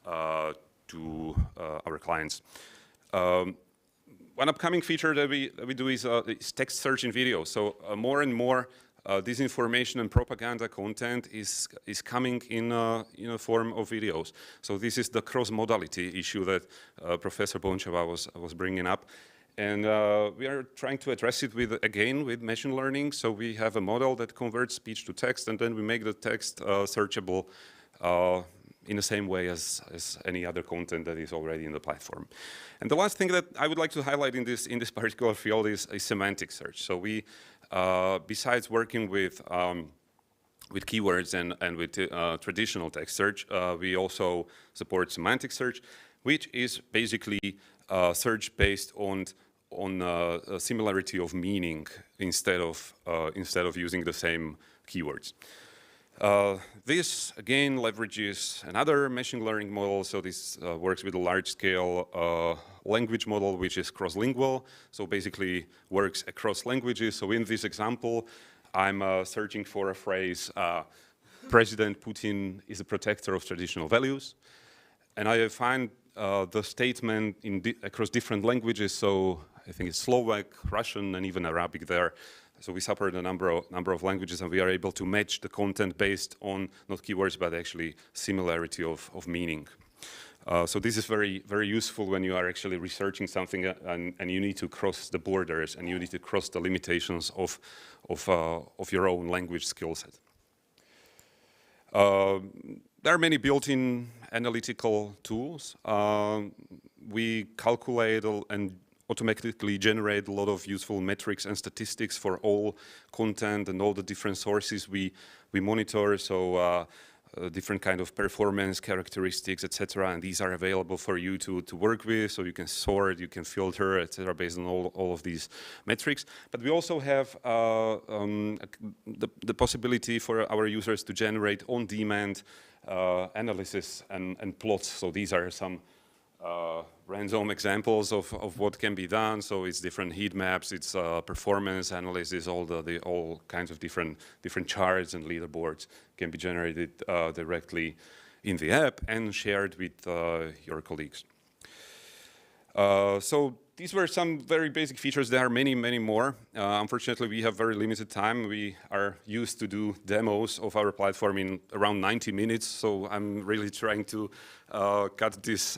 our clients. One upcoming feature that we do is text search in video. So more and more disinformation and propaganda content is coming in a form of videos. So this is the cross-modality issue that Professor Boncheva was bringing up. And we are trying to address it with machine learning. So we have a model that converts speech to text, and then we make the text searchable in the same way as any other content that is already in the platform. And the last thing that I would like to highlight in this particular field is semantic search. So we, besides working with keywords and with traditional text search, we also support semantic search, which is basically search based on a similarity of meaning instead of using the same keywords. This again leverages another machine learning model. So this works with a large-scale language model, which is cross-lingual. So basically works across languages. So in this example, I'm searching for a phrase, President Putin is a protector of traditional values. And I find the statement across different languages. So I think it's Slovak, Russian, and even Arabic there. So we support a number of languages, and we are able to match the content based on not keywords, but actually similarity of meaning. So this is very, very useful when you are actually researching something and you need to cross the borders and you need to cross the limitations of your own language skill set. There are many built-in analytical tools. We calculate and automatically generate a lot of useful metrics and statistics for all content and all the different sources we monitor. So different kind of performance characteristics, etc. And these are available for you to work with. So you can sort, you can filter, etc. based on all of these metrics. But we also have the possibility for our users to generate on-demand analysis and plots. So these are some random examples of what can be done. So it's different heat maps, it's performance analysis, all kinds of different charts and leaderboards can be generated directly in the app and shared with your colleagues. So these were some very basic features. There are many, many more. Unfortunately, we have very limited time. We are used to do demos of our platform in around 90 minutes. So I'm really trying to cut this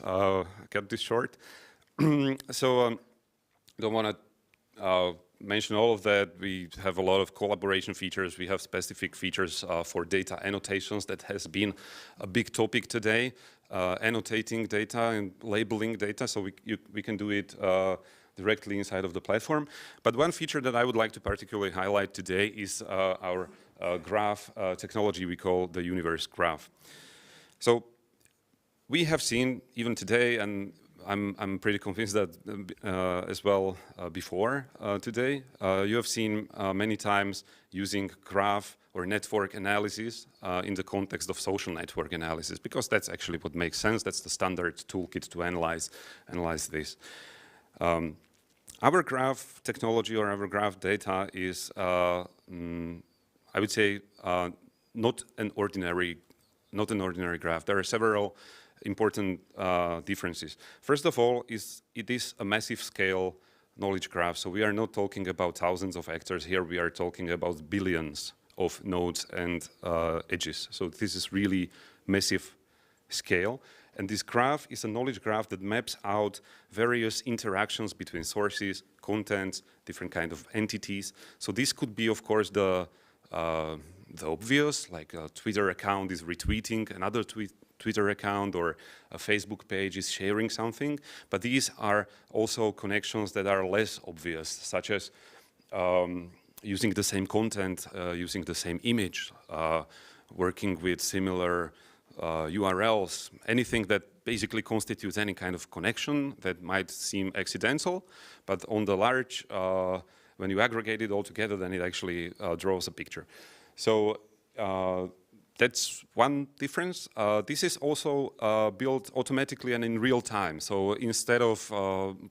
short. So don't want to mention all of that. We have a lot of collaboration features. We have specific features for data annotations. That has been a big topic today. Annotating data and labeling data, so we can do it directly inside of the platform. But one feature that I would like to particularly highlight today is our graph technology we call the Universe Graph. So we have seen even today, and I'm pretty convinced that as well before today, you have seen many times using graph or network analysis in the context of social network analysis, because that's actually what makes sense. That's the standard toolkit to analyze this. Our graph technology or our graph data is, I would say, not an ordinary graph. There are several important differences. First of all, it is a massive scale knowledge graph. So we are not talking about thousands of actors here. We are talking about billions of nodes and edges. So this is really massive scale. And this graph is a knowledge graph that maps out various interactions between sources, contents, different kind of entities. So this could be, of course, the obvious, like a Twitter account is retweeting another Twitter account, or a Facebook page is sharing something. But these are also connections that are less obvious, such as using the same content, using the same image, working with similar URLs, anything that basically constitutes any kind of connection that might seem accidental, but on the large, when you aggregate it all together, then it actually draws a picture. So that's one difference. This is also built automatically and in real time. So instead of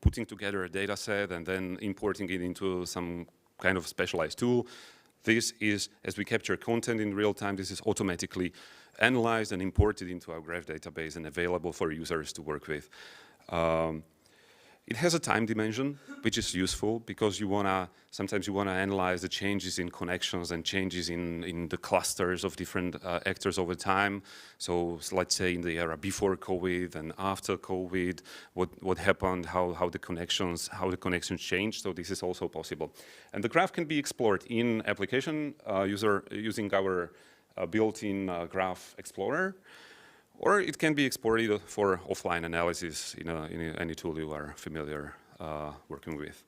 putting together a data set and then importing it into some kind of specialized tool, this is, as we capture content in real time, this is automatically analyzed and imported into our graph database and available for users to work with. It has a time dimension, which is useful because sometimes you wanna analyze the changes in connections and changes in the clusters of different actors over time. So let's say in the era before COVID and after COVID, what happened, how the connections changed. So this is also possible. And the graph can be explored in application using our built-in Graph Explorer. Or it can be exported for offline analysis in any tool you are familiar working with.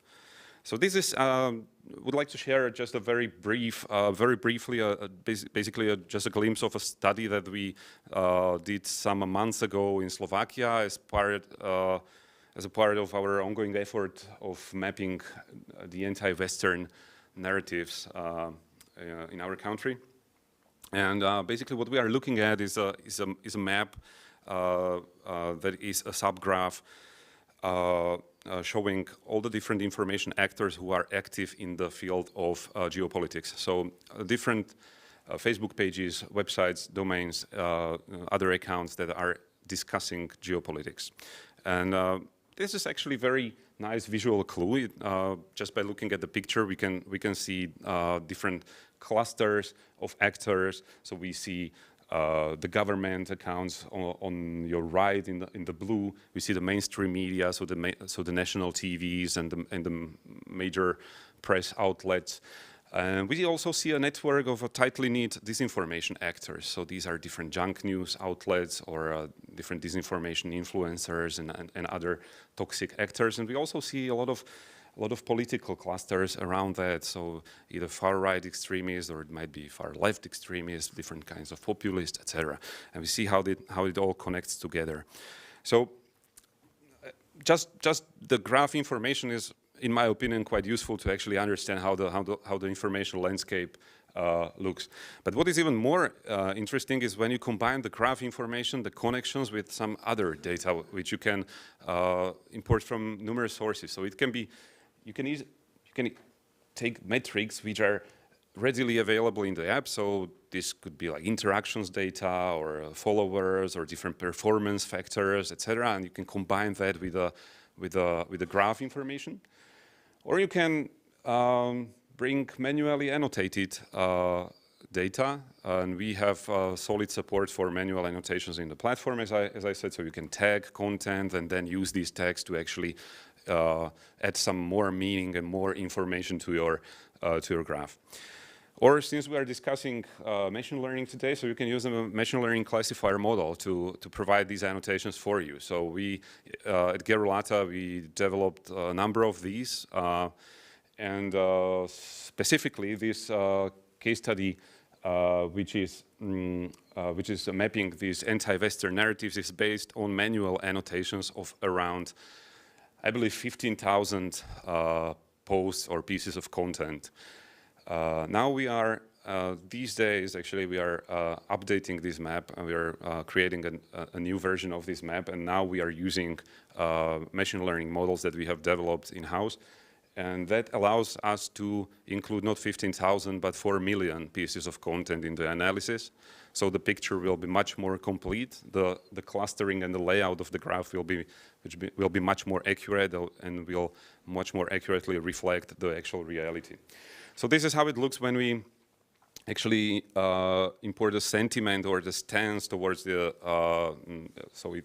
So this is, would like to share just a very briefly, basically just a glimpse of a study that we did some months ago in Slovakia as a part of our ongoing effort of mapping the anti-Western narratives in our country. And basically what we are looking at is a map that is a subgraph showing all the different information actors who are active in the field of geopolitics. So different Facebook pages, websites, domains, other accounts that are discussing geopolitics. And this is actually very nice visual clue. Just by looking at the picture, we can see different clusters of actors. So we see the government accounts on your right in the blue. We see the mainstream media, so the national TVs and the major press outlets. And we also see a network of a tightly knit disinformation actors. So these are different junk news outlets or different disinformation influencers and other toxic actors. And we also see a lot of political clusters around that. So either far-right extremists, or it might be far-left extremists, different kinds of populists, etc. And we see how it all connects together. So just the graph information is, in my opinion, quite useful to actually understand how the information landscape looks. But what is even more interesting is when you combine the graph information, the connections with some other data which you can import from numerous sources. So it can be, you can take metrics which are readily available in the app. So this could be like interactions data or followers or different performance factors, etc. And you can combine that with the graph information. Or you can bring manually annotated data, and we have solid support for manual annotations in the platform, as I said, so you can tag content and then use these tags to actually add some more meaning and more information to your graph. Or since we are discussing machine learning today, so you can use a machine learning classifier model to provide these annotations for you. So we, at Gerulata, we developed a number of these, and specifically this case study, which is mapping these anti-Western narratives, is based on manual annotations of around, I believe, 15,000 posts or pieces of content. Now we are, these days, actually, we are updating this map, and we are creating a new version of this map, and now we are using machine learning models that we have developed in-house, and that allows us to include not 15,000, but 4 million pieces of content in the analysis. So the picture will be much more complete. The clustering and the layout of the graph will be much more accurate and will much more accurately reflect the actual reality. So this is how it looks when we actually import the sentiment or the stance towards the, so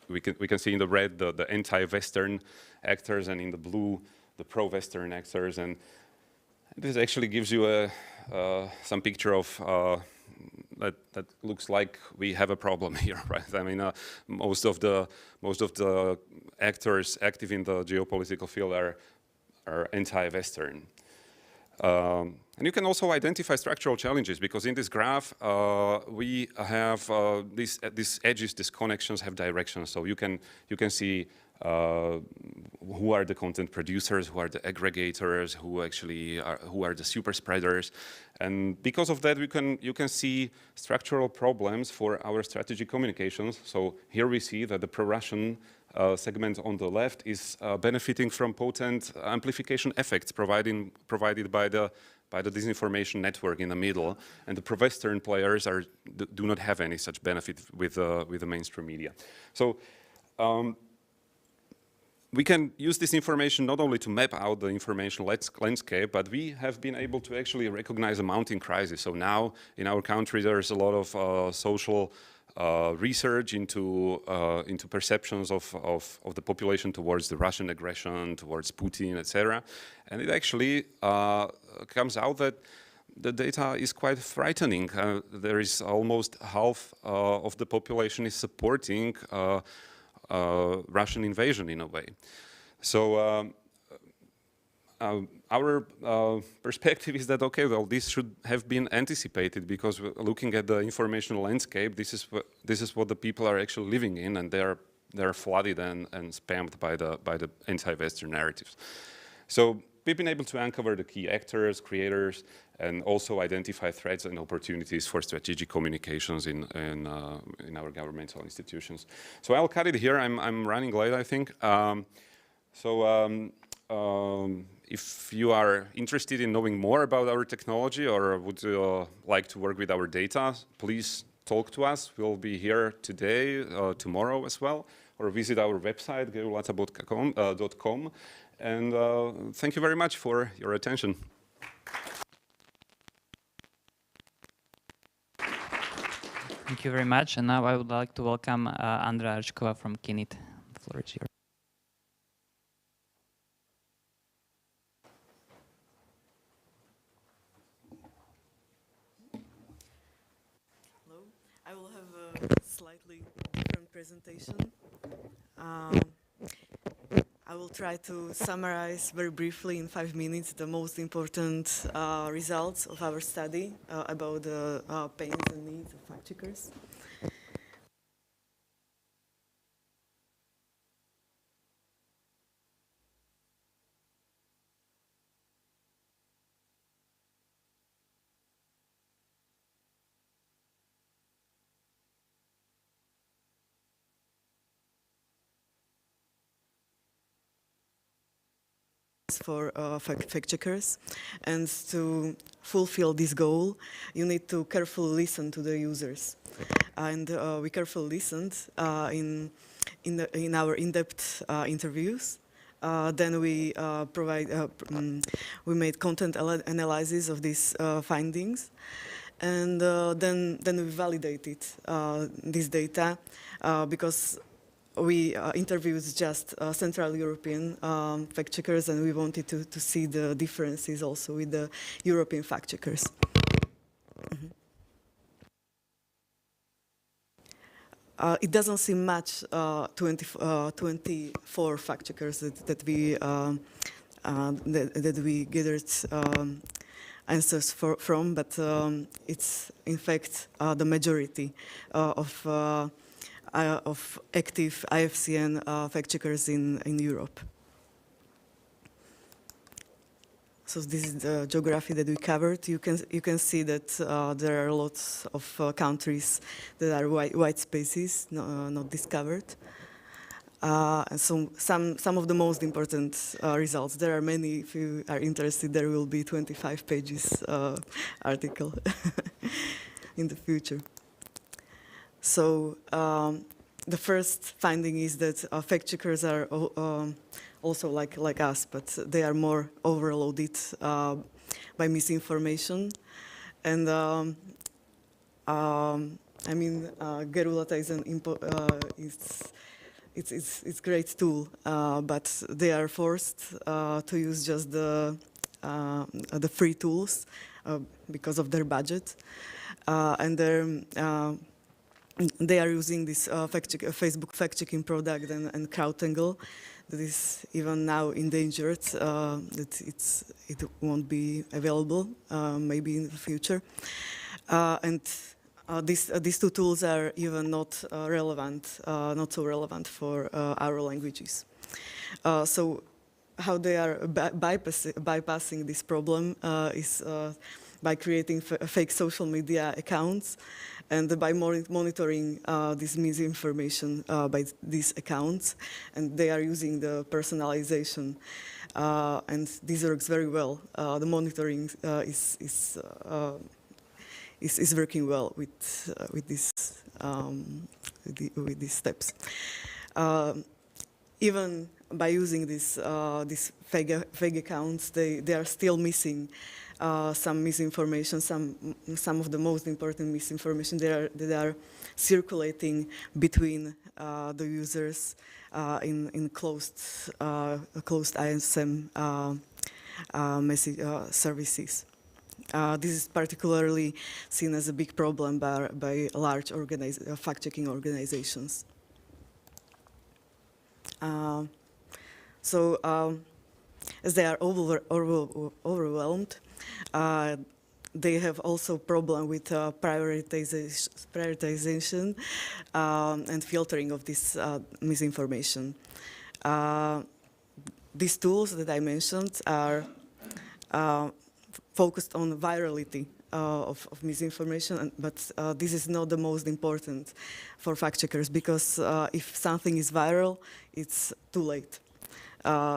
we can see in the red the anti-Western actors, and in the blue the pro-Western actors, and this actually gives you some picture of that looks like we have a problem here, right? I mean, most of the actors active in the geopolitical field are anti-Western. And you can also identify structural challenges, because in this graph we have these edges, these connections have directions. So you can see who are the content producers, who are the aggregators, who are the super spreaders, and because of that you can see structural problems for our strategy communications. So here we see that the pro-Russian segment on the left is benefiting from potent amplification effects provided by the disinformation network in the middle, and the pro-Western players do not have any such benefit with the mainstream media. So we can use this information not only to map out the information landscape, but we have been able to actually recognize a mounting crisis. So now in our country there's a lot of social research into perceptions of the population towards the Russian aggression, towards Putin, etc. And it actually comes out that the data is quite frightening. There is almost half of the population is supporting Russian invasion in a way. So our perspective is that, okay, well, this should have been anticipated, because looking at the information landscape, this is what the people are actually living in, and they're flooded and spammed by the anti-Western narratives. So we've been able to uncover the key actors, creators, and also identify threats and opportunities for strategic communications in our governmental institutions. So I'll cut it here. I'm running late, I think. If you are interested in knowing more about our technology, or would like to work with our data, please talk to us. We'll be here today, tomorrow as well, or visit our website, gerulata.com. And thank you very much for your attention. Thank you very much. And now I would like to welcome Andrea Archkova from Kinit. The floor is yours. Hello. I will have a slightly different presentation. I will try to summarize very briefly in 5 minutes the most important results of our study about the pains and needs of fact-checkers. for fact checkers. And to fulfill this goal, you need to carefully listen to the users. And we carefully listened in our in-depth interviews. Then we we made content analysis of these findings, and then we validated this data because we interviewed just Central European fact checkers, and we wanted to see the differences also with the European fact checkers. Mm-hmm. It doesn't seem much, 24 fact checkers that we gathered answers from, but it's in fact the majority of active IFCN fact checkers in Europe. So this is the geography that we covered. You can see that there are lots of countries that are white spaces, not discovered. And so some of the most important results. There are many. If you are interested, there will be 25 pages article in the future. So the first finding is that fact checkers are also like us, but they are more overloaded by misinformation. And I mean, Gerulata is it's great tool, but they are forced to use just the free tools because of their budget, and they are using this Facebook fact-checking product and CrowdTangle that is even now endangered, that it won't be available maybe in the future. And these two tools are even not relevant, not so relevant for our languages. So how they are bypassing this problem is by creating fake social media accounts and by monitoring this misinformation by these accounts. And they are using the personalization. And this works very well. The monitoring is working well with these steps. Even by using these fake accounts, they are still missing some misinformation, some of the most important misinformation that are circulating between the users in closed ISM message services. This is particularly seen as a big problem by large fact-checking organizations. So, as they are overwhelmed, they have also problem with prioritization and filtering of this misinformation. These tools that I mentioned are focused on virality of misinformation, but this is not the most important for fact checkers, because if something is viral, it's too late.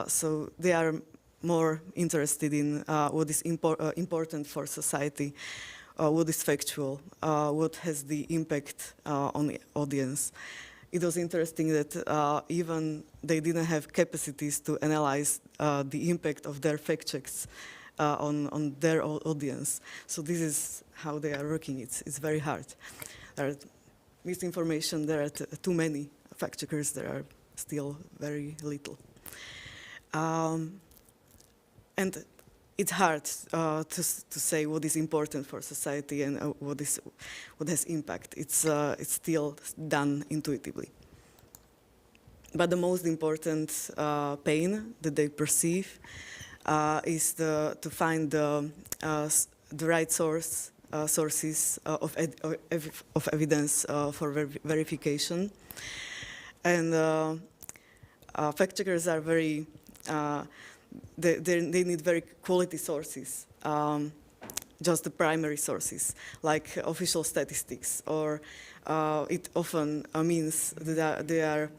So they are more interested in what is important for society, what is factual, what has the impact on the audience. It was interesting that even they didn't have capacities to analyze the impact of their fact checks on their audience. So this is how they are working. It's very hard. There are misinformation, there are too many fact checkers, there are still very little. And it's hard to say what is important for society and what has impact. It's still done intuitively. But the most important pain that they perceive is to find the right sources of evidence for verification. And fact checkers are very they need very quality sources, just the primary sources, like official statistics, or it often means that they are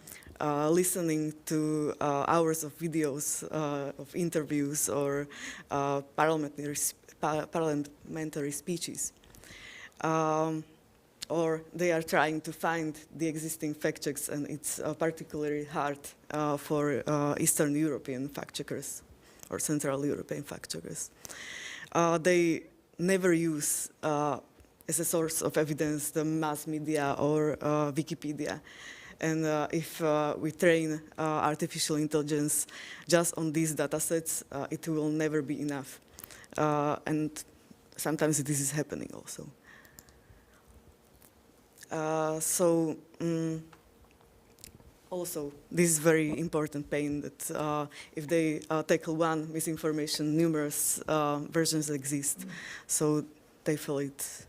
listening to hours of videos, of interviews, or parliamentary speeches. Or they are trying to find the existing fact checks, and it's particularly hard for Eastern European fact checkers or Central European fact checkers. They never use as a source of evidence the mass media or Wikipedia. And if we train artificial intelligence just on these data sets, it will never be enough. And sometimes this is happening also. Also, this is very important pain that if they tackle one misinformation, numerous versions exist. So they feel it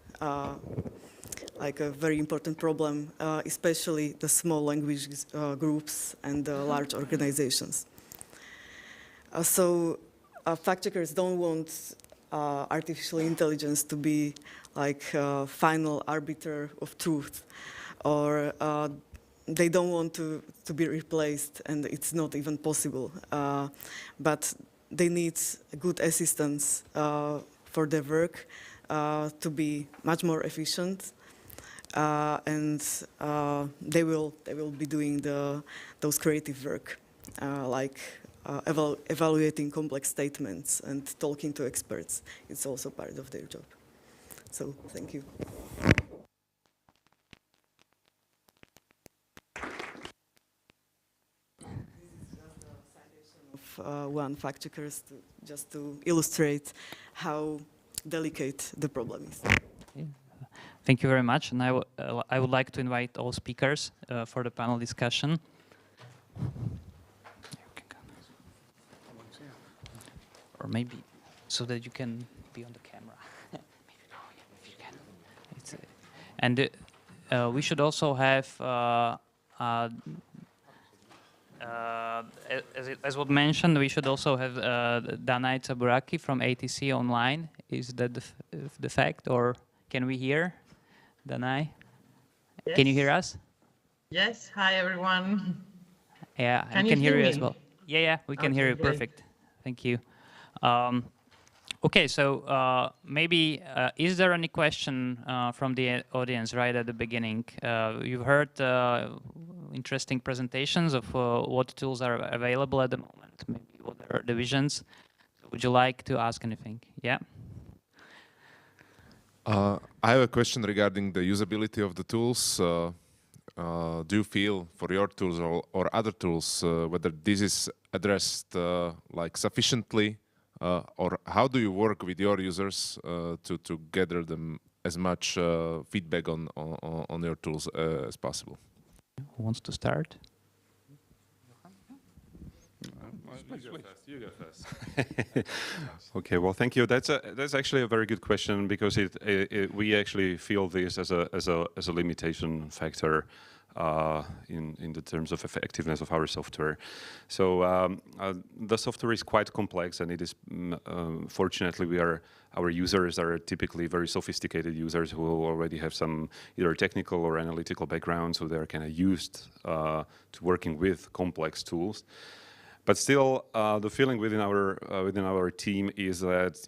like a very important problem, especially the small language groups and the large organizations. Fact checkers don't want artificial intelligence to be like a final arbiter of truth, or they don't want to be replaced, and it's not even possible. But they need good assistance for their work to be much more efficient, and they will be doing those creative work, like evaluating complex statements and talking to experts. It's also part of their job. So thank you. One fact checkers just to illustrate how delicate the problem is. Thank you very much, and I would like to invite all speakers for the panel discussion. Or maybe so that you can be on the camera. If you can. And we should also have as was mentioned, we should also have Danai Tsaburaki from ATC online. Is that the fact, or can we hear Danai? Yes. Can you hear us? Yes. Hi, everyone. Yeah, I can hear you as well. Yeah, we can hear you. Great. Perfect. Thank you. Okay, so maybe is there any question from the audience right at the beginning? You've heard interesting presentations of what tools are available at the moment, maybe what are the visions. Would you like to ask anything? Yeah? I have a question regarding the usability of the tools. Do you feel for your tools or other tools whether this is addressed like sufficiently, or how do you work with your users to gather them as much feedback on your tools as possible? Who wants to start? You go first. Okay, well, thank you. That's actually a very good question, because we actually feel this as a limitation factor in the terms of effectiveness of our software. So the software is quite complex, and it is fortunately our users are typically very sophisticated users who already have some either technical or analytical background, so they're kind of used to working with complex tools. But still, the feeling within our team is that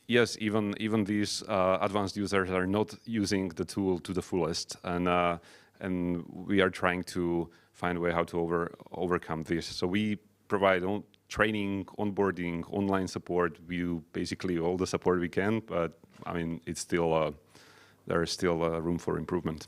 yes, even these advanced users are not using the tool to the fullest, and we are trying to find a way how to overcome this. So we provide training, onboarding, online support. We do basically all the support we can, but I mean, it's still there is still room for improvement.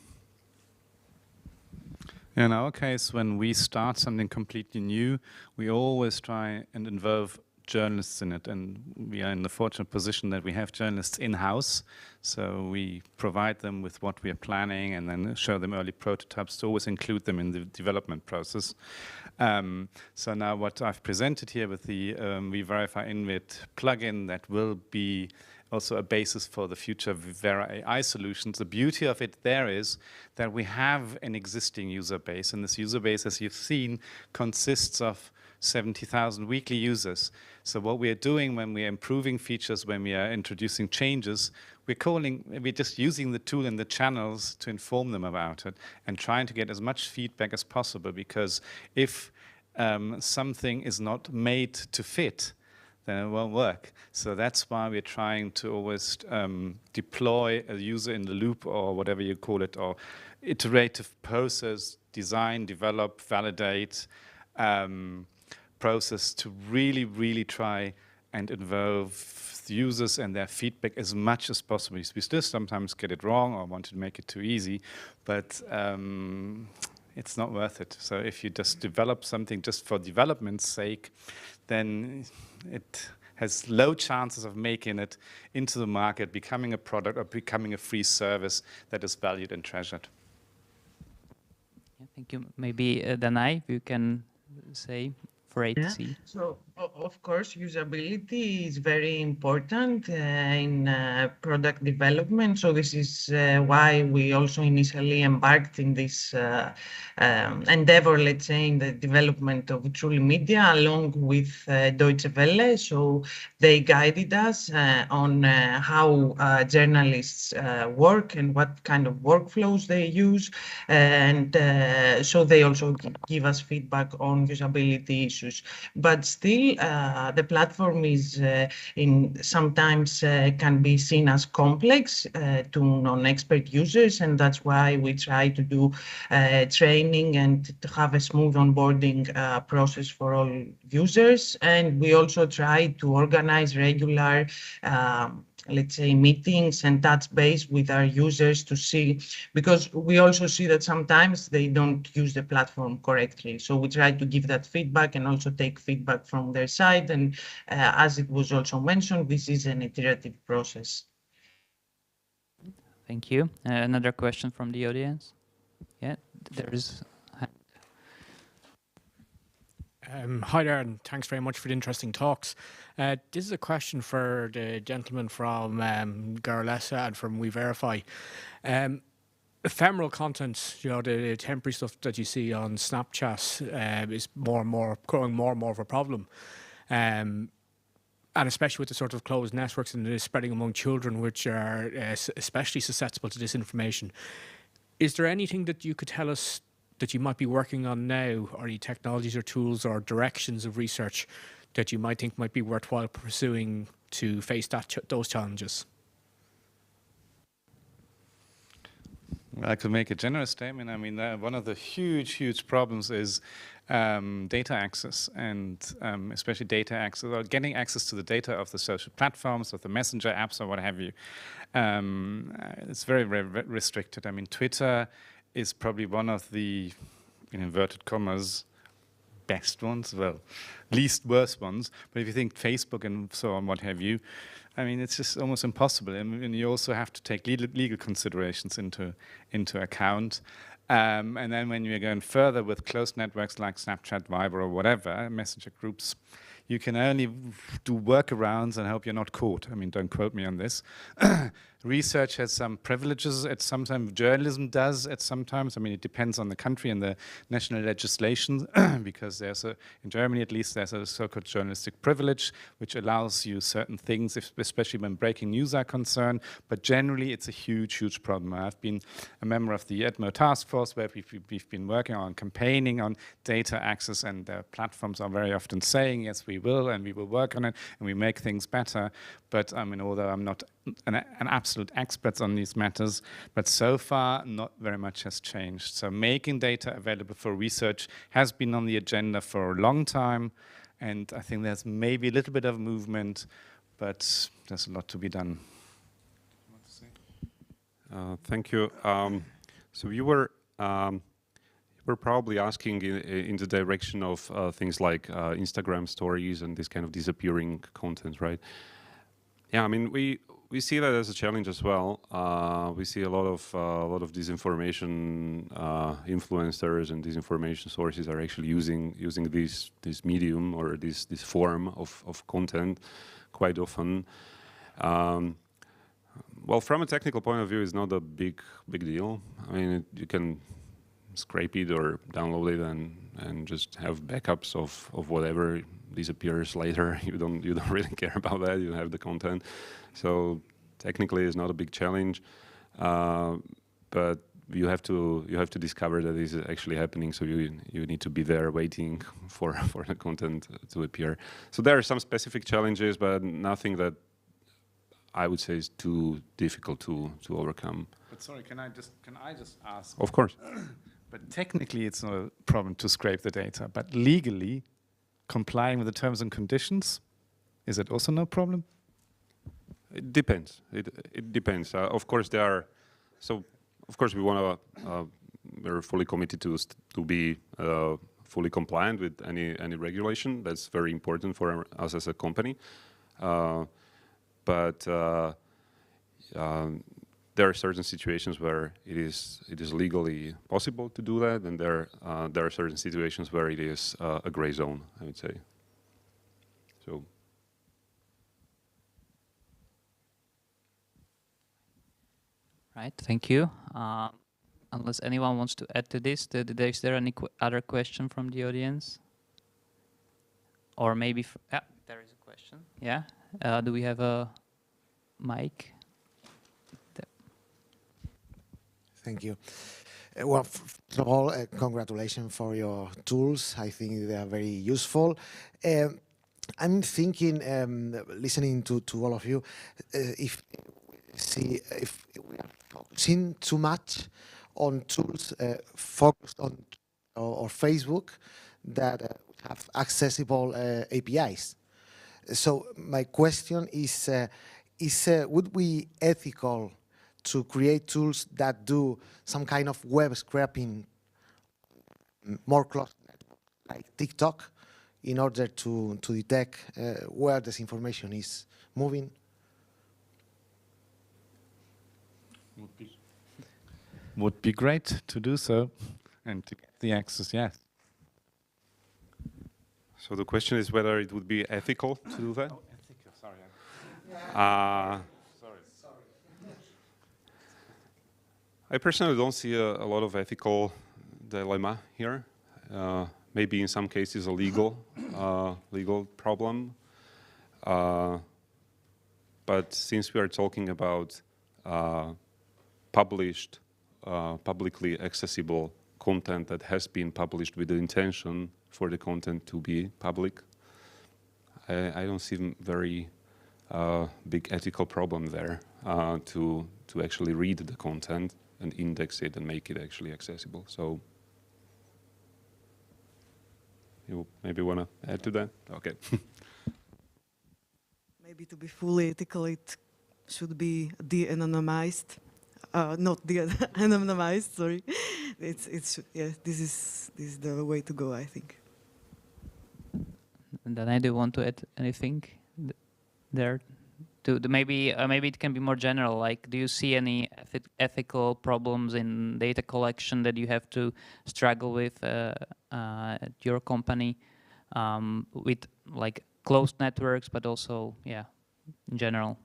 In our case, when we start something completely new, we always try and involve journalists in it, and we are in the fortunate position that we have journalists in-house, so we provide them with what we are planning and then show them early prototypes to always include them in the development process. So now what I've presented here with the vVerify Invit plugin, that will be also a basis for the future Vera AI solutions. The beauty of it there is that we have an existing user base, and this user base, as you've seen, consists of 70,000 weekly users. So what we are doing when we are improving features, when we are introducing changes, we're just using the tool and the channels to inform them about it and trying to get as much feedback as possible, because if something is not made to fit, then it won't work. So that's why we're trying to always deploy a user in the loop, or whatever you call it, or iterative process, design, develop, validate process to really, really try and involve the users and their feedback as much as possible. We still sometimes get it wrong or want to make it too easy, but it's not worth it. So if you just develop something just for development's sake, then it has low chances of making it into the market, becoming a product, or becoming a free service that is valued and treasured. Yeah, thank you. Maybe Danai, you can say for A2C. Yeah. So, of course, usability is very important in product development. So this is why we also initially embarked in this endeavor, let's say, in the development of Truly Media, along with Deutsche Welle. So they guided us on how journalists work and what kind of workflows they use. And so they also give us feedback on usability issues. But still, the platform is sometimes can be seen as complex to non-expert users, and that's why we try to do training and to have a smooth onboarding process for all users. And we also try to organize regular let's say, meetings and touch base with our users to see, because we also see that sometimes they don't use the platform correctly. So we try to give that feedback and also take feedback from their side. And as it was also mentioned, this is an iterative process. Thank you. Another question from the audience? Yeah, there is. Hi there, and thanks very much for the interesting talks. This is a question for the gentleman from Garalessa and from WeVerify. Ephemeral content, you know, the temporary stuff that you see on Snapchat is more and more growing more and more of a problem. And especially with the sort of closed networks and the spreading among children, which are especially susceptible to disinformation. Is there anything that you could tell us that you might be working on now, or any technologies or tools or directions of research that you might think might be worthwhile pursuing to face those challenges? I could make a generous statement. I mean, one of the huge problems is data access, and especially data access, or getting access to the data of the social platforms, of the messenger apps, or what have you. It's very restricted. I mean, Twitter is probably one of the, in inverted commas, best ones, well, least worst ones. But if you think Facebook and so on, what have you, I mean, it's just almost impossible. And you also have to take legal considerations into account. And then when you're going further with closed networks like Snapchat, Viber, or whatever, messenger groups, you can only do workarounds and hope you're not caught. I mean, don't quote me on this. Research has some privileges at sometimes, journalism does at sometimes. I mean, it depends on the country and the national legislation, because there's in Germany at least, there's a so-called journalistic privilege, which allows you certain things, especially when breaking news are concerned. But generally, it's a huge problem. I've been a member of the CEDMO task force, where we've been working on campaigning on data access, and the platforms are very often saying, yes, we will, and we will work on it, and we make things better. But I mean, although I'm not an absolute expert on these matters, but so far not very much has changed. So making data available for research has been on the agenda for a long time, and I think there's maybe a little bit of movement, but there's a lot to be done. Thank you. So you were probably asking in the direction of things like Instagram stories and this kind of disappearing content, right? Yeah, I mean, we see that as a challenge as well. We see a lot of disinformation influencers and disinformation sources are actually using this medium or this form of content quite often. Well, from a technical point of view, it's not a big deal. I mean, you can scrape it or download it and just have backups of whatever disappears later. You don't really care about that. You have the content. So technically, it's not a big challenge, but you have to discover that this is actually happening. So you need to be there waiting for the content to appear. So there are some specific challenges, but nothing that I would say is too difficult to overcome. But sorry, can I just ask? Of course. But technically, it's not a problem to scrape the data. But legally, complying with the terms and conditions, is it also no problem? It depends. It depends. Of course, there are. So, of course, we want to. We're fully committed to be fully compliant with any regulation. That's very important for us as a company. But there are certain situations where it is legally possible to do that, and there are certain situations where it is a gray zone, I would say. So. Right, thank you. Unless anyone wants to add to this, is there any other question from the audience? Or maybe, yeah, there is a question. Yeah, do we have a mic? Thank you. Well, first of all, congratulations for your tools. I think they are very useful. I'm thinking, listening to all of you, if we are focusing too much on tools focused on or Facebook that have accessible APIs. So my question is would it be ethical to create tools that do some kind of web scraping more close, like TikTok, in order to detect where this information is moving? Would be great to do so, and to get the access, yes. So the question is whether it would be ethical to do that? Oh, ethical, sorry. Sorry. I personally don't see a lot of ethical dilemma here. Maybe in some cases a legal problem. But since we are talking about published, publicly accessible content that has been published with the intention for the content to be public, I don't see very big ethical problem there to actually read the content and index it and make it actually accessible. So you maybe want to add to that? Okay. Maybe to be fully ethical, it should be de-anonymized. Not de-anonymized, sorry. Yeah, this is the way to go, I think. And then I do want to add anything there. Maybe it can be more general. Like, do you see any ethical problems in data collection that you have to struggle with at your company, with like closed networks, but also, yeah, in general?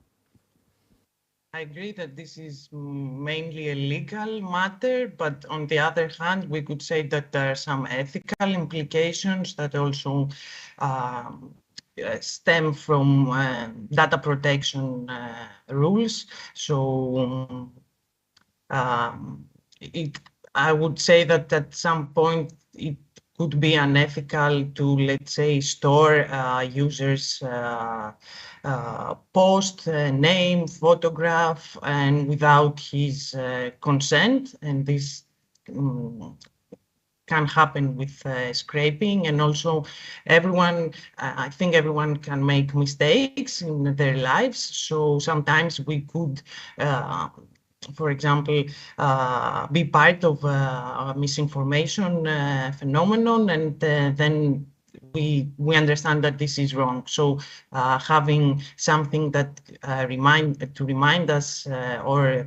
I agree that this is mainly a legal matter, but on the other hand, we could say that there are some ethical implications that also stem from data protection rules. So I would say that at some point it could be unethical to, let's say, store users' post, name, photograph, and without his consent. And this can happen with scraping, and also I think everyone can make mistakes in their lives. So sometimes we could, for example, be part of a misinformation phenomenon, and then we understand that this is wrong. So having something that remind us or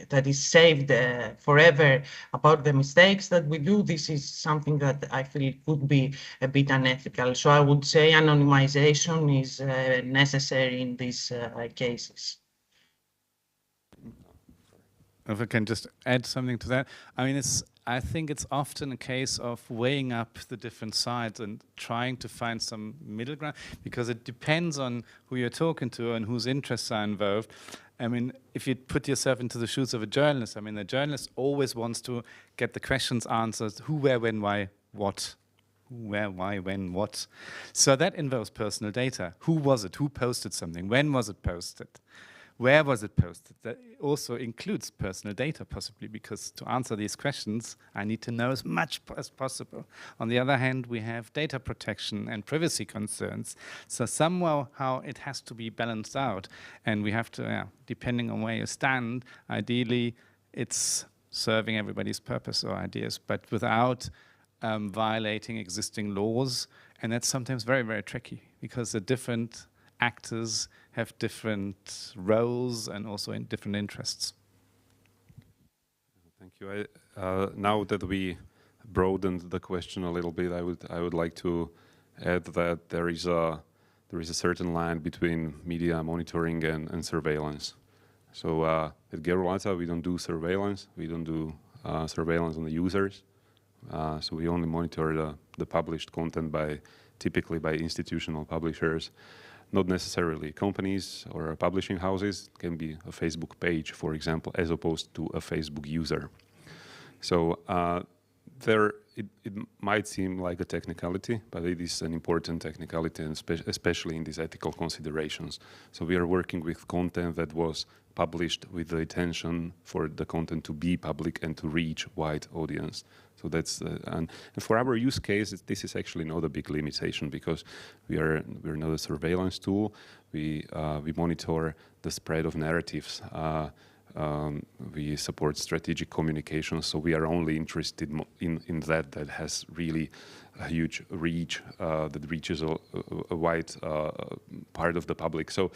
that is saved forever about the mistakes that we do, this is something that I feel could be a bit unethical. So I would say anonymization is necessary in these cases. If I can just add something to that. I mean, it's I think it's often a case of weighing up the different sides and trying to find some middle ground, because it depends on who you're talking to and whose interests are involved. I mean, if you put yourself into the shoes of a journalist, I mean, a journalist always wants to get the questions answered: who, where, when, why, what. Who, where, why, when, what. So that involves personal data. Who was it? Who posted something? When was it posted? Where was it posted? That also includes personal data, possibly, because to answer these questions, I need to know as much as possible. On the other hand, we have data protection and privacy concerns. So somehow it has to be balanced out. And we have to, depending on where you stand, ideally it's serving everybody's purpose or ideas, but without violating existing laws. And that's sometimes very, very tricky, because the different actors have different roles and also in different interests. Thank you. Now that we broadened the question a little bit, I would like to add that there is a certain line between media monitoring and surveillance. So at Gerolata, we don't do surveillance. We don't do surveillance on the users. So we only monitor the published content typically by institutional publishers. Not necessarily companies or publishing houses. It can be a Facebook page, for example, as opposed to a Facebook user. So it might seem like a technicality, but it is an important technicality, and especially in these ethical considerations. So we are working with content that was published with the intention for the content to be public and to reach wide audience. So that's and for our use case, this is actually not a big limitation, because we're not a surveillance tool. We monitor the spread of narratives. We support strategic communication, so we are only interested in that has really a huge reach, that reaches a wide part of the public. So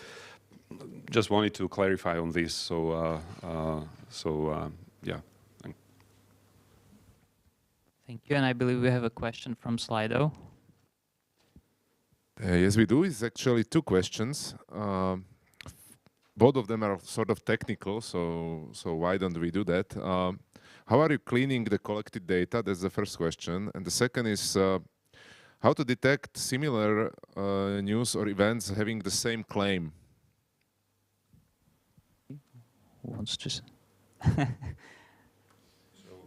just wanted to clarify on this. So yeah. Thank you, and I believe we have a question from Slido. Yes, we do. It's actually two questions. Both of them are sort of technical, so why don't we do that? How are you cleaning the collected data? That's the first question. And the second is how to detect similar news or events having the same claim? Who wants to?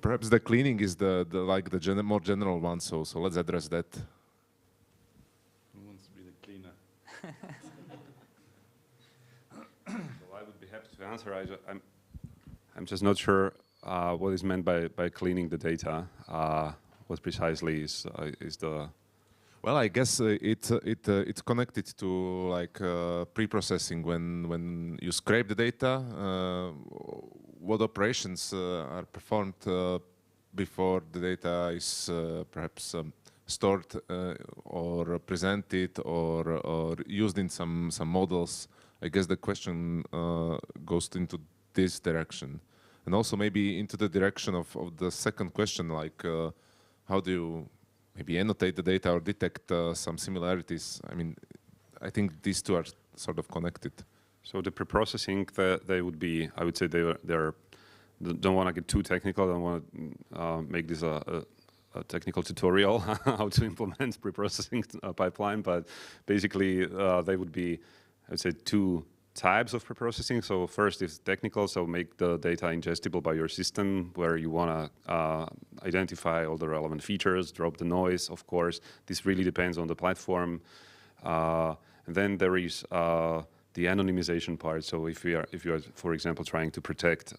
Perhaps the cleaning is the more general one. So let's address that. Who wants to be the cleaner? Well, I would be happy to answer. I'm just not sure what is meant by cleaning the data. What precisely is the? Well, I guess it's connected to like pre-processing. When you scrape the data, what operations are performed before the data is perhaps stored or presented or used in some models. I guess the question goes into this direction, and also maybe into the direction of the second question, like how do you maybe annotate the data or detect some similarities? I mean, I think these two are sort of connected. So the pre-processing, they would be, I would say they're don't want to get too technical, don't want to make this a technical tutorial how to implement pre-processing pipeline, but basically they would be, I would say, two types of pre-processing. So first is technical, so make the data ingestible by your system, where you want to identify all the relevant features, drop the noise, of course. This really depends on the platform. And then there is the anonymization part. So if you are, for example, trying to protect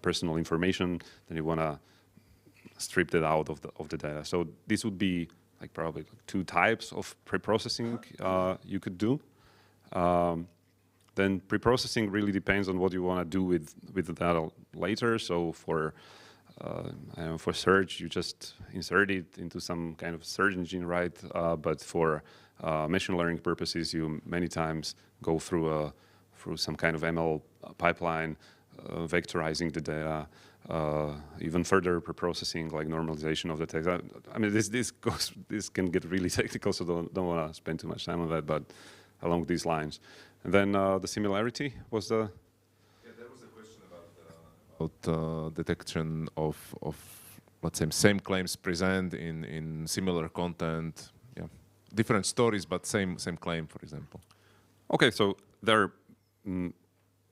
personal information, then you want to strip that out of the data. So this would be like probably two types of pre-processing you could do. Then pre-processing really depends on what you want to do with the data later. So for search, you just insert it into some kind of search engine, right? But for machine learning purposes, you many times go through some kind of ML pipeline, vectorizing the data, even further pre-processing, like normalization of the text. I mean, this can get really technical, so don't want to spend too much time on that, but along these lines. And then the similarity was the? Yeah, there was a question about detection of let's say same claims present in similar content, yeah, different stories but same claim, for example? Okay, so there are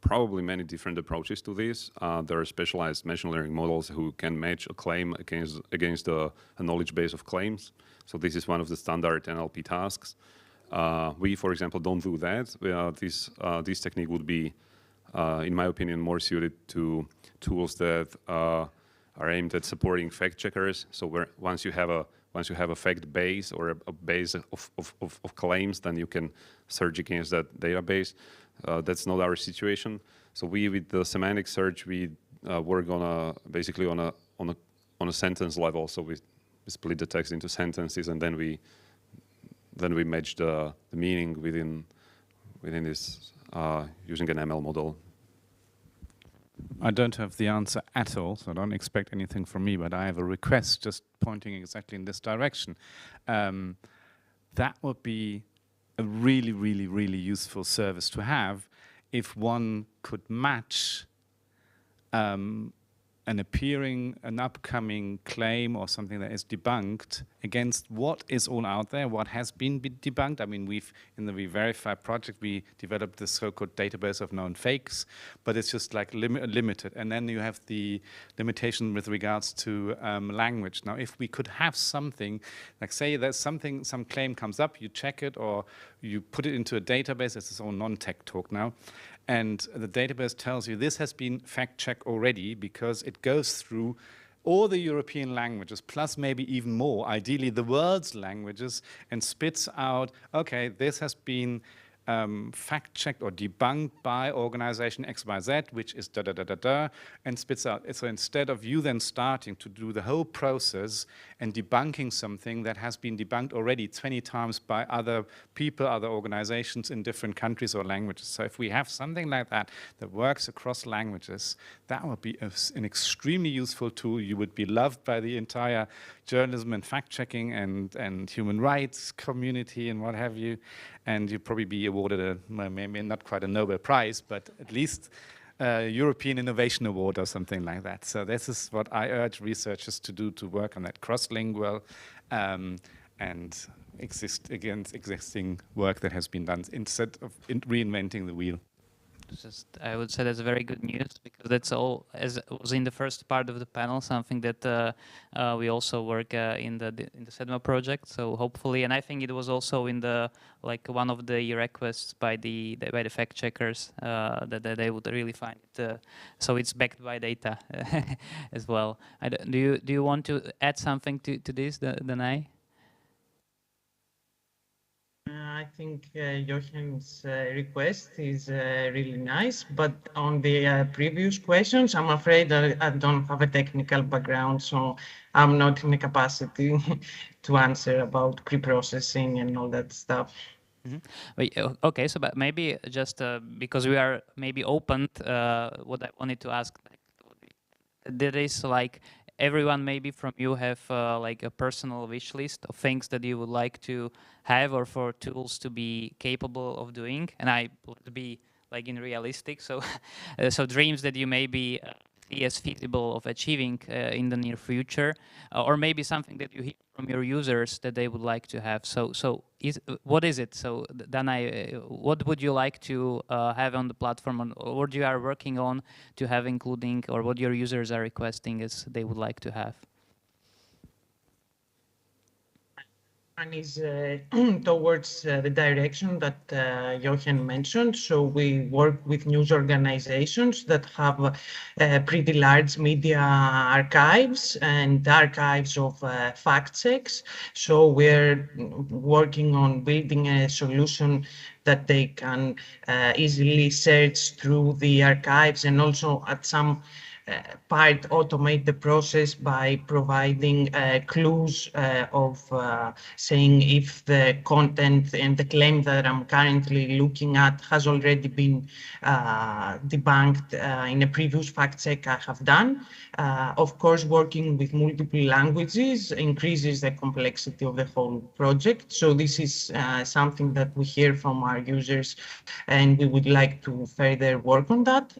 probably many different approaches to this. There are specialized machine learning models who can match a claim against a knowledge base of claims. So this is one of the standard NLP tasks. We, for example, don't do that. This technique would be, in my opinion, more suited to tools that are aimed at supporting fact checkers. So once you have a fact base or a base of claims, then you can search against that database. That's not our situation. So we, with the semantic search, we work on basically on a sentence level. So we split the text into sentences, and then we match the meaning within this using an ML model. I don't have the answer at all, so don't expect anything from me, but I have a request just pointing exactly in this direction. That would be a really, really, really useful service to have if one could match an upcoming claim or something that is debunked against what is all out there, what has been debunked. I mean, in the Verify project, we developed this so-called database of known fakes, but it's just like limited. And then you have the limitation with regards to language. Now, if we could have something, like say there's some claim comes up, you check it or you put it into a database, it's its own non-tech talk now, and the database tells you this has been fact-checked already because it goes through all the European languages, plus maybe even more, ideally the world's languages, and spits out, okay, this has been fact-checked or debunked by organization XYZ, which is da-da-da-da-da, and spits out. So instead of you then starting to do the whole process and debunking something that has been debunked already 20 times by other people, other organizations in different countries or languages. So if we have something like that that works across languages, that would be an extremely useful tool. You would be loved by the entire journalism and fact-checking and human rights community and what have you. And you'd probably be awarded maybe not quite a Nobel Prize, but at least a European Innovation Award or something like that. So this is what I urge researchers to do, to work on that cross-lingual and against existing work that has been done instead of reinventing the wheel. I would say that's very good news, because that's all, as was in the first part of the panel, something that we also work in the CEDMO project. So hopefully, and I think it was also in the one of the requests by the fact checkers that they would really find it. So it's backed by data as well. Do you want to add something to this, Danai? I think Joachim's request is really nice, but on the previous questions, I'm afraid I don't have a technical background, so I'm not in the capacity to answer about pre-processing and all that stuff. Mm-hmm. Okay, so but maybe just because we are maybe open, what I wanted to ask, there is everyone maybe from you have a personal wish list of things that you would like to have or for tools to be capable of doing, and I would be in realistic, so so dreams that you maybe see as feasible of achieving in the near future, or maybe something that you hear from your users that they would like to have. So what is it? So Danai, what would you like to have on the platform, or what you are working on to have including, or what your users are requesting as they would like to have? One is towards the direction that Jochen mentioned. So we work with news organizations that have pretty large media archives and archives of fact checks. So we're working on building a solution that they can easily search through the archives, and also at some part automate the process by providing clues of saying if the content and the claim that I'm currently looking at has already been debunked in a previous fact check I have done. Of course, working with multiple languages increases the complexity of the whole project. So this is something that we hear from our users, and we would like to further work on that.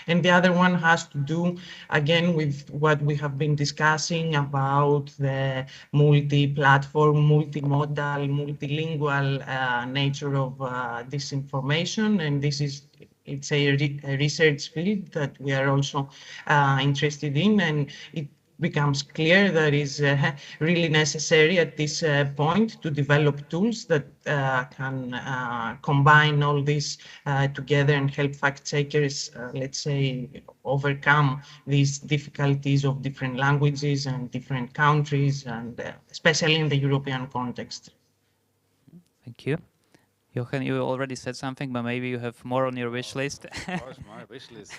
And the other one has to do, again, with what we have been discussing about the multi-platform, multimodal, multilingual nature of this information. And this is, it's a research field that we are also interested in, and it becomes clear that it's really necessary at this point to develop tools that can combine all this together and help fact checkers, let's say, overcome these difficulties of different languages and different countries, and especially in the European context. Thank you. Jochen, you already said something, but maybe you have more on your wish list. Of course, my wish list.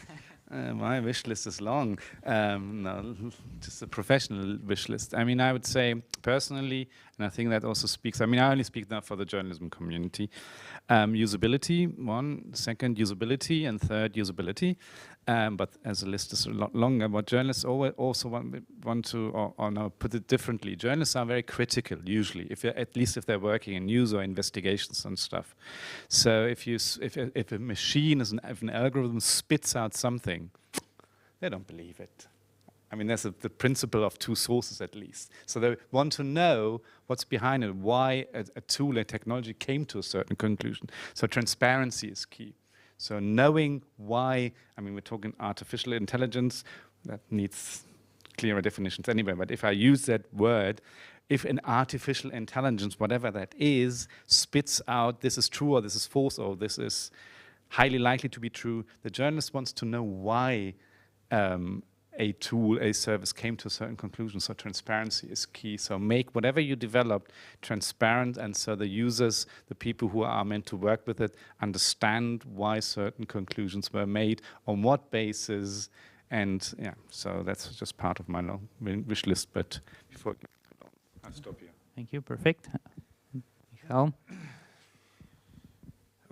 My wish list is long. No, just a professional wish list. I mean, I would say personally, and I think that also speaks, I mean, I only speak now for the journalism community. Usability, one, second, usability, and third, usability. But as the list is a lot longer, but journalists also want to, or no, put it differently. Journalists are very critical, usually, at least if they're working in news or investigations and stuff. So if a machine, if an algorithm spits out something, they don't believe it. I mean, that's the principle of two sources at least. So they want to know what's behind it, why a tool, a technology came to a certain conclusion. So transparency is key. So knowing why, I mean, we're talking artificial intelligence, that needs clearer definitions anyway, but if I use that word, if an artificial intelligence, whatever that is, spits out this is true or this is false or this is highly likely to be true, the journalist wants to know why a tool, a service came to a certain conclusion. So transparency is key. So make whatever you developed transparent, and so the users, the people who are meant to work with it, understand why certain conclusions were made, on what basis, and yeah, so that's just part of my long wish list, but before I'll stop here. Thank you, perfect. Michal?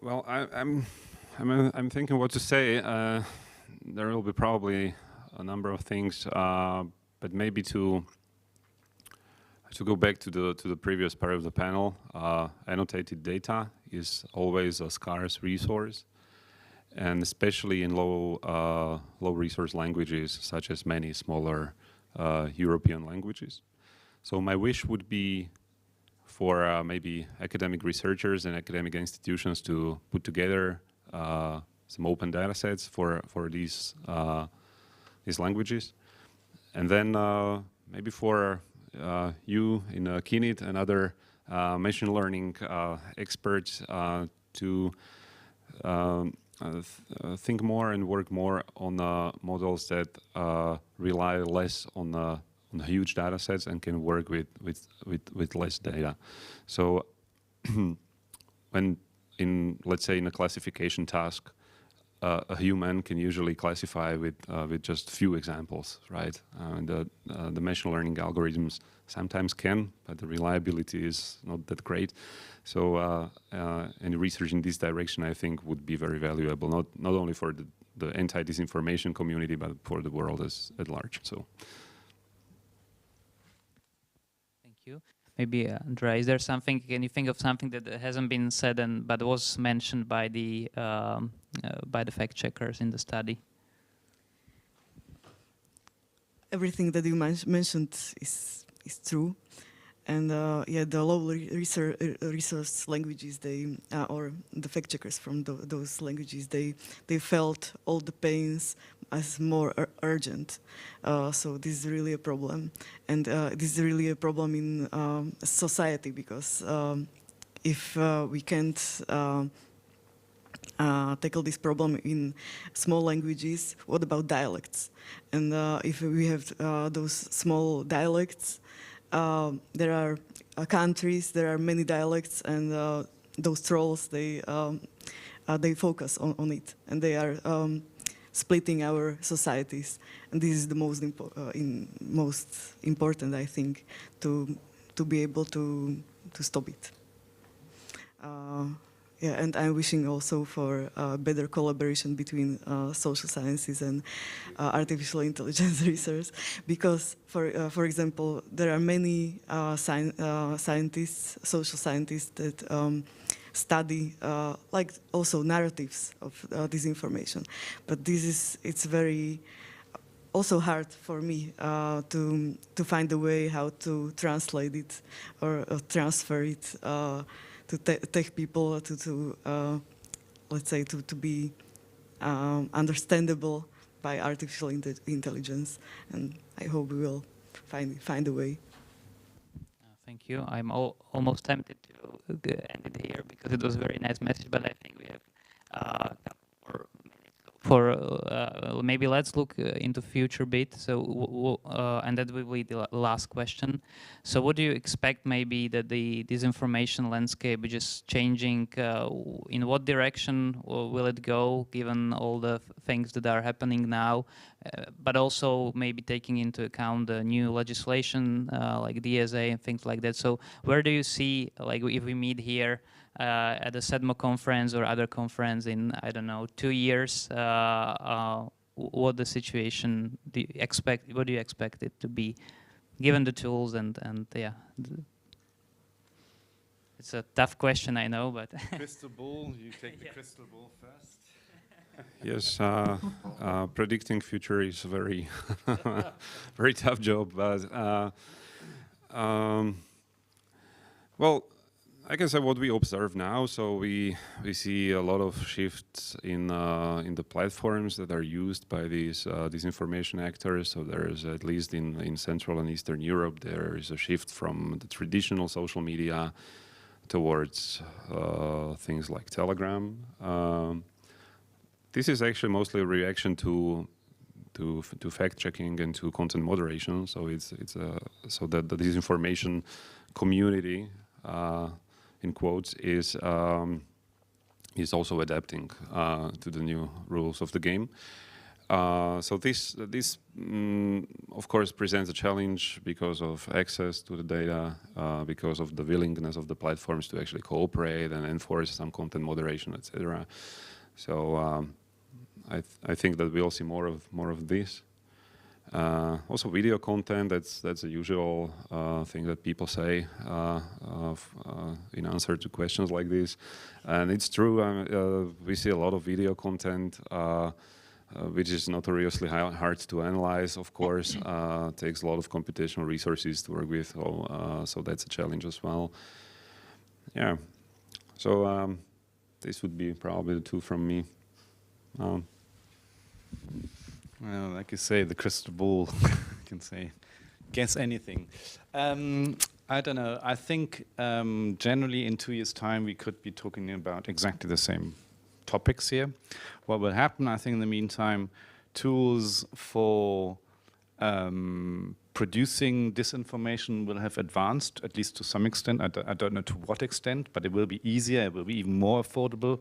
Well, I'm thinking what to say. There will be probably a number of things, but maybe to go back to the previous part of the panel, annotated data is always a scarce resource, and especially in low resource languages such as many smaller European languages. So my wish would be for maybe academic researchers and academic institutions to put together some open data sets for these languages, and then maybe for you in Kinit and other machine learning experts to think more and work more on models that rely less on the huge data sets and can work with less data. So when let's say in a classification task, a human can usually classify with just few examples, right? And the machine learning algorithms sometimes can, but the reliability is not that great. So any research in this direction, I think, would be very valuable, not only for the anti-disinformation community, but for the world at large. So. Thank you. Maybe, Andrea, is there something, can you think of something that hasn't been said but was mentioned by the fact checkers in the study? Everything that you mentioned is true. And yeah, the low resource languages, or the fact checkers from those languages, they felt all the pains as more urgent. So this is really a problem, and this is really a problem in society, because if we can't tackle this problem in small languages, what about dialects? And if we have those small dialects, there are countries, there are many dialects, and those trolls, they focus on it, and they are splitting our societies. And this is the most important, I think, to be able to stop it. yeah, and I'm wishing also for better collaboration between social sciences and artificial intelligence research, because, for example, there are many scientists, social scientists that study like also narratives of disinformation, but it's very also hard for me to find a way how to translate it or transfer it to tech people to let's say to be understandable by artificial intelligence, and I hope we will find a way. Thank you. I'm almost tempted to end it here because it was a very nice message, but I think we have maybe let's look into future bit. So and that will be the last question. So what do you expect maybe that the disinformation landscape is just changing? In what direction will it go given all the things that are happening now? But also maybe taking into account the new legislation like DSA and things like that. So where do you see, like if we meet here at the CEDMO conference or other conference in, I don't know, 2 years, what the situation do you expect? What do you expect it to be, given the tools and yeah? It's a tough question, I know, but crystal ball. You take the crystal ball first. Yes, predicting future is a very, very tough job. But well, I can say what we observe now. So we see a lot of shifts in the platforms that are used by these disinformation actors. So there is, at least in Central and Eastern Europe, there is a shift from the traditional social media towards things like Telegram. This is actually mostly a reaction to fact checking and to content moderation. So so that the disinformation community, in quotes, is also adapting to the new rules of the game. So this of course presents a challenge because of access to the data, because of the willingness of the platforms to actually cooperate and enforce some content moderation, etc. So I think that we'll see more of this. Also, video content. That's a usual thing that people say in answer to questions like this, and it's true. We see a lot of video content, which is notoriously hard to analyze. Of course, takes a lot of computational resources to work with. So that's a challenge as well. Yeah. So this would be probably the two from me. Well, like you say, the crystal ball, you can say, guess anything. I don't know. I think generally in 2 years' time we could be talking about exactly the same topics here. What will happen, I think in the meantime, tools for producing disinformation will have advanced, at least to some extent. I don't know to what extent, but it will be easier, it will be even more affordable.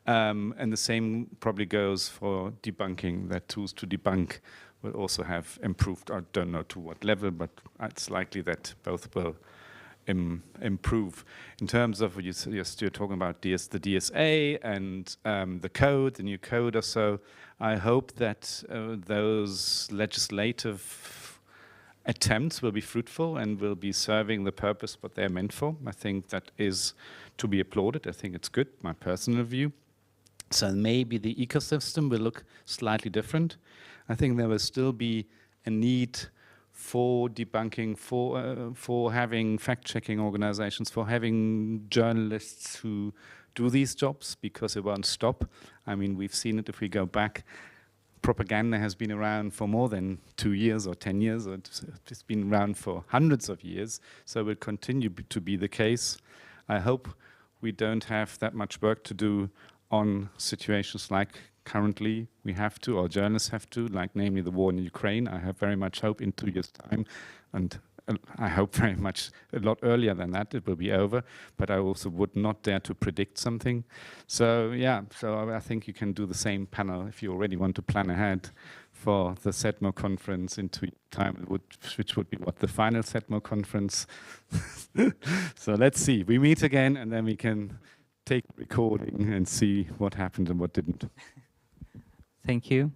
And the same probably goes for debunking, that tools to debunk will also have improved. I don't know to what level, but it's likely that both will improve. In terms of, you're still talking about the DSA and the new code or so, I hope that those legislative attempts will be fruitful and will be serving the purpose what they're meant for. I think that is to be applauded. I think it's good, my personal view. So maybe the ecosystem will look slightly different. I think there will still be a need for debunking, for having fact-checking organizations, for having journalists who do these jobs, because it won't stop. I mean, we've seen it if we go back. Propaganda has been around for more than 2 years or 10 years. Or it's been around for hundreds of years, so it will continue to be the case. I hope we don't have that much work to do on situations like currently we have to, or journalists have to, like namely the war in Ukraine. I have very much hope in 2 years' time, and I hope very much a lot earlier than that it will be over, but I also would not dare to predict something. So yeah, so I think you can do the same panel if you already want to plan ahead for the CEDMO conference in 2 years' time, which would be what, the final CEDMO conference. So let's see, we meet again and then we can take a recording and see what happened and what didn't. Thank you.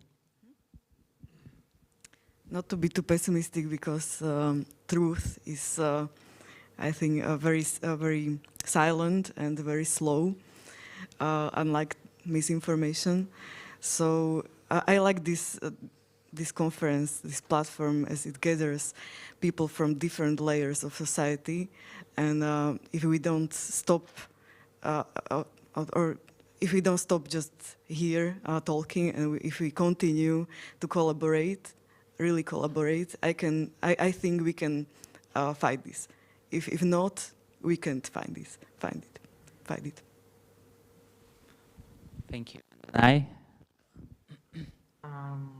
Not to be too pessimistic, because truth is, I think, very silent and very slow, unlike misinformation. So I like this conference, this platform, as it gathers people from different layers of society. And if we don't stop, or if we don't stop just here talking, and if we continue to collaborate, really collaborate, I think we can fight this. If not, we can't find it. Thank you.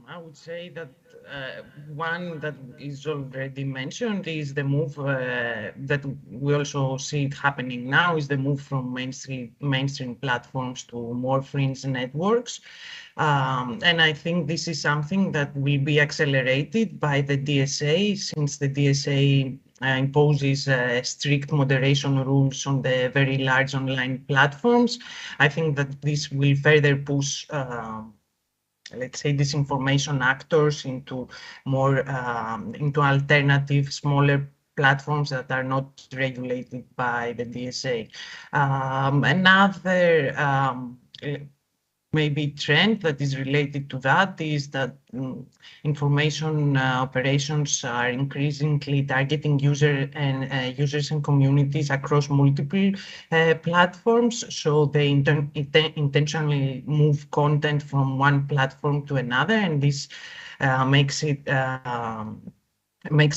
I would say that one that is already mentioned is the move that we also see it happening now, is the move from mainstream platforms to more fringe networks. And I think this is something that will be accelerated by the DSA, since the DSA imposes strict moderation rules on the very large online platforms. I think that this will further push let's say disinformation actors into more into alternative, smaller platforms that are not regulated by the DSA. Another maybe trend that is related to that is that information operations are increasingly targeting users and communities across multiple platforms. So they intentionally move content from one platform to another, and this makes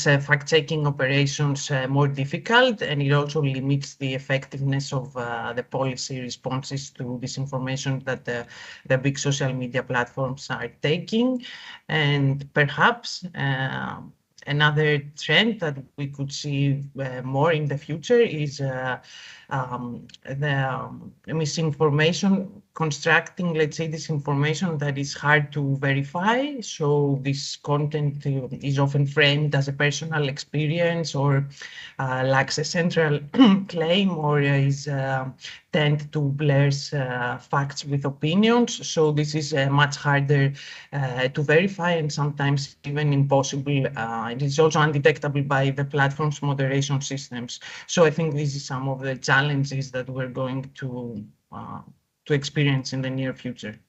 fact-checking operations more difficult, and it also limits the effectiveness of the policy responses to disinformation that the big social media platforms are taking. And perhaps another trend that we could see more in the future is the misinformation, constructing, let's say, disinformation that is hard to verify. So this content is often framed as a personal experience, or lacks a central claim, or is tend to blur facts with opinions. So this is much harder to verify, and sometimes even impossible. It is also undetectable by the platform's moderation systems. So I think this is some of the challenges that we're going to experience in the near future.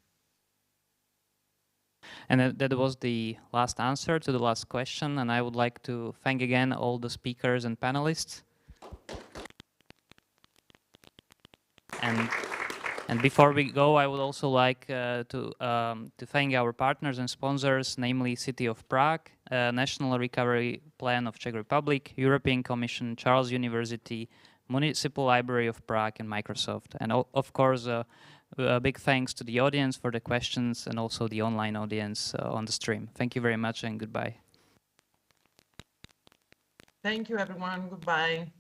And that was the last answer to the last question, and I would like to thank again all the speakers and panelists. And before we go, I would also like to thank our partners and sponsors, namely City of Prague, National Recovery Plan of Czech Republic, European Commission, Charles University, Municipal Library of Prague, and Microsoft. And of course, a big thanks to the audience for the questions, and also the online audience on the stream. Thank you very much, and goodbye. Thank you, everyone. Goodbye.